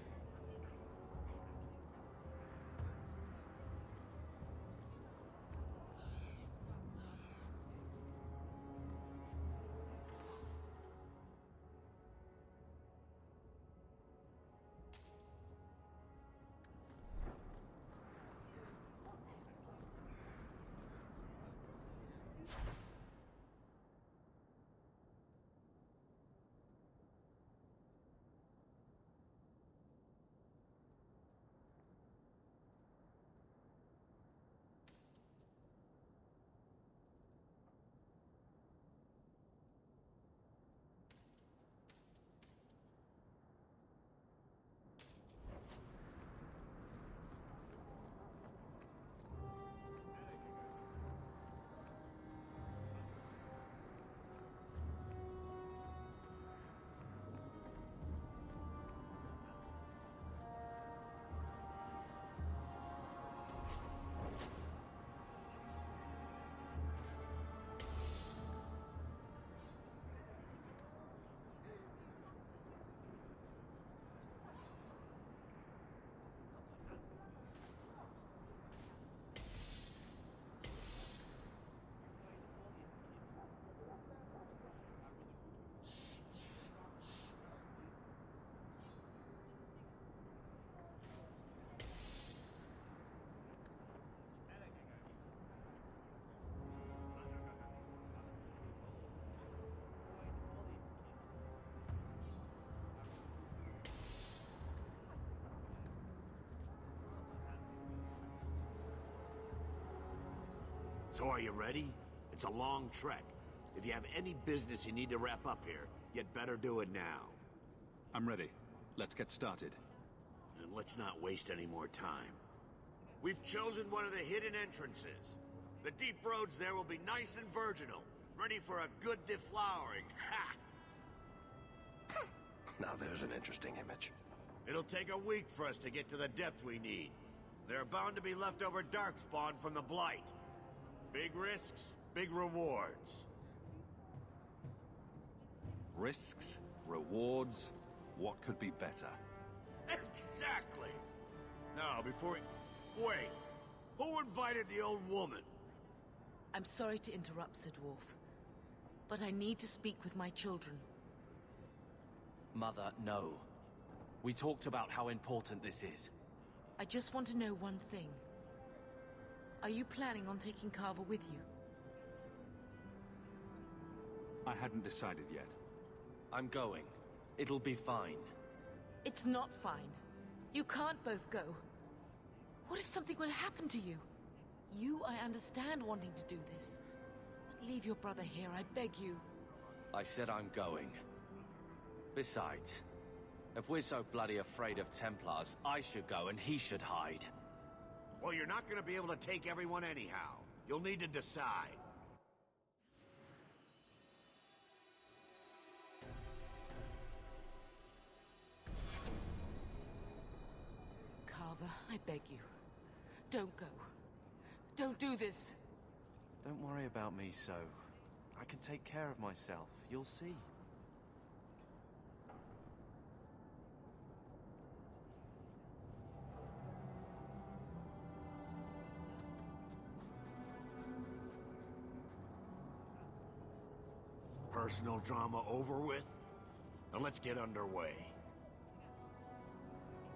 So are you ready? It's a long trek. If you have any business you need to wrap up here, you'd better do it now. I'm ready. Let's get started. And let's not waste any more time. We've chosen one of the hidden entrances. The deep roads there will be nice and virginal, ready for a good deflowering. Ha! Now there's an interesting image. It'll take a week for us to get to the depth we need. There are bound to be leftover darkspawn from the Blight. Big risks, big rewards. Risks, rewards, what could be better? Exactly! Now, before we... Wait! Who invited the old woman? I'm sorry to interrupt, Sir Dwarf, but I need to speak with my children. Mother, no. We talked about how important this is. I just want to know one thing. Are you planning on taking Carver with you? I hadn't decided yet. I'm going. It'll be fine. It's not fine. You can't both go. What if something will happen to you? You, I understand wanting to do this. But leave your brother here, I beg you. I said I'm going. Besides, if we're so bloody afraid of Templars, I should go and he should hide. Well, you're not gonna be able to take everyone anyhow. You'll need to decide. Carver, I beg you. Don't go. Don't do this. Don't worry about me, so. I can take care of myself. You'll see. Personal drama over with? Now let's get underway.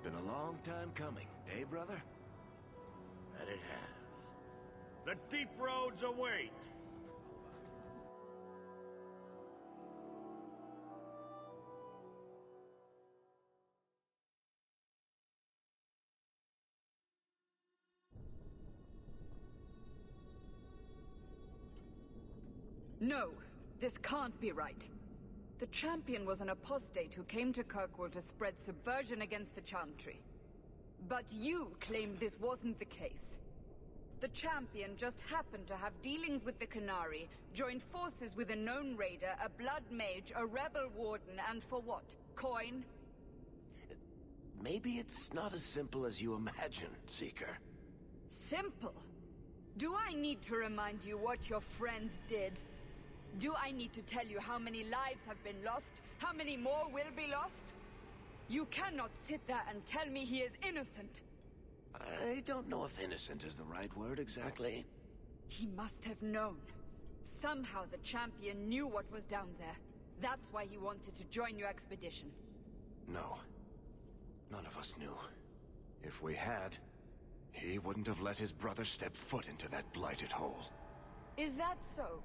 Been a long time coming, eh, brother? That it has. The deep roads await! No, this can't be right. The champion was an apostate who came to Kirkwall to spread subversion against the Chantry. But you claim this wasn't the case. The champion just happened to have dealings with the Qunari, joined forces with a known raider, a blood mage, a rebel warden, and for what? Coin? Maybe it's not as simple as you imagine, Seeker. Simple? Do I need to remind you what your friend did? Do I need to tell you how many lives have been lost? How many more will be lost? You cannot sit there and tell me he is innocent. I don't know if innocent is the right word exactly. He must have known. Somehow the champion knew what was down there. That's why he wanted to join your expedition. No. None of us knew. If we had, he wouldn't have let his brother step foot into that blighted hole. Is that so?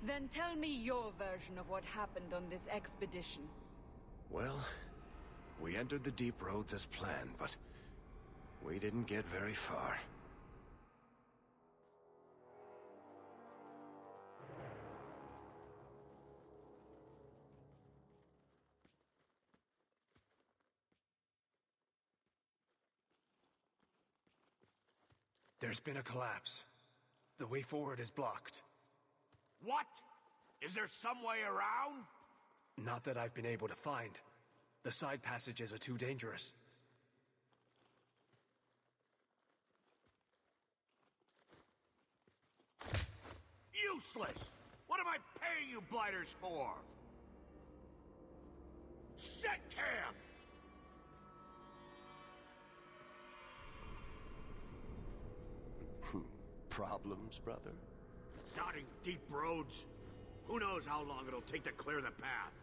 Then tell me your version of what happened on this expedition. Well, we entered the deep roads as planned, but we didn't get very far. There's been a collapse. The way forward is blocked. What? Is there some way around? Not that I've been able to find. The side passages are too dangerous. Useless! What am I paying you blighters for? Set camp! Problems, brother? Sounding deep roads. Who knows how long it'll take to clear the path?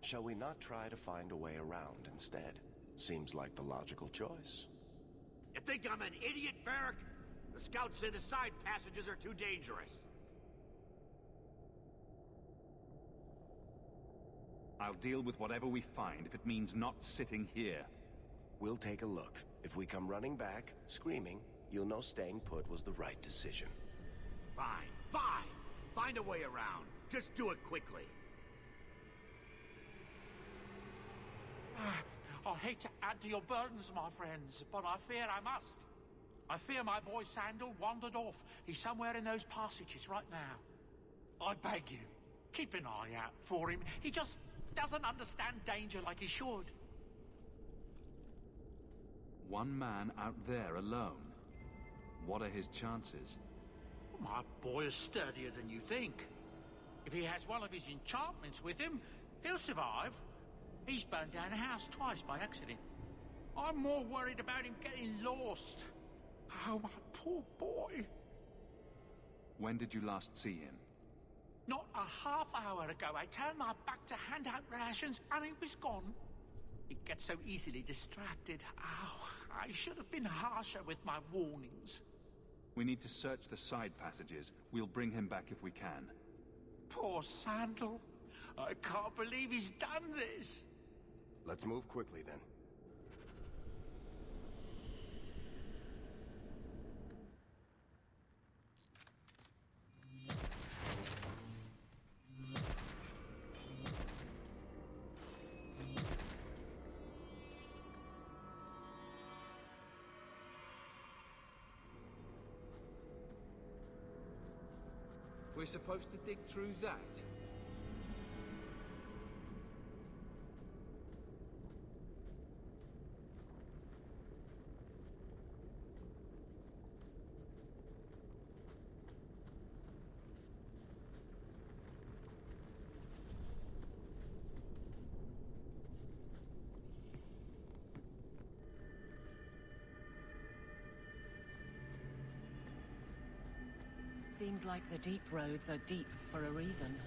Shall we not try to find a way around instead? Seems like the logical choice. You think I'm an idiot, Varric? The scouts say the side passages are too dangerous. I'll deal with whatever we find if it means not sitting here. We'll take a look. If we come running back, screaming, you'll know staying put was the right decision. Fine, fine! Find a way around. Just do it quickly. I hate to add to your burdens, my friends, but I fear I must. I fear my boy Sandal wandered off. He's somewhere in those passages right now. I beg you, keep an eye out for him. He just doesn't understand danger like he should. One man out there alone. What are his chances? My boy is sturdier than you think. If he has one of his enchantments with him, he'll survive. He's burned down a house twice by accident. I'm more worried about him getting lost. Oh, my poor boy. When did you last see him? Not a half hour ago, I turned my back to hand out rations, and he was gone. He gets so easily distracted. Oh, I should have been harsher with my warnings. We need to search the side passages. We'll bring him back if we can. Poor Sandal. I can't believe he's done this. Let's move quickly, then. We're supposed to dig through that? Seems like the deep roads are deep for a reason.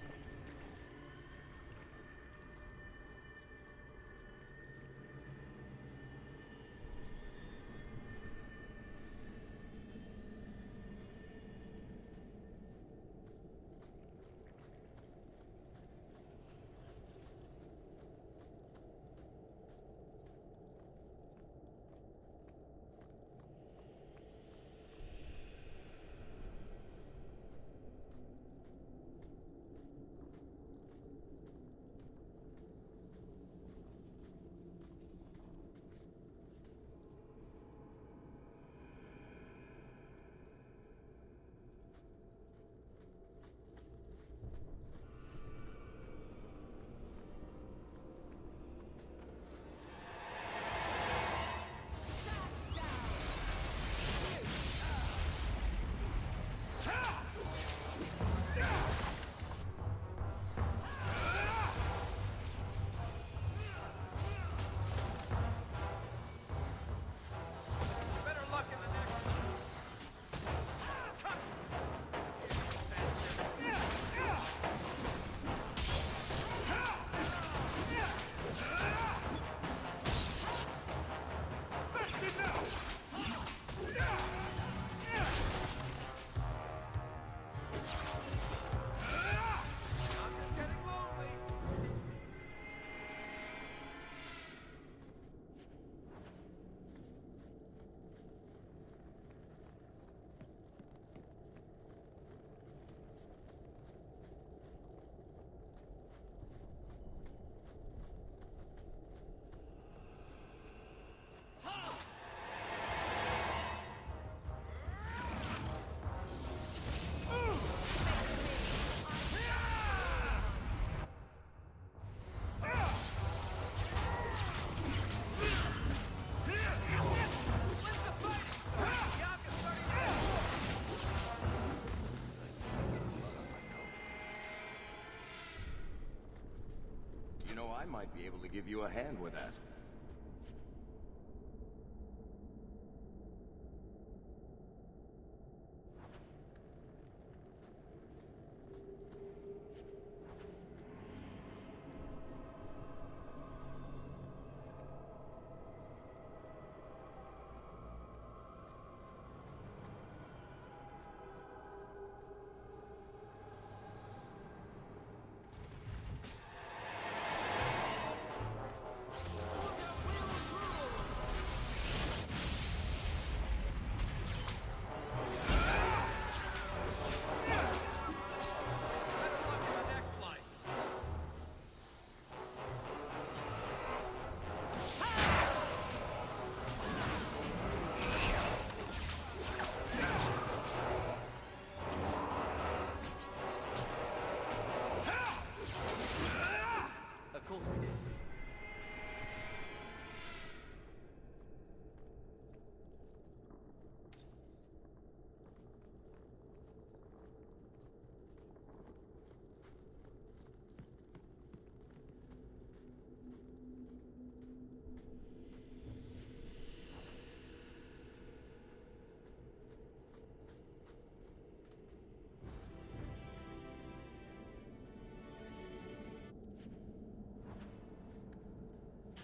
I might be able to give you a hand with that.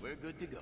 We're good to go.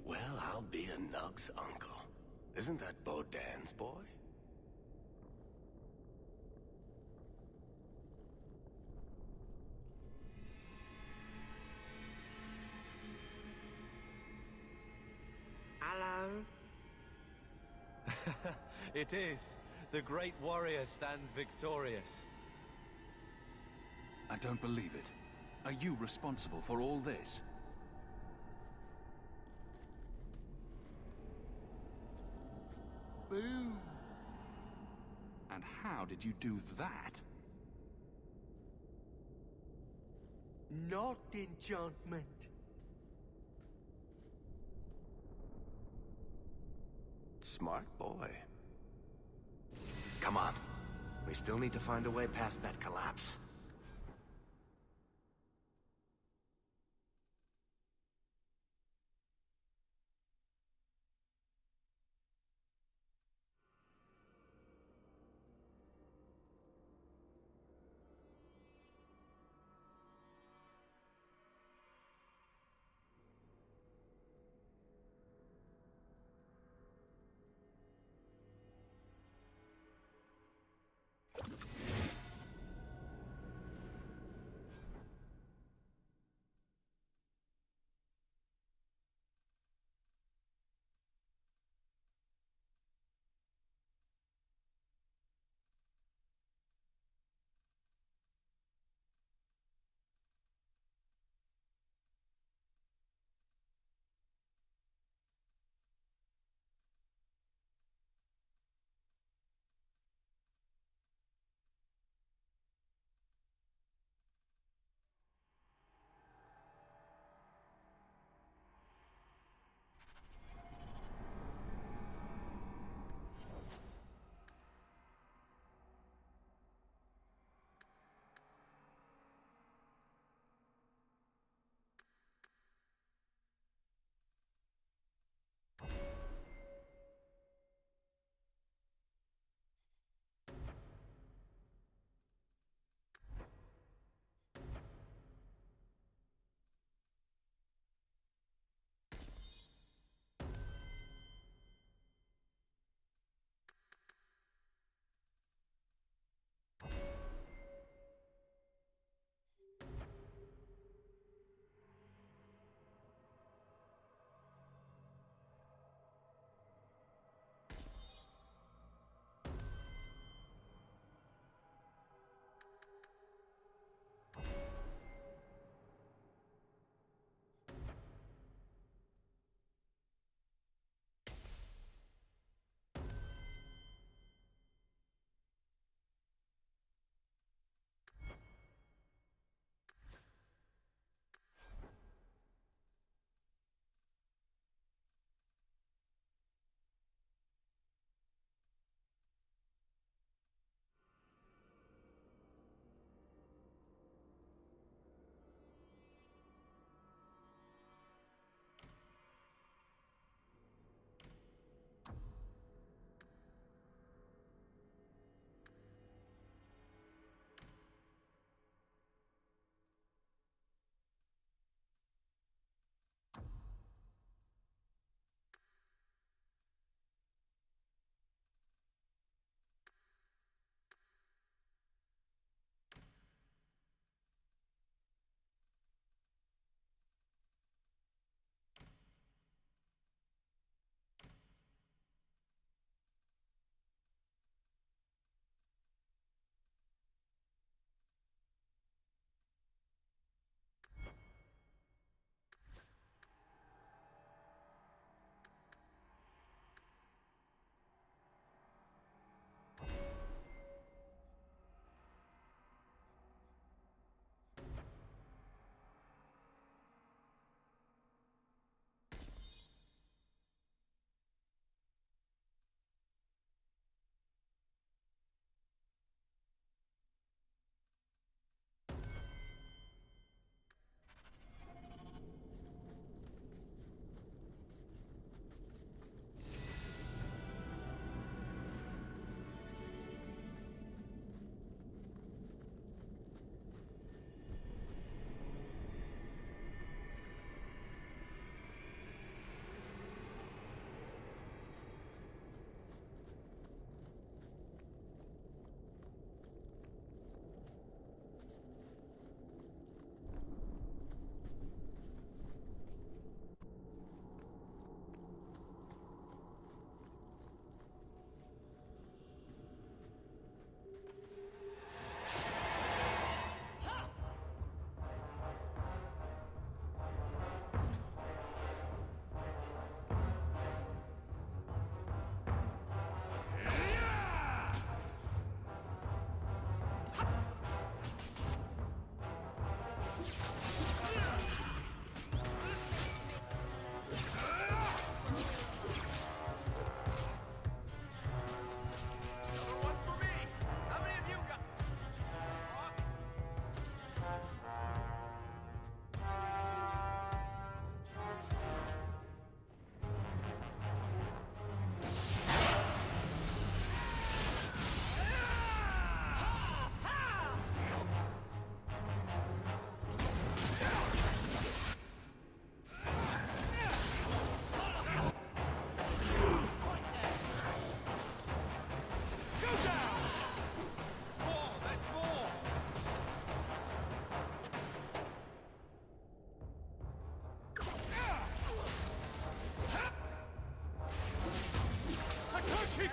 Well, I'll be a Nug's uncle. Isn't that Bodan's boy? Hello? It is. The great warrior stands victorious. I don't believe it. Are you responsible for all this? Boom. And how did you do that? Not enchantment. Smart boy. Come on. We still need to find a way past that collapse.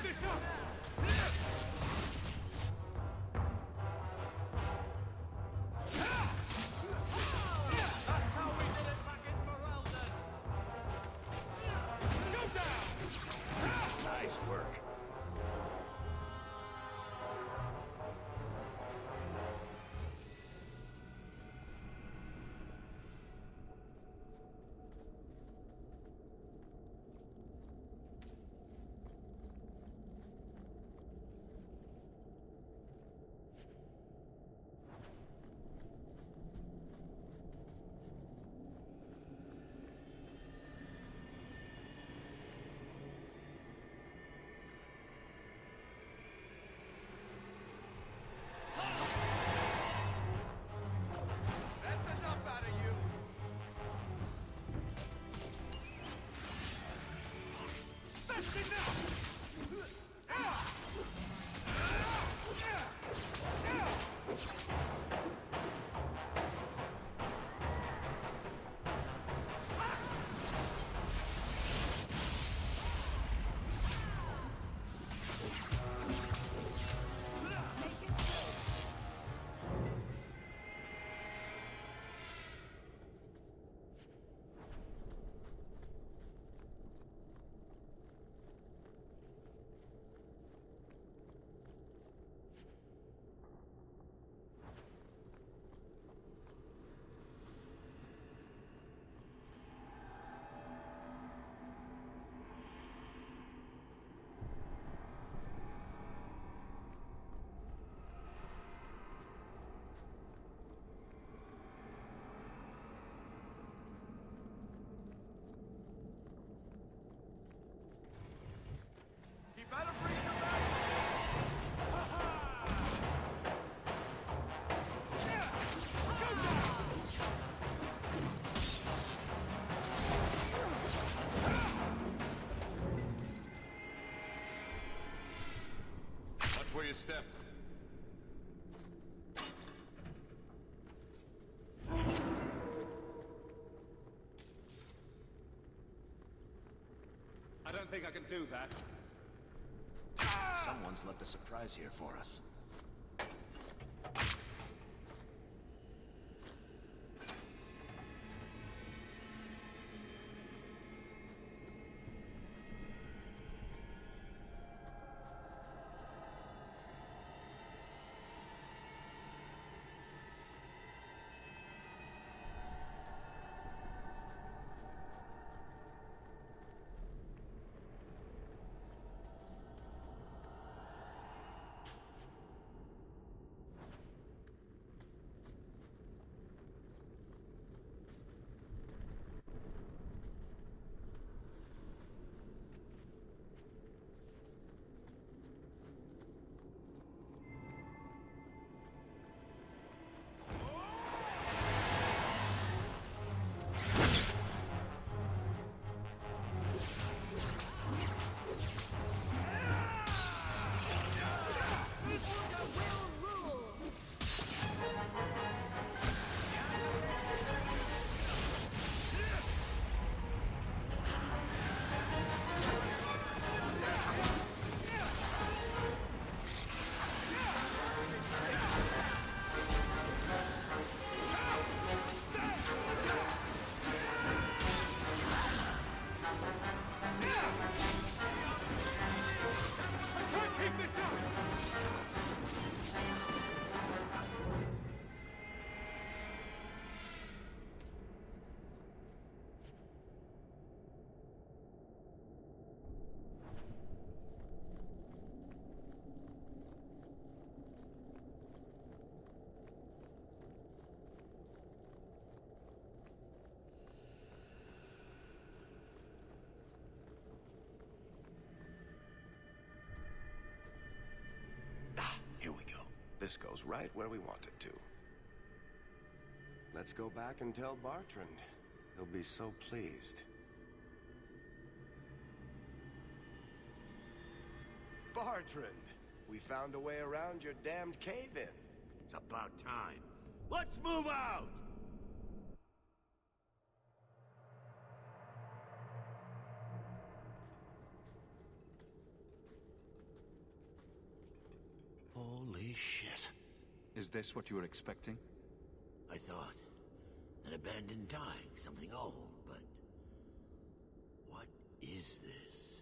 this up! That's how we did it back in Ferelden! Go down! Nice work. That's enough out of you! That's enough! You better bring him back! Watch where you step. I don't think I can do that. Someone's left a surprise here for us. Here we go. This goes right where we want it to. Let's go back and tell Bartrand. He'll be so pleased. Bartrand, we found a way around your damned cave-in. It's about time. Let's move out! shit. Is this what you were expecting? I thought. An abandoned dike, something old, but... what is this?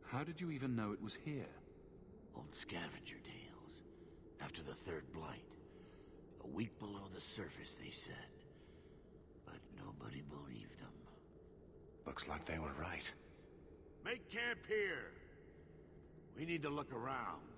How did you even know it was here? Old scavenger tales. After the third blight. A week below the surface, they said. But nobody believed them. Looks like they were right. Make camp here. We need to look around.